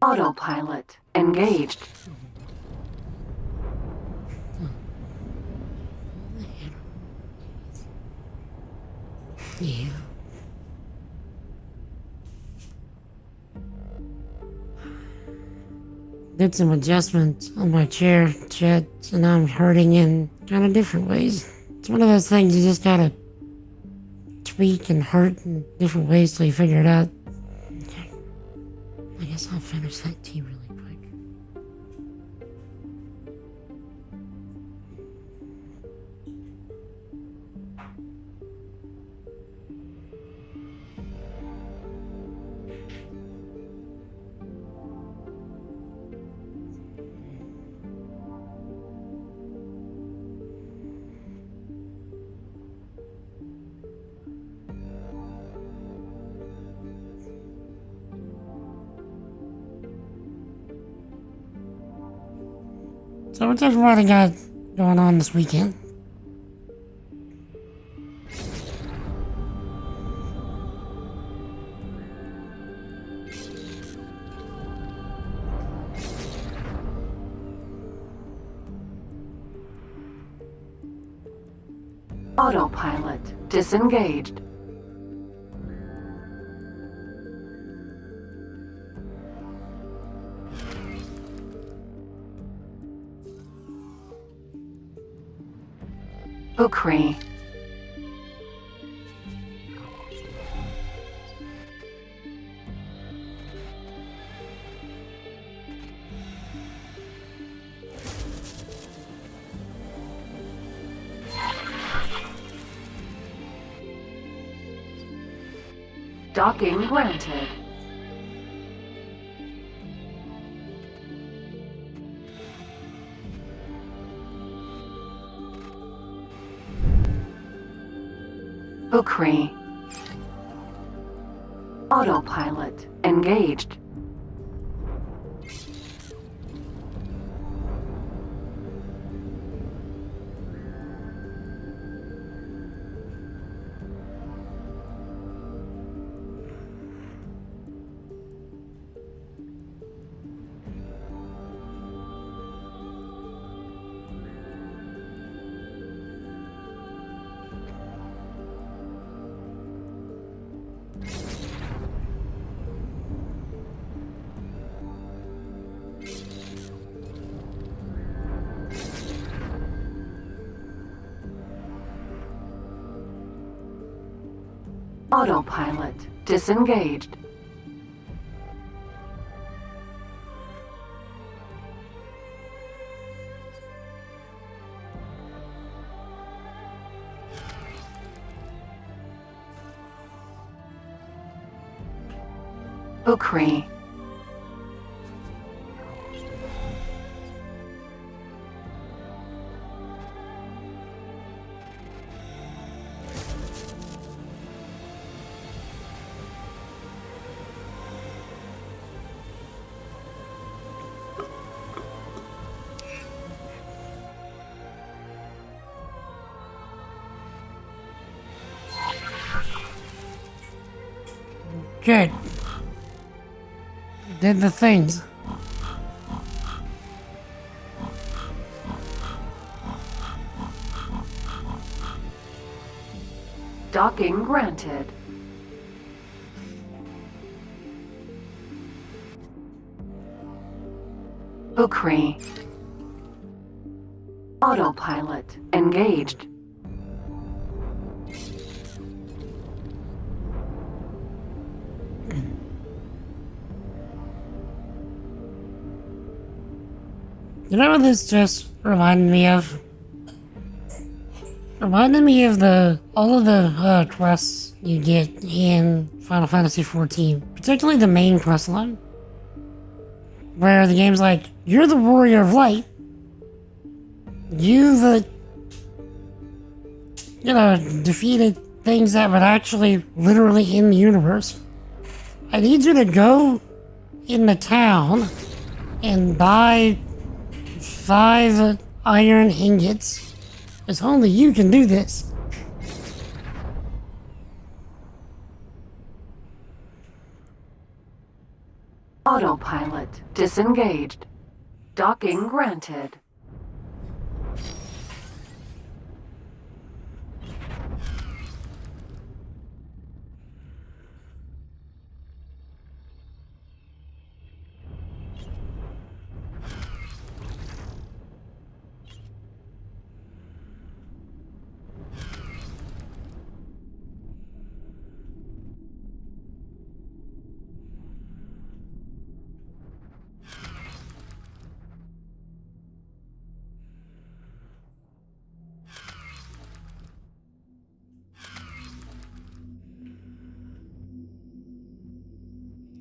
Autopilot engaged. Yeah. Did some adjustments on my chair, Chet, and now I'm hurting in kind of different ways. It's one of those things you just gotta tweak and hurt in different ways till you figure it out. Okay. I guess I'll finish that tea really quick. So what's everybody got going on this weekend? Autopilot disengaged. Ukri. Docking granted. Ukri. Autopilot engaged. Autopilot disengaged. Ukri. Good. Did the things. Docking granted. Ukri. Autopilot engaged. You know what this just reminded me of? Reminded me of all of the quests you get in Final Fantasy XIV, particularly the main quest line, where the game's like, you're the warrior of light. You've, defeated things that were actually literally in the universe. I need you to go in the town and buy 5 iron ingots. Because only you can do this. Autopilot disengaged. Docking granted.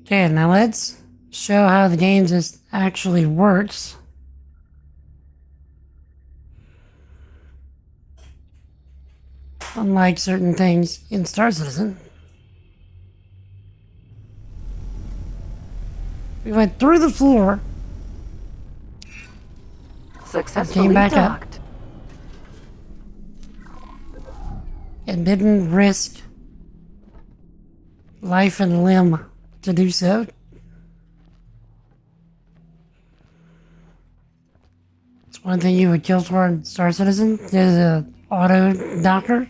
Okay, now let's show how the game just actually works. Unlike certain things in Star Citizen. We went through the floor. Successfully came back docked. up. And didn't risk life and limb to do so. It's one thing you would kill for in Star Citizen is a auto docker.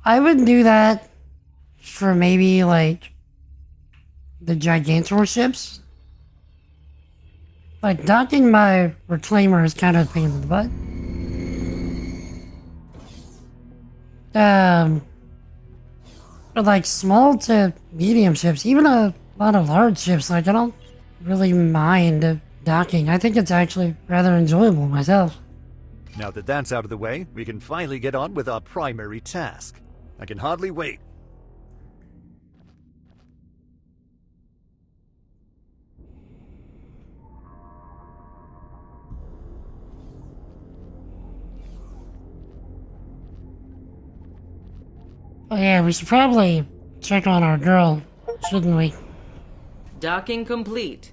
I would do that for maybe like the Gigantor ships. Like docking my reclaimer is kind of a pain in the butt. But like small to medium ships, even a lot of large ships, like I don't really mind docking. I think it's actually rather enjoyable myself. Now that that's out of the way, we can finally get on with our primary task. I can hardly wait. Oh yeah, we should probably check on our girl, shouldn't we? Docking complete.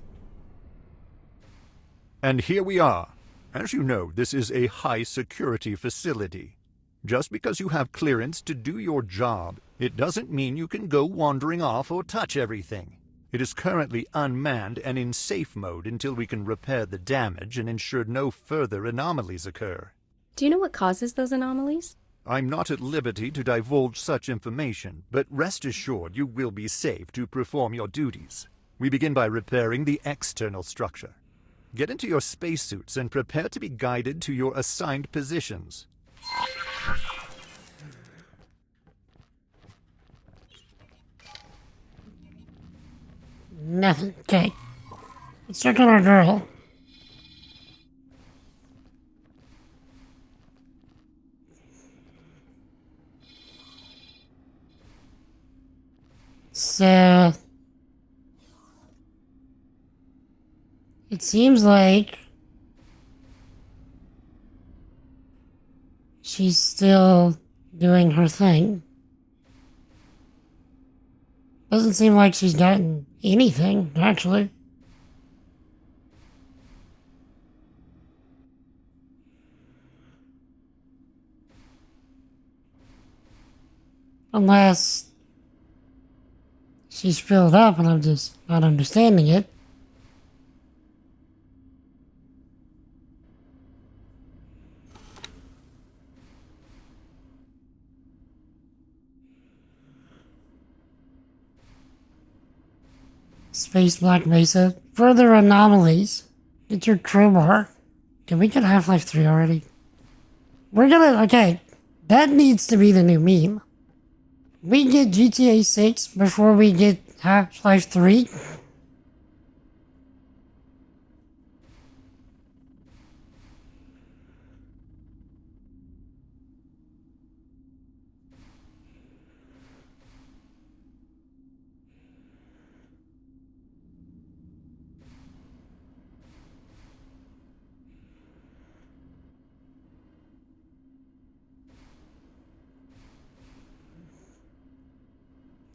And here we are. As you know, this is a high-security facility. Just because you have clearance to do your job, it doesn't mean you can go wandering off or touch everything. It is currently unmanned and in safe mode until we can repair the damage and ensure no further anomalies occur. Do you know what causes those anomalies? I'm not at liberty to divulge such information, but rest assured you will be safe to perform your duties. We begin by repairing the external structure. Get into your spacesuits and prepare to be guided to your assigned positions. Nothing. Okay. Let's check on our girl. So it seems like she's still doing her thing. Doesn't seem like she's gotten anything, actually. Unless she's filled up and I'm just not understanding it. Space Black Mesa. Further anomalies. Get your crowbar. Can we get Half-Life 3 already? We're gonna... Okay. That needs to be the new meme. We get GTA 6 before we get Half-Life 3.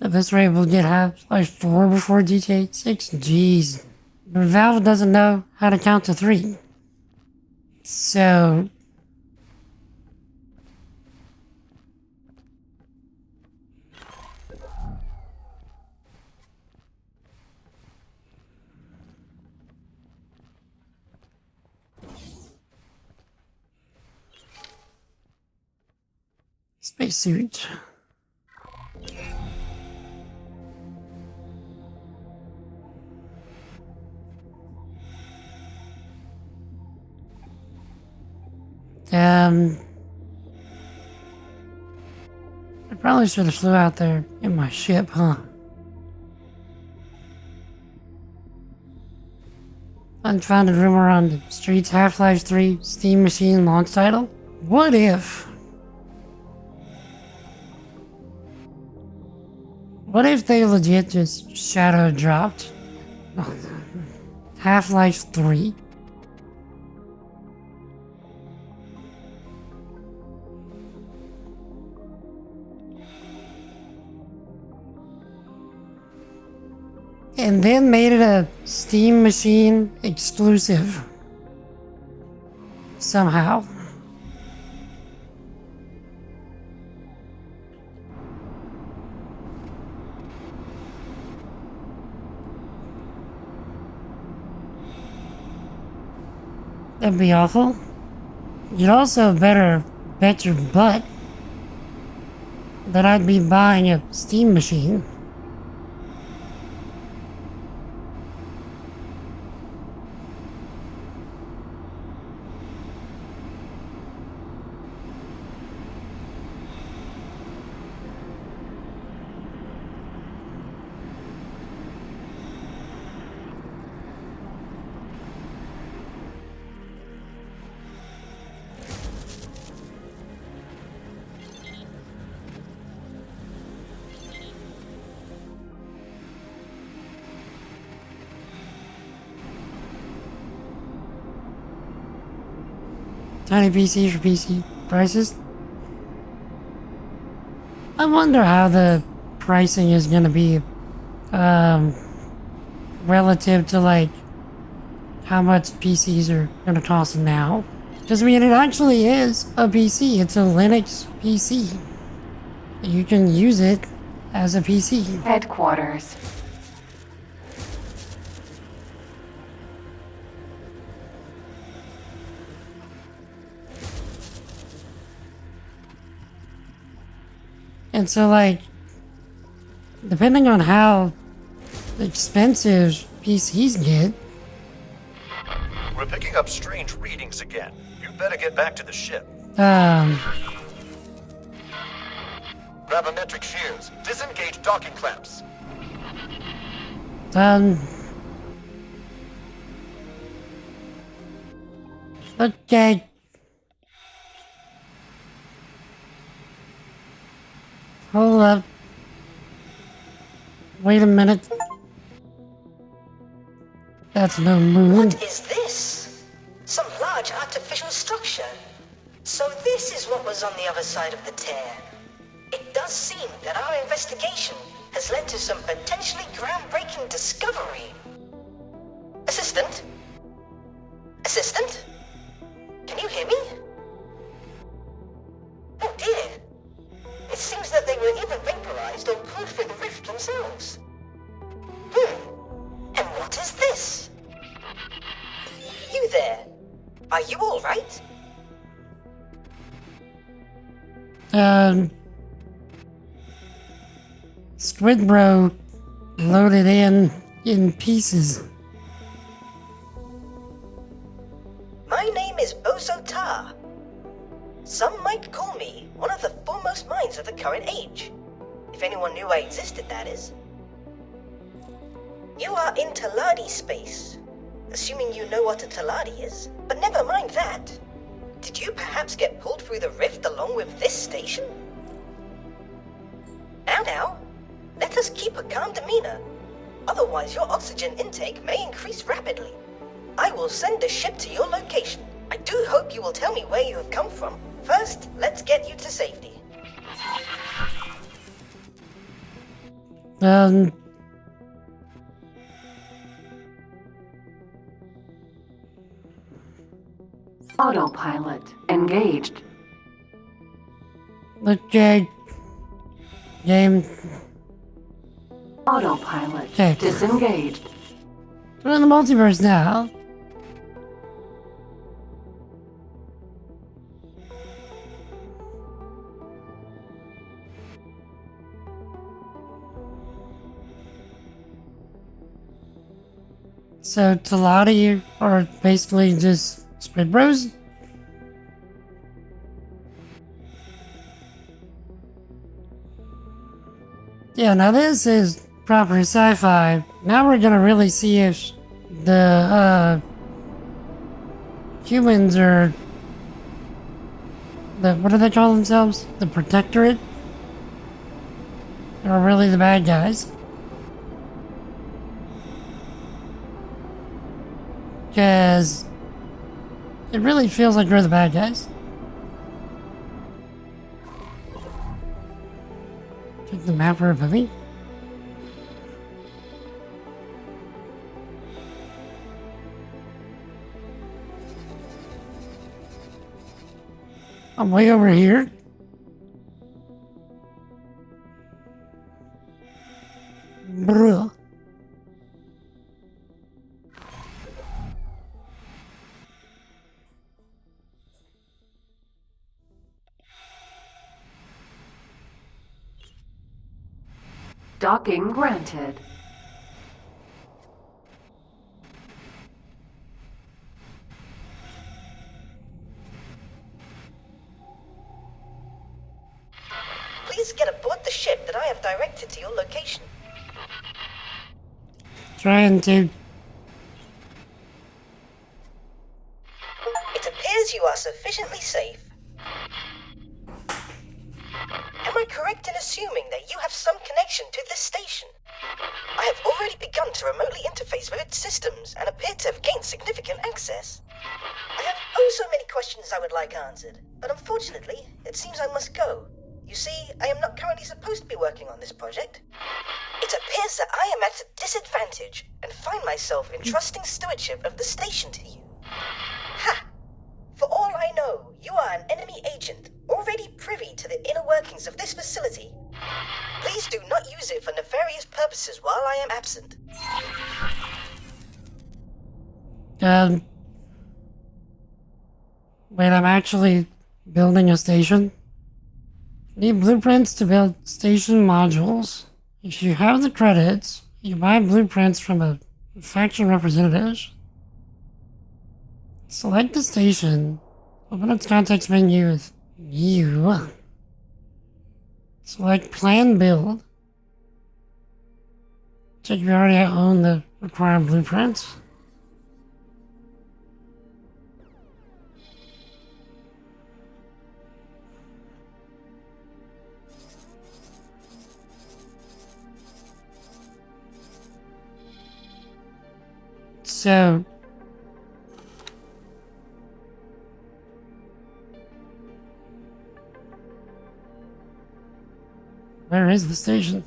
At this rate, we'll get Half-Life 4 before GTA 6? Jeez. But Valve doesn't know how to count to 3. So... Spacesuit. I probably should have flew out there in my ship, huh? Unfounded rumor on the streets, Half-Life 3 Steam Machine launch title? What if? What if they legit just shadow dropped Half-Life 3? And then made it a Steam Machine exclusive. Somehow. That'd be awful. You'd also better bet your butt that I'd be buying a Steam Machine. Tiny PC for PC prices. I wonder how the pricing is gonna be relative to like how much PCs are gonna cost now. Because I mean, it actually is a PC. It's a Linux PC. You can use it as a PC. Headquarters. And so, like, depending on how expensive PCs get... We're picking up strange readings again. You'd better get back to the ship. Gravimetric shields. Disengage docking clamps. Okay. Hold up. Wait a minute. That's no moon. What is this? Some large artificial structure. So this is what was on the other side of the tear. It does seem that our investigation has led to some potentially groundbreaking discovery. Assistant? Assistant? Can you hear me? Oh dear. It seems that they were either vaporized or pulled through the rift themselves. And what is this? You there. Are you alright? Squid Bro loaded in pieces. My name is Bozo Tar. Some might call me one of the foremost minds of the current age. If anyone knew I existed, that is. You are in Taladi space, assuming you know what a Taladi is. But never mind that. Did you perhaps get pulled through the rift along with this station? Now, let us keep a calm demeanor. Otherwise, your oxygen intake may increase rapidly. I will send a ship to your location. I do hope you will tell me where you have come from. First, let's get you to safety. Um, Autopilot engaged. okay. Game. Autopilot Okay. disengaged. We're in the multiverse now. So, Talati are basically just split bros. Yeah, now this is proper sci-fi. Now we're gonna really see if the, humans are what do they call themselves? The Protectorate? Are really the bad guys. Because it really feels like we're the bad guys. Take the map for a puppy. I'm way over here. Bruh. Docking granted. Please get aboard the ship that I have directed to your location. Trying to. It appears you are sufficiently safe. Am I correct in assuming that you have some connection to this station? I have already begun to remotely interface with its systems and appear to have gained significant access. I have so many questions I would like answered, but unfortunately, it seems I must go. You see, I am not currently supposed to be working on this project. It appears that I am at a disadvantage and find myself entrusting stewardship of the station to you. Ha! For all I know, you are an enemy agent, already privy to the inner workings of this facility. Please do not use it for nefarious purposes while I am absent. Wait, I'm actually building a station. Need blueprints to build station modules. If you have the credits, you buy blueprints from a faction representative. Select the station. Open its context menu with you. Select plan build. Check if you already own the required blueprints. So, where is the station?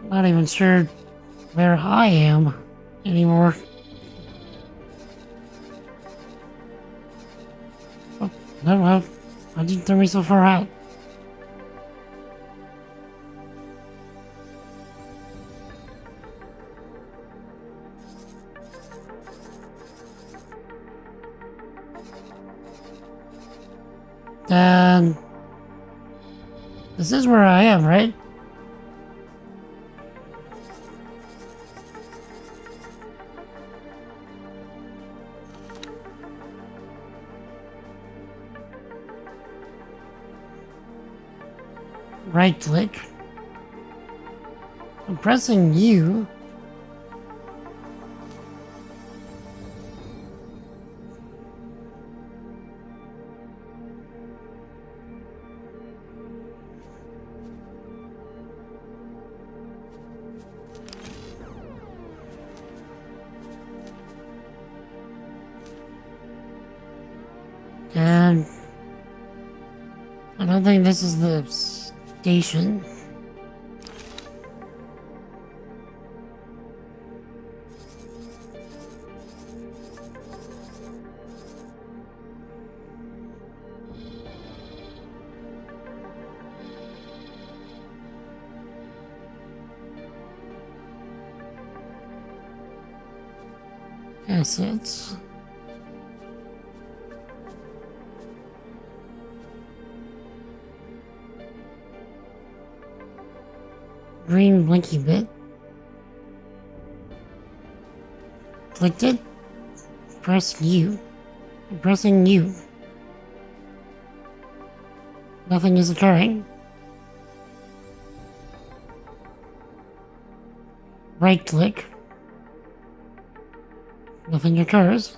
Not even sure where I am anymore. Oh, no, well, I didn't throw me so far out. This is where I am, right? Right click. I'm pressing U. don't think this is the station. Assets. Green blinky bit. Clicked it. Press U. Pressing U. Nothing is occurring. Right click. Nothing occurs.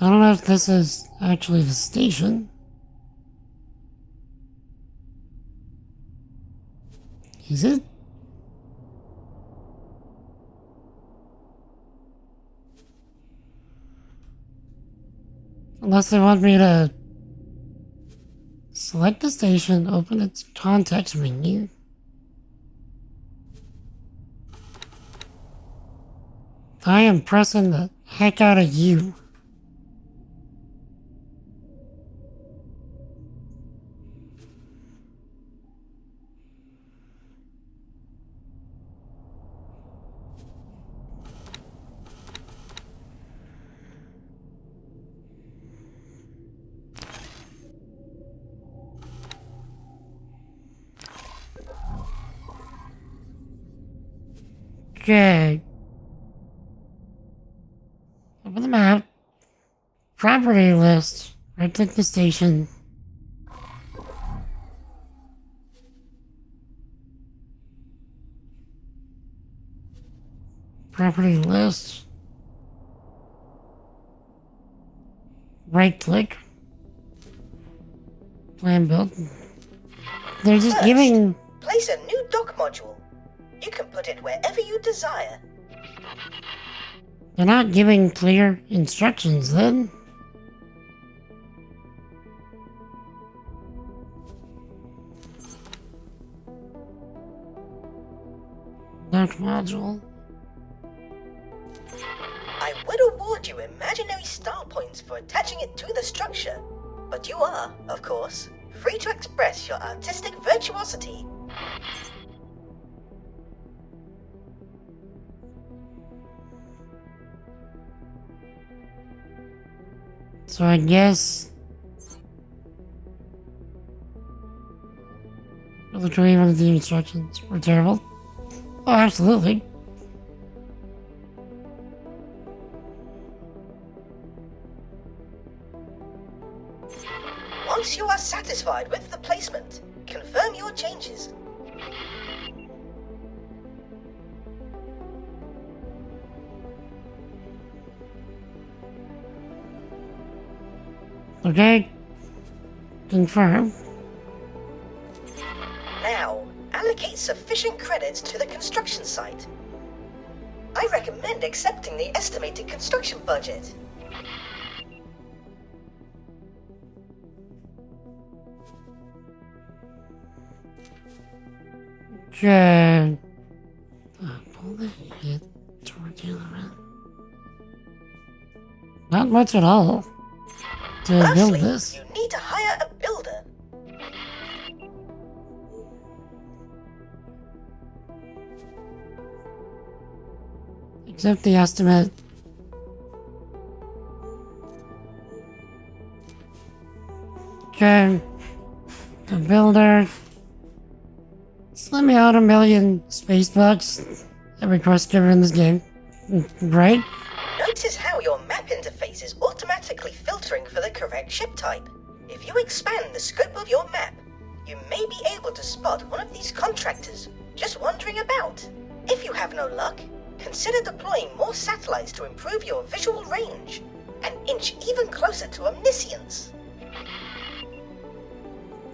I don't know if this is actually the station. Is it? Unless they want me to select the station, open its context menu. I am pressing the heck out of you. Okay. Open the map. Property list. Right click the station. Property list. Right click. Plan build. They're just First, giving. Place a new dock module. You can put it wherever you desire. They're not giving clear instructions then. Dock module. I would award you imaginary star points for attaching it to the structure, but you are, of course, free to express your artistic virtuosity. So I guess literally one of the instructions were terrible. Oh, absolutely. Once you are satisfied with the placement, confirm your changes. Okay. Confirm. Now, allocate sufficient credits to the construction site. I recommend accepting the estimated construction budget. Okay. Pull the head toward the other end. Not much at all to build this. You need to hire a builder. Accept the estimate. Okay. The builder. Just let me out 1,000,000 space bucks. Every quest giver in this game. Right? Notice how your map interface is automatically filtering for the correct ship type. If you expand the scope of your map, you may be able to spot one of these contractors just wandering about. If you have no luck, consider deploying more satellites to improve your visual range and inch even closer to omniscience.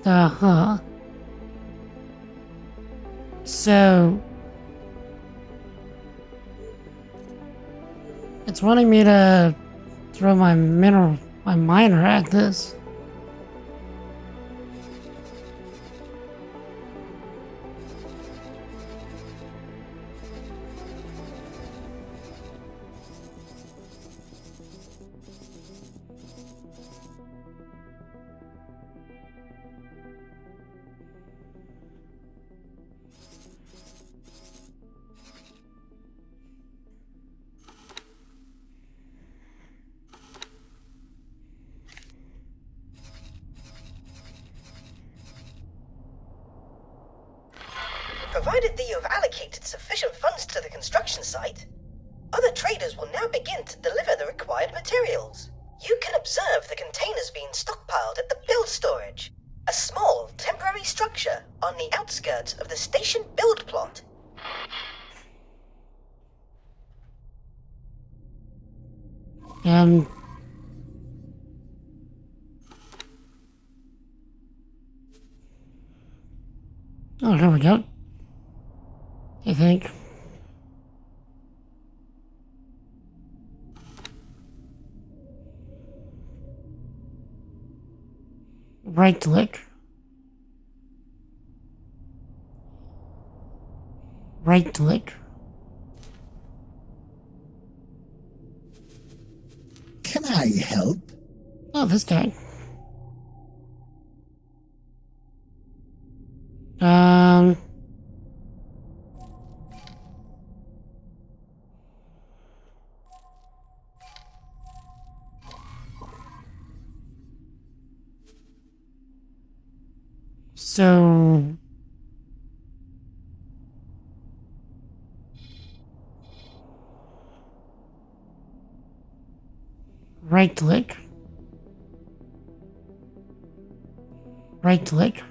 Uh-huh. So... it's wanting me to throw my miner at this. Provided that you have allocated sufficient funds to the construction site, other traders will now begin to deliver the required materials. You can observe the containers being stockpiled at the build storage, a small temporary structure on the outskirts of the station build plot. Oh, here we go. I think. Right click. Right click. Can I help? Oh, this guy. So... right click. Right click.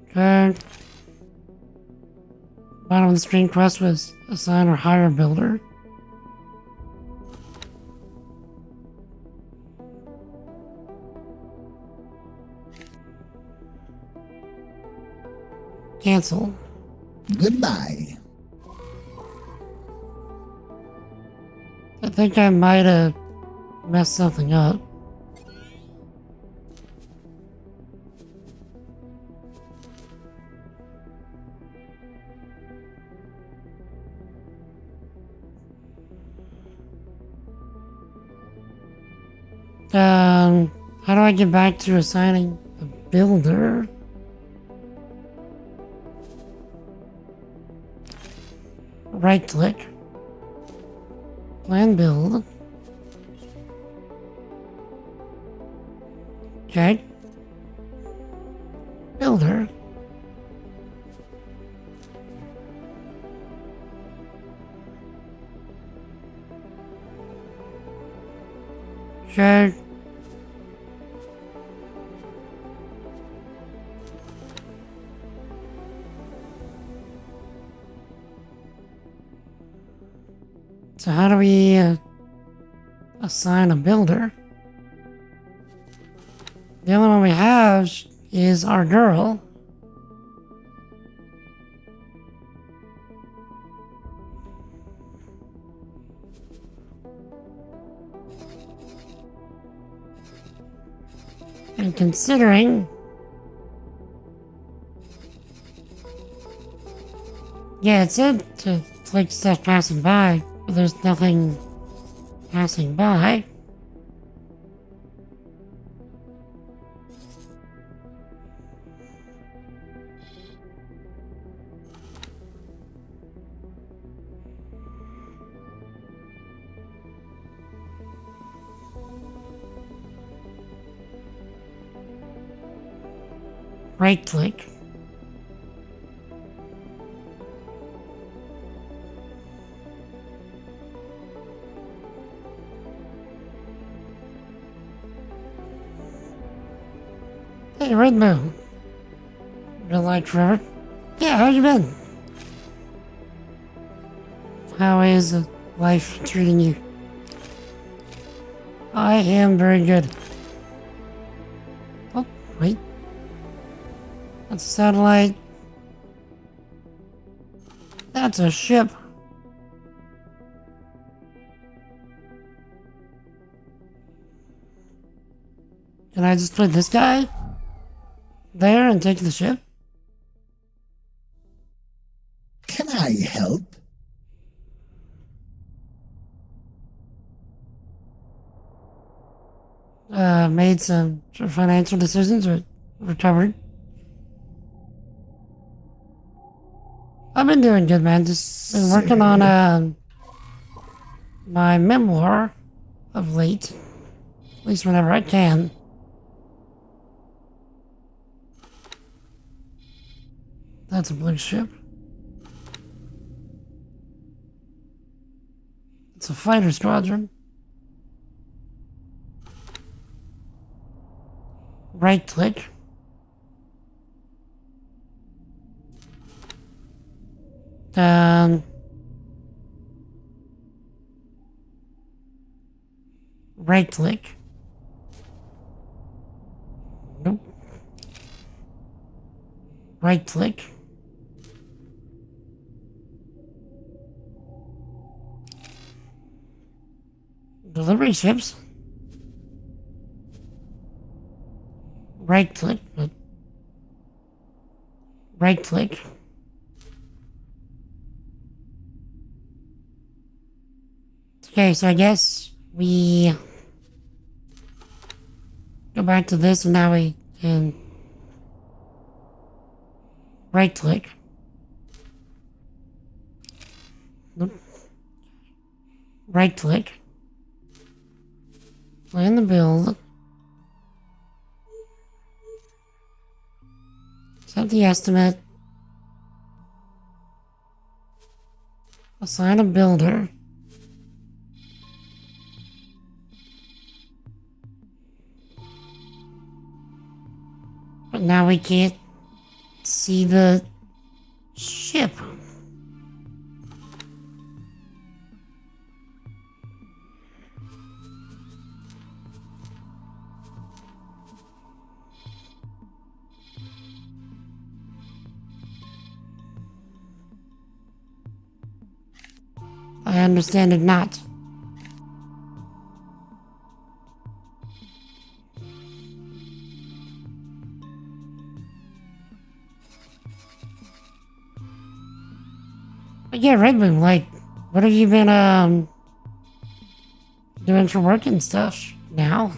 Okay. Bottom of the screen quest was assign or hire a builder. Cancel. Goodbye. I think I might have messed something up. How do I get back to assigning a builder? Right click. Plan build. Okay. Builder. Okay. So how do we assign a builder? The only one we have is our girl. And considering... yeah, it said to click stuff passing by, but there's nothing passing by. Right click. Hey, Red Moon. Been like forever. Yeah, how you been? How is life treating you? I am very good. Oh, wait. That's a satellite. That's a ship. Can I just put this guy there and take the ship? Can I help? Made some financial decisions or recovered. I've been doing good, man. Just been working on my memoir of late. At least whenever I can. That's a blue ship. It's a fighter squadron. Right click. Right click. Nope. Right click. Delivery ships. Right click. Right click. Okay, so I guess we go back to this and now we can right click. Nope. Right click. Plan the build. Set the estimate. Assign a builder. But now we can't see the ship. I understand it not. But yeah, Red Moon, like, what have you been, doing for work and stuff now?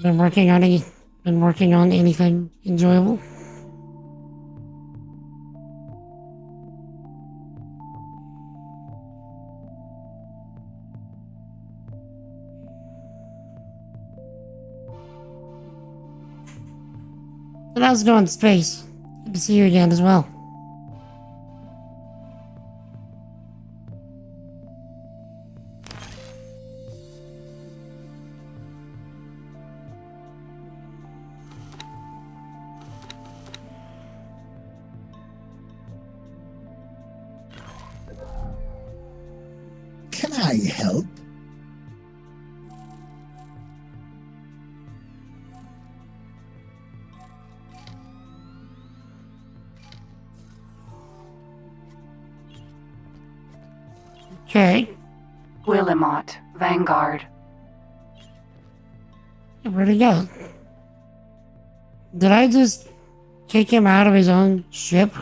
Been working on anything enjoyable? And how's it going in space? Good to see you again as well. Can I help? Okay. Willimot, Vanguard. Where'd he go? Did I just kick him out of his own ship?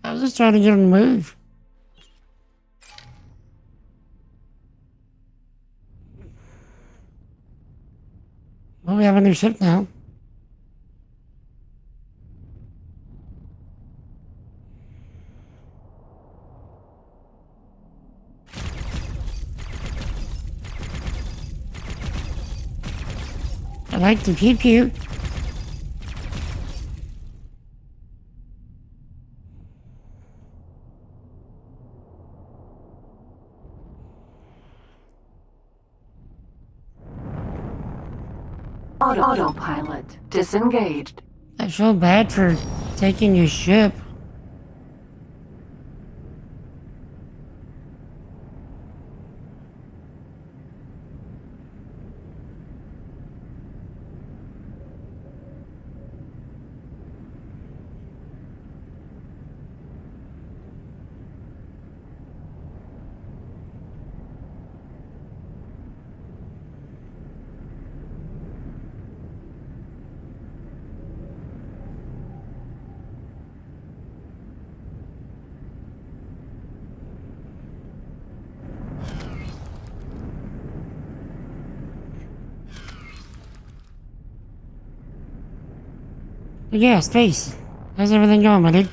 I was just trying to get him to move. Well, we have a new ship now. I like to pew pew. Autopilot disengaged. I feel bad for taking your ship. But yeah, space. How's everything going, my dude?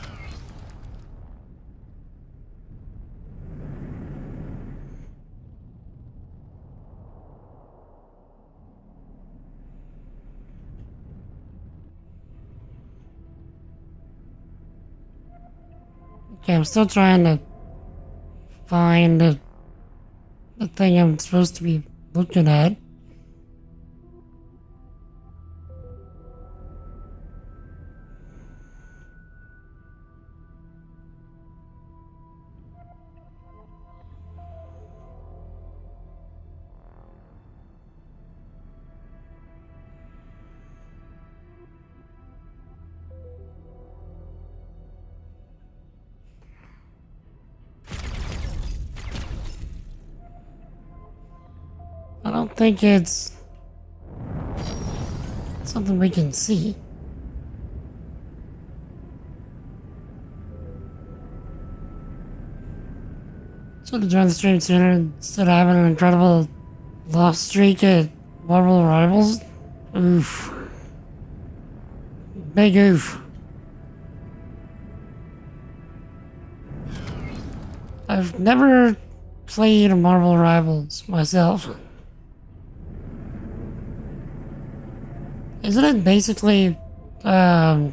Okay, I'm still trying to find the thing I'm supposed to be looking at. I don't think it's something we can see. Should have joined the stream sooner instead of having an incredible lost streak at Marvel Rivals. Oof. Big oof. I've never played Marvel Rivals myself. Isn't it basically Marvel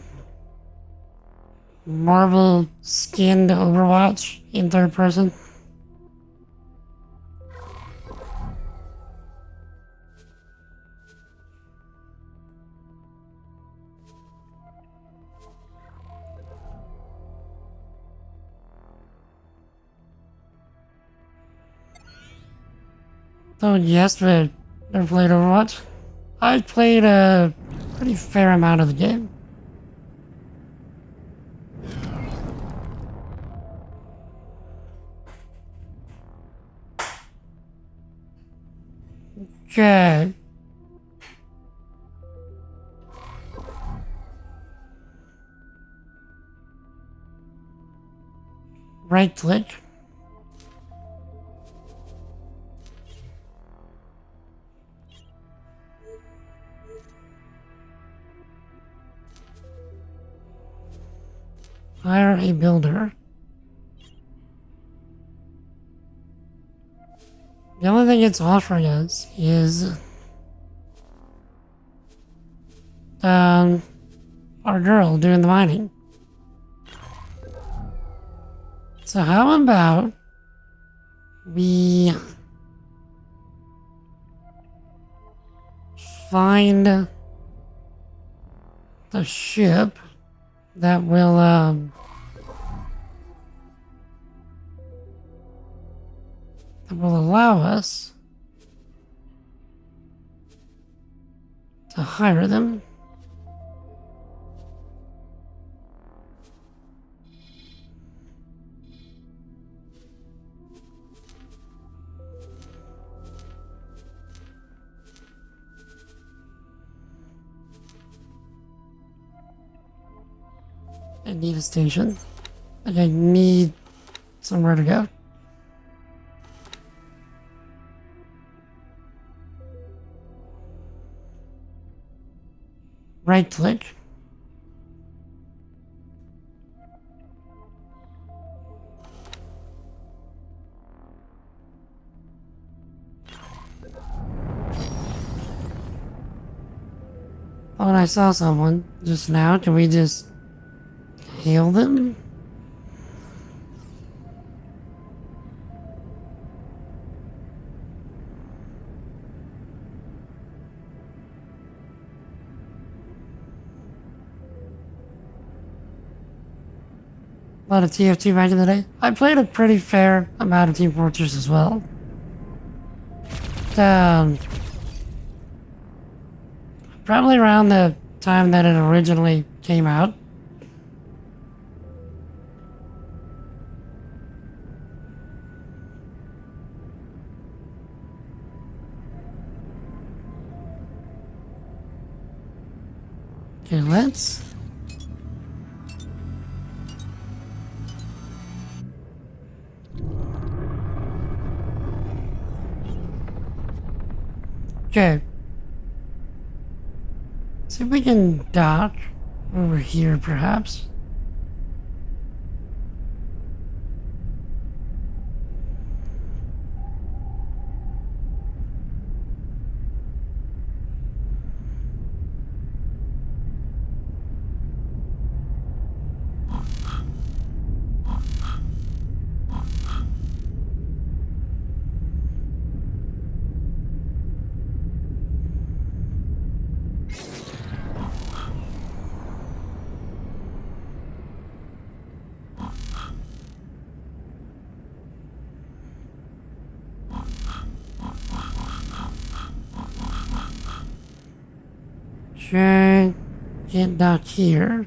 skinned Overwatch in third person? So yes, but never played Overwatch. I played a pretty fair amount of the game. Okay. Right click. Hire a builder. The only thing it's offering us is our girl doing the mining. So how about we find the ship that will allow us to hire them. I need a station. Like I need somewhere to go. Right click. thought I saw someone just now. Can we just hail them? A lot of TF2 back in the day. I played a pretty fair amount of Team Fortress as well. Probably around the time that it originally came out. Okay, let's... Okay. See if we can dock over here, perhaps. Okay, get dock here.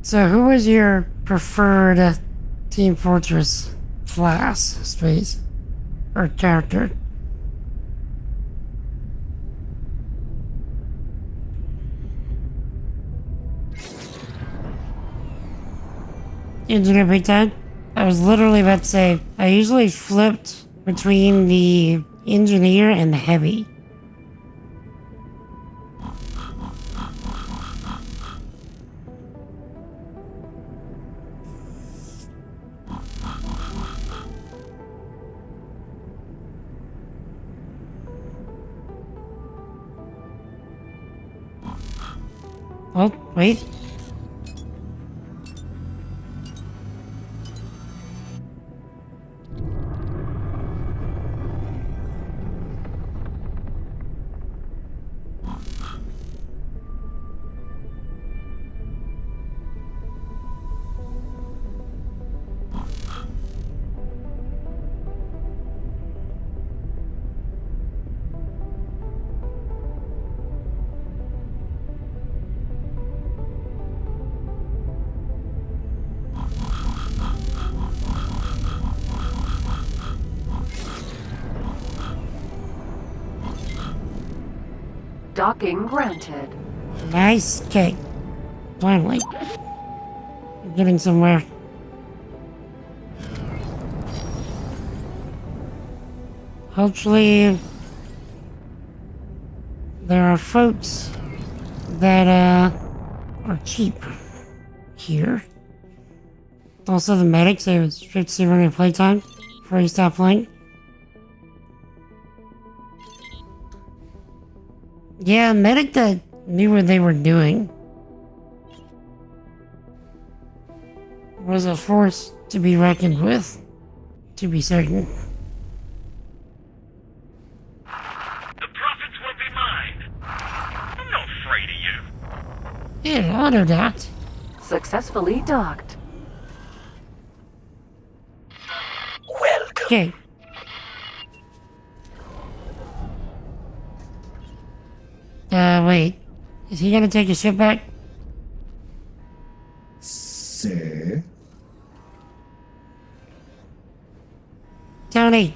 So, who was your preferred Team Fortress class, space, or character? Engineer Big Time? I was literally about to say, I usually flipped between the engineer and the heavy. Oh, wait. Docking granted. Nice. Okay. Finally. We're getting somewhere. Hopefully, there are folks that are cheap here. Also, the medic saves 50 minute playtime before you stop playing. Yeah, a medic that knew what they were doing was a force to be reckoned with, to be certain. The profits will be mine. I'm not afraid of you. Yeah, auto-docked. Successfully docked. Welcome. Okay. Wait. Is he gonna take his ship back? Sir? Tony!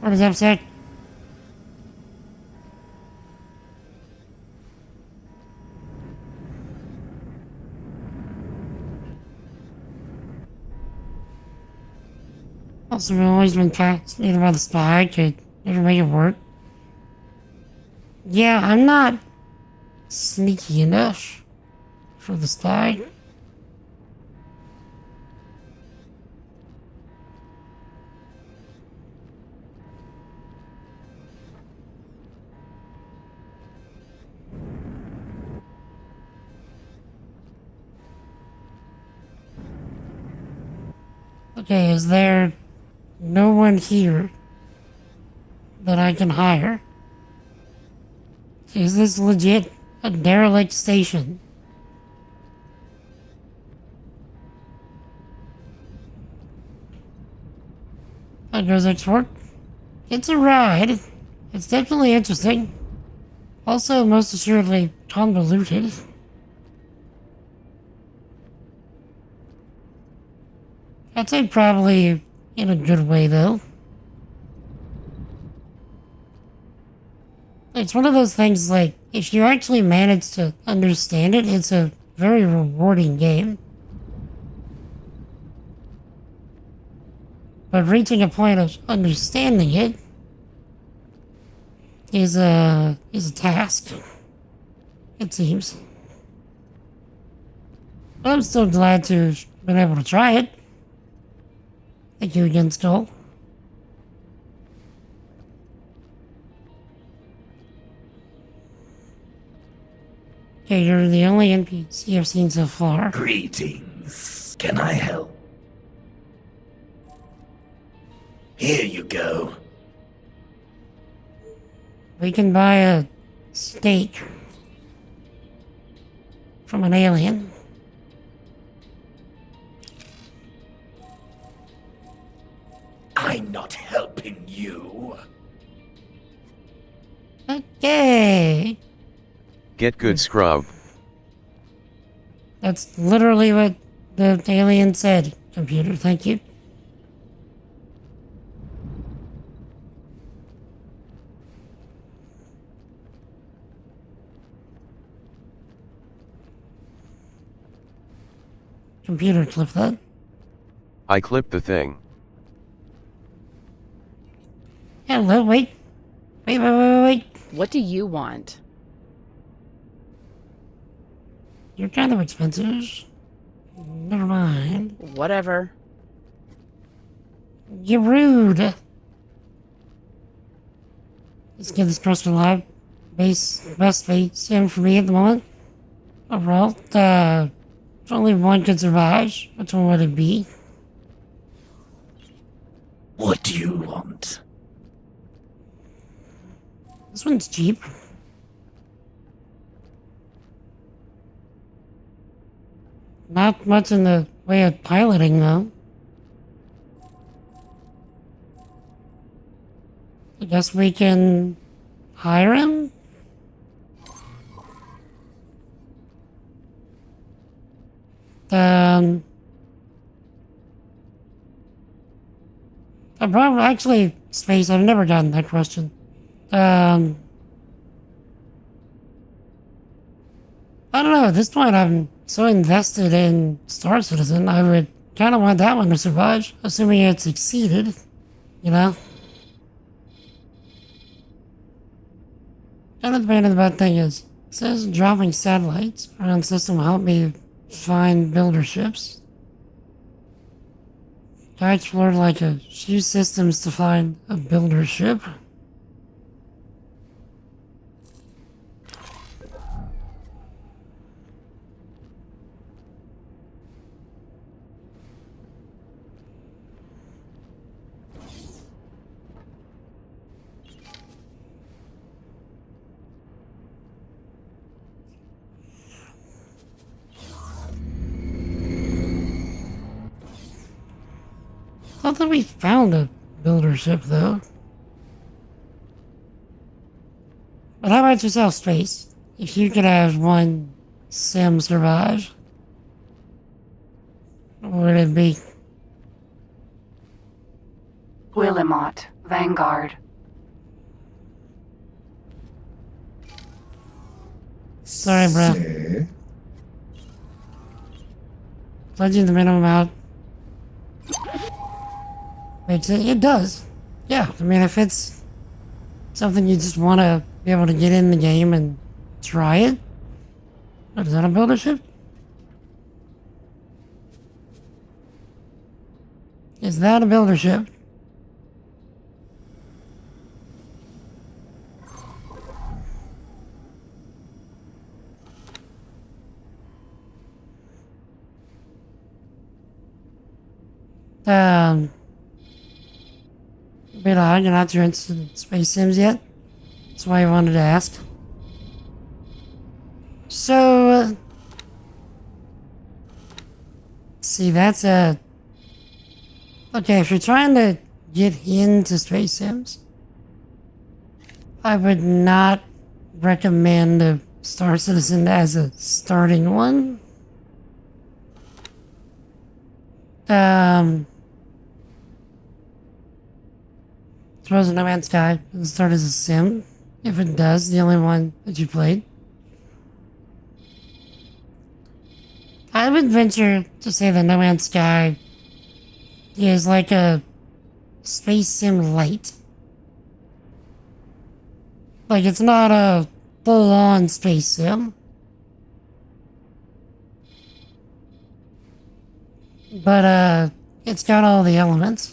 What is up, sir? Also, I've always been fascinated by the spy. I could never make it work. Yeah, I'm not sneaky enough for the spy. Okay, is there no one here that I can hire? Is this legit a derelict station? How goes export? It's a ride. It's definitely interesting. Also, most assuredly convoluted. I'd say probably in a good way, though. It's one of those things like, if you actually manage to understand it, it's a very rewarding game. But reaching a point of understanding it is a task, it seems. But I'm still glad to have been able to try it. Thank you again, Skull. Okay, you're the only NPC I've seen so far. Greetings. Can I help? Here you go. We can buy a steak from an alien. I'm not helping you. Okay. Get good, scrub. That's literally what the alien said, computer. Thank you. Computer, clip that. I clipped the thing. Hello, wait. Wait. What do you want? You're kind of expensive. Never mind. Whatever. You're rude. Let's get this person alive. Best base in for me at the moment. Overall, if only one could survive, which one would it be? What do you want? This one's cheap. Not much in the way of piloting, though. I guess we can hire him? Actually, Space, I've never gotten that question. I don't know, at this point I'm so invested in Star Citizen, I would kind of want that one to survive, assuming it succeeded, you know? Kind of the pain of the bad thing is, it says dropping satellites around the system will help me find builder ships. I explored like a few systems to find a builder ship. Thought that we found a builder ship, though. But how about yourself, Space? If you could have one sim survive, what would it be? Willimot, Vanguard. Sorry, bro. Sir? Pledging the minimum out. makes it. It does. Yeah, I mean, if it's something you just want to be able to get in the game and try it. What, is that a builder ship? Is that a builder ship? Bit odd, you're not too interested in Space Sims yet. That's why I wanted to ask. So, see, that's a... Okay, if you're trying to get into Space Sims, I would not recommend a Star Citizen as a starting one. Suppose No Man's Sky doesn't start as a sim. If it does, the only one that you played. I would venture to say that No Man's Sky is like a space sim light. Like, it's not a full-on space sim. But, it's got all the elements.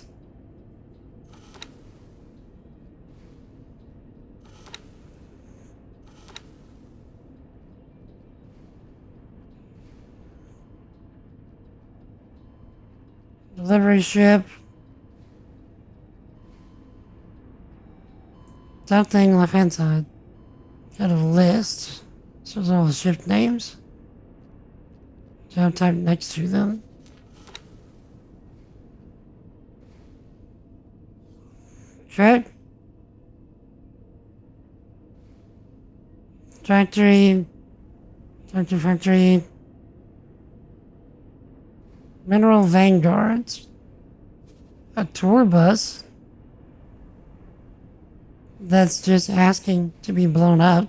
Delivery ship. Top thing left hand side. Got a list. Shows all the ship names. Job type next to them. Okay. Factory. Factory. Mineral Vanguards. A tour bus. That's just asking to be blown up.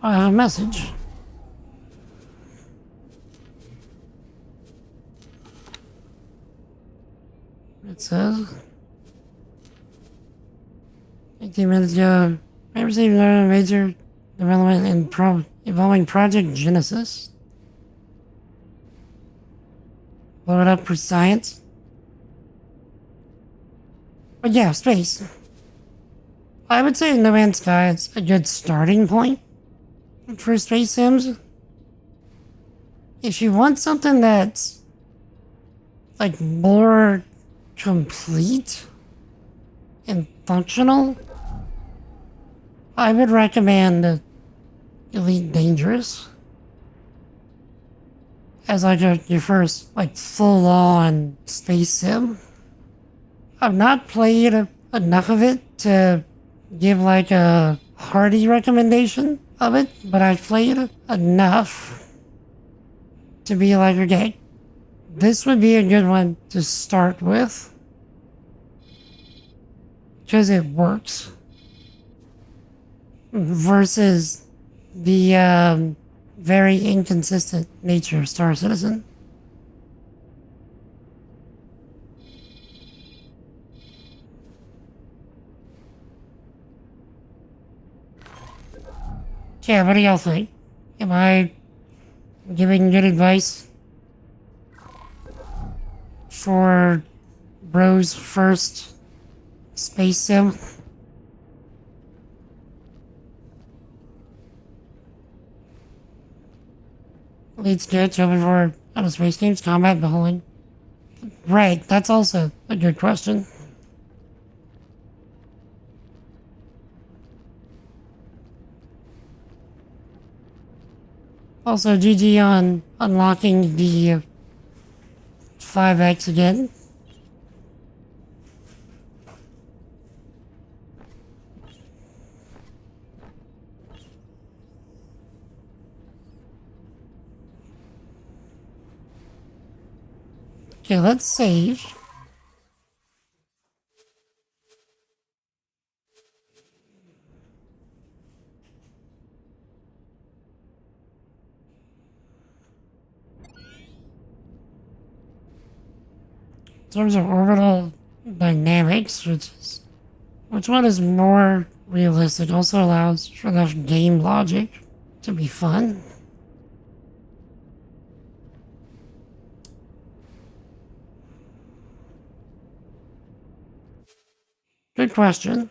I have a message. It says 18 minutes ago, I received a major development involving Project Genesis. Blow it up for science. But yeah, space. I would say No Man's Sky is a good starting point for space sims. If you want something that's like more complete and functional, I would recommend Elite Dangerous as like your first like full-on space sim. I've not played enough of it to give like a hearty recommendation of it, but I've played enough to be like, okay, this would be a good one to start with because it works versus the very inconsistent nature of Star Citizen. Yeah, what do y'all think? Am I giving good advice for bro's first space sim? Leads good to for out of space games, combat, bowling. Right, that's also a good question. Also, GG on unlocking the 5X again. Okay, let's save. terms of orbital dynamics, which one is more realistic, also allows for enough game logic to be fun. Good question.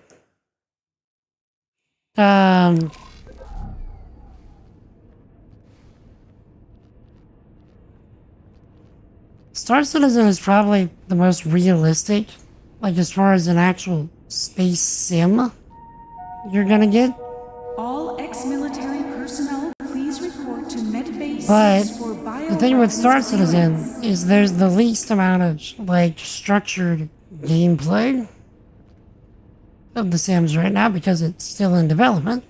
Star Citizen is probably the most realistic, like as far as an actual space sim you're gonna get. All ex-military personnel, please report to Medbase But for the thing with Star bioweapons Citizen clearance. is there's the least amount of like structured gameplay of the Sims right now because it's still in development.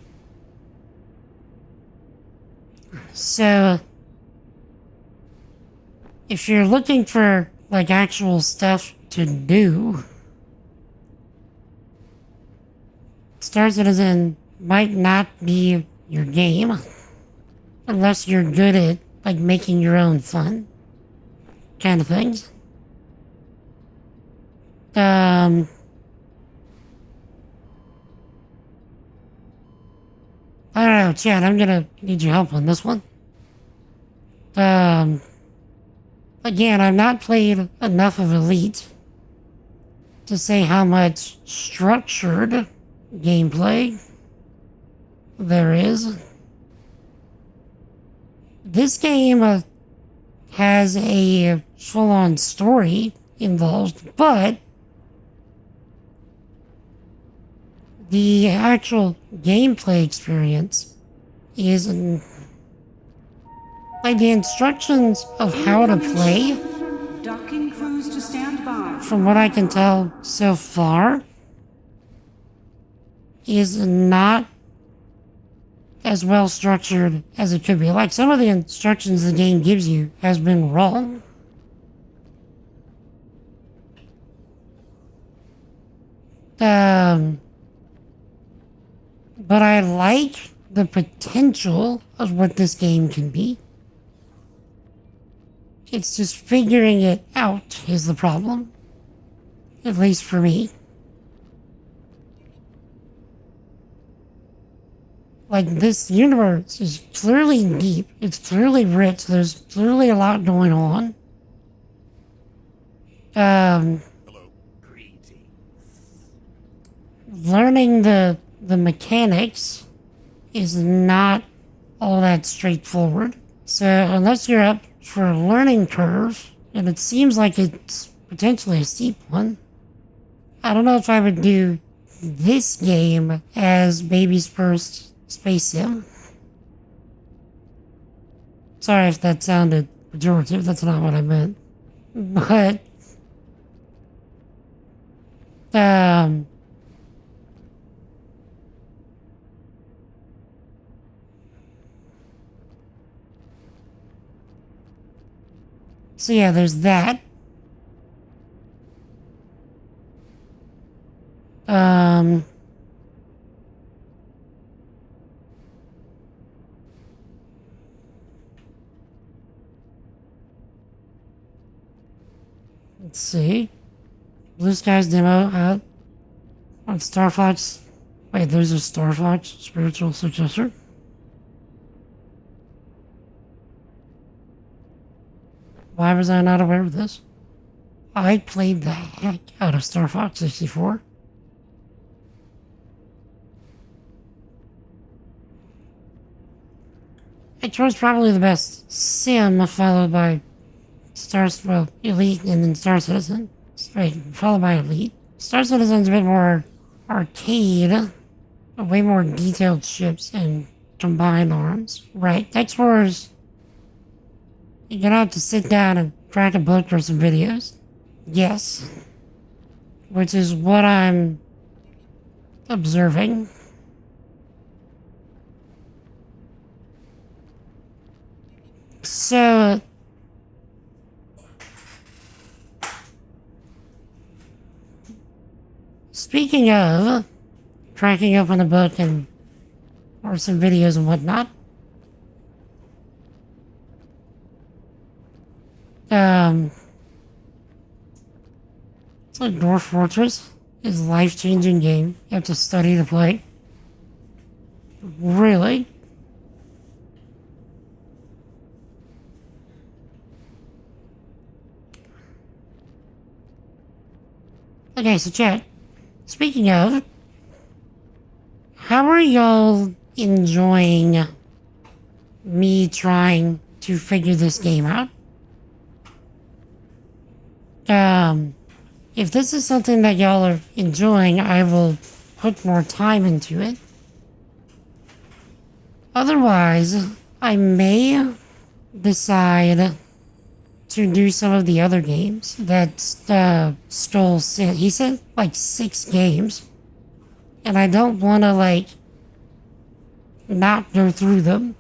So if you're looking for like actual stuff to do, Star Citizen might not be your game unless you're good at like making your own fun kind of things. I don't know, Chad, I'm gonna need your help on this one. Again, I've not played enough of Elite to say how much structured gameplay there is. This game has a full-on story involved, but the actual gameplay experience is like the instructions of how to play, Docking crews to stand by. from what I can tell so far, is not as well structured as it could be. Like some of the instructions the game gives you has been wrong. But I like the potential of what this game can be. It's just figuring it out is the problem. At least for me. Like, this universe is clearly deep. It's clearly rich. There's clearly a lot going on. Learning the mechanics is not all that straightforward. So unless you're up for a learning curve, and it seems like it's potentially a steep one, I don't know if I would do this game as baby's first space sim. Sorry if that sounded pejorative, that's not what I meant. But, so yeah, there's that. Let's see. Blue Skies demo out on Star Fox. Wait, there's a Star Fox spiritual successor. Why was I not aware of this? I played the heck out of Star Fox 64. It was probably the best sim, followed by Elite, and then Star Citizen. Right, followed by Elite. Star Citizen's a bit more arcade, way more detailed ships and combined arms. Right, X-Wars, you're gonna have to sit down and crack a book or some videos. Yes. Which is what I'm observing. So, speaking of cracking open a book and or some videos and whatnot, like Dwarf Fortress is a life-changing game. You have to study to play. Really? Okay, so chat. Speaking of, how are y'all enjoying me trying to figure this game out? If this is something that y'all are enjoying, I will put more time into it. Otherwise, I may decide to do some of the other games that Stoll sent. He sent like 6 games, and I don't want to like not go through them.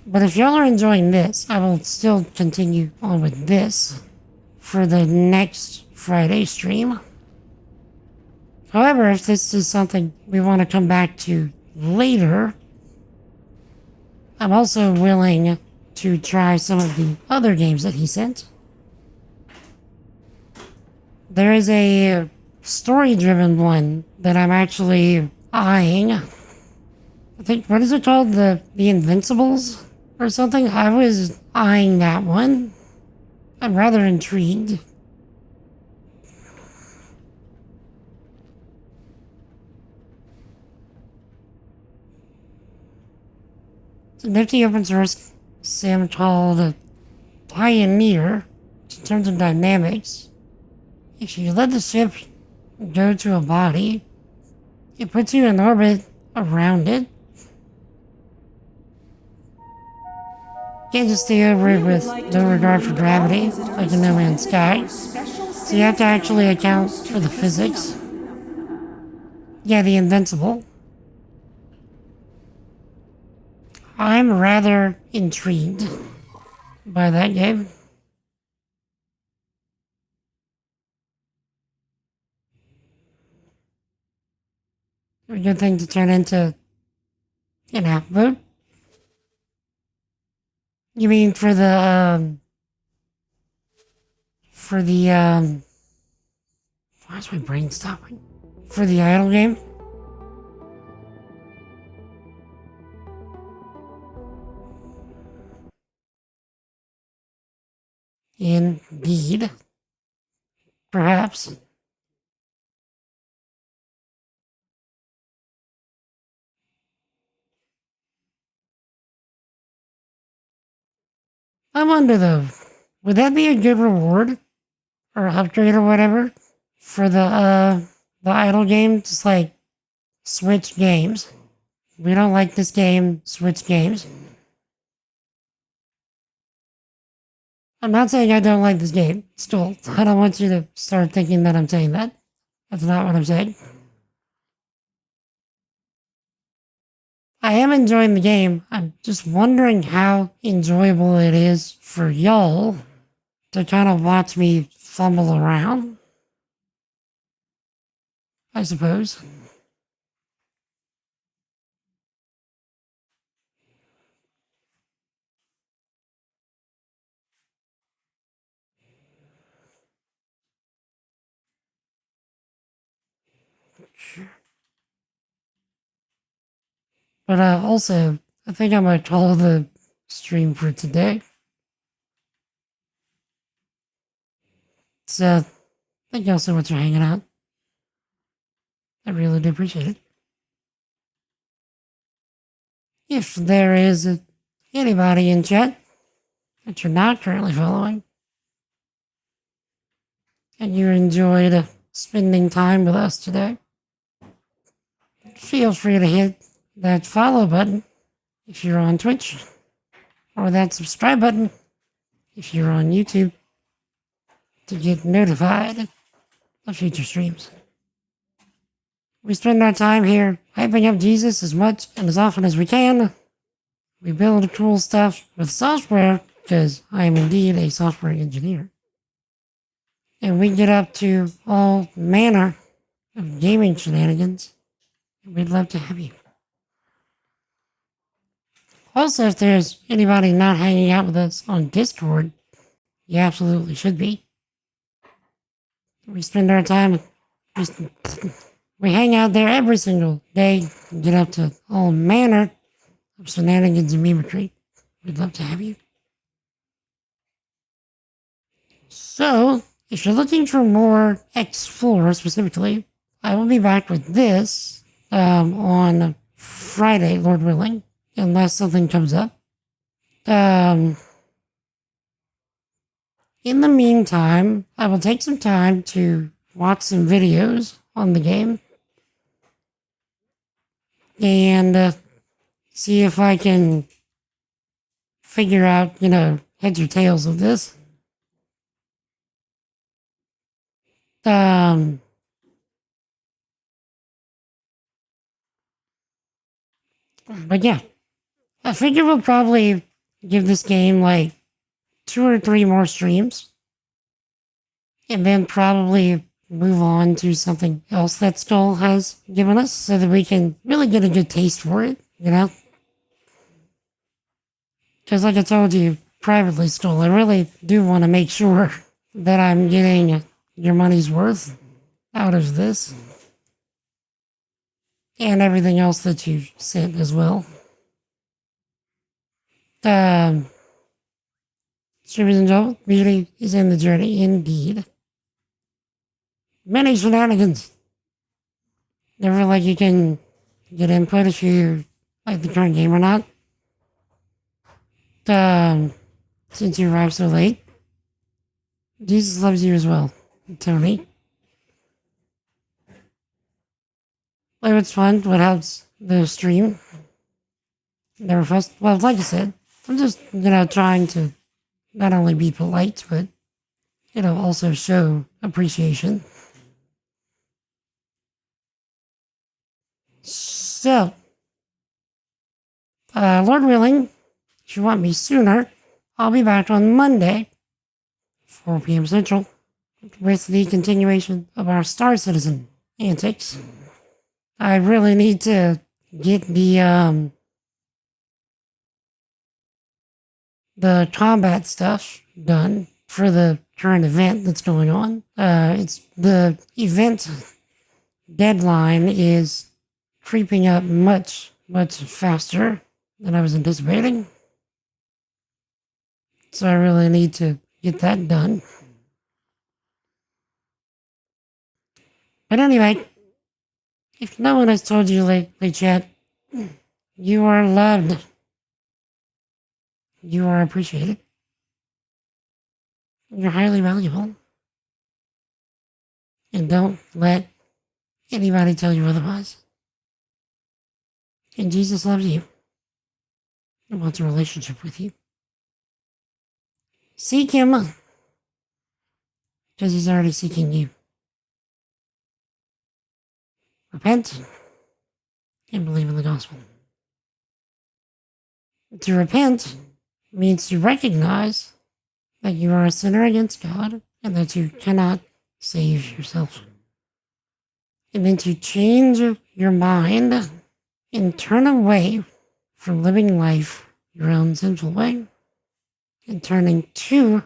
But if y'all are enjoying this, I will still continue on with this for the next Friday stream. However, if this is something we want to come back to later, I'm also willing to try some of the other games that he sent. There is a story-driven one that I'm actually eyeing. I think, what is it called? The Invincibles? Or something? I was eyeing that one. I'm rather intrigued. It's a nifty open source sim called Pioneer. In terms of dynamics, if you let the ship go to a body, it puts you in orbit around it. Can't just stay over it with no regard for gravity, like in No Man's Sky. So you have to actually account for the physics. Yeah, the Invincible. I'm rather intrigued by that game. A good thing to turn into an app vote. You mean for the, why is my brain stopping? For the idle game? Indeed. Perhaps. I wonder though, would that be a good reward or upgrade or whatever for the idle game? Just like switch games. We don't like this game, switch games. I'm not saying I don't like this game. Still, I don't want you to start thinking that I'm saying that. That's not what I'm saying. I am enjoying the game. I'm just wondering how enjoyable it is for y'all to kind of watch me fumble around. I suppose. But also, I think I might call the stream for today. So, thank y'all so much for hanging out. I really do appreciate it. If there is anybody in chat that you're not currently following, and you enjoyed spending time with us today, feel free to hit that follow button if you're on Twitch, or that subscribe button if you're on YouTube, to get notified of future streams. We spend our time here hyping up Jesus as much and as often as we can. We build cool stuff with software, because I am indeed a software engineer. And we get up to all manner of gaming shenanigans. We'd love to have you. Also, if there's anybody not hanging out with us on Discord, You absolutely should be. We spend our time, we hang out there every single day, get up to all manner of shenanigans and mimicry. We'd love to have you. So, if you're looking for more X4 specifically, I will be back with this on Friday, Lord willing, unless something comes up. In the meantime, I will take some time to watch some videos on the game and see if I can figure out, heads or tails of this. But yeah, I figure we'll probably give this game like 2 or 3 more streams. And then probably move on to something else that Skull has given us so that we can really get a good taste for it, Because like I told you privately, Skull, I really do want to make sure that I'm getting your money's worth out of this. And everything else that you sent as well. Streamers and Joel, beauty is in the journey, indeed. Many shenanigans. Never like you can get input if you like the current game or not. Since you arrived so late, Jesus loves you as well, Tony. Play what's fun, what helps the stream. Never fussed. Well, like I said, I'm just, trying to not only be polite, but, also show appreciation. So, Lord willing, if you want me sooner, I'll be back on Monday, 4 p.m. Central, with the continuation of our Star Citizen antics. I really need to get the combat stuff done for the current event that's going on. It's the event deadline is creeping up much, much faster than I was anticipating. So I really need to get that done. But anyway, if no one has told you lately, chat, you are loved. You are appreciated. You're highly valuable. And don't let anybody tell you otherwise. And Jesus loves you and wants a relationship with you. Seek him, because he's already seeking you. Repent and believe in the gospel. To repent means to recognize that you are a sinner against God and that you cannot save yourself. And then to change your mind and turn away from living life your own sinful way and turning to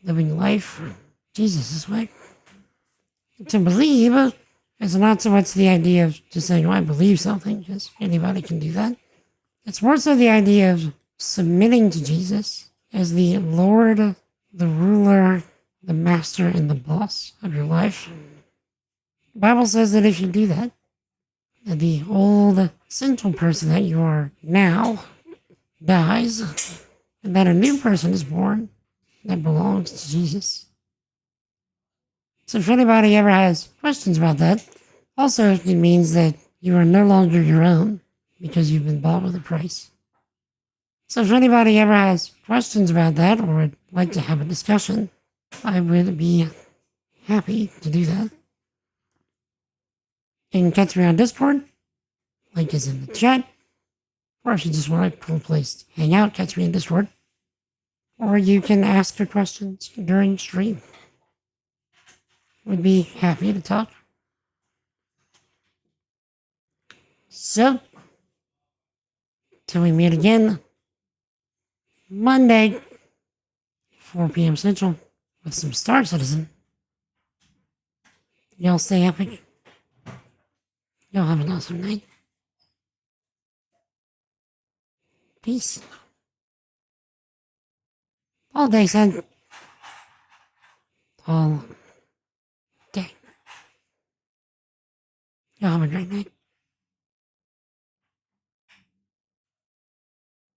living life Jesus' way. To believe is not so much the idea of just saying, I believe something, because anybody can do that. It's more so the idea of submitting to Jesus as the Lord, the ruler, the master, and the boss of your life. The Bible says that if you do that, that the old sinful person that you are now dies, and that a new person is born that belongs to Jesus. So if anybody ever has questions about that, also it means that you are no longer your own because you've been bought with a price. So if anybody ever has questions about that or would like to have a discussion, I would be happy to do that. You can catch me on Discord. Link is in the chat. Or if you just want a cool place to hang out, catch me in Discord. Or you can ask your questions during stream. Would be happy to talk. So, till we meet again, Monday, 4 p.m. Central, with some Star Citizen. Y'all stay epic. Y'all have an awesome night. Peace. All day, son. All day. Y'all have a great night.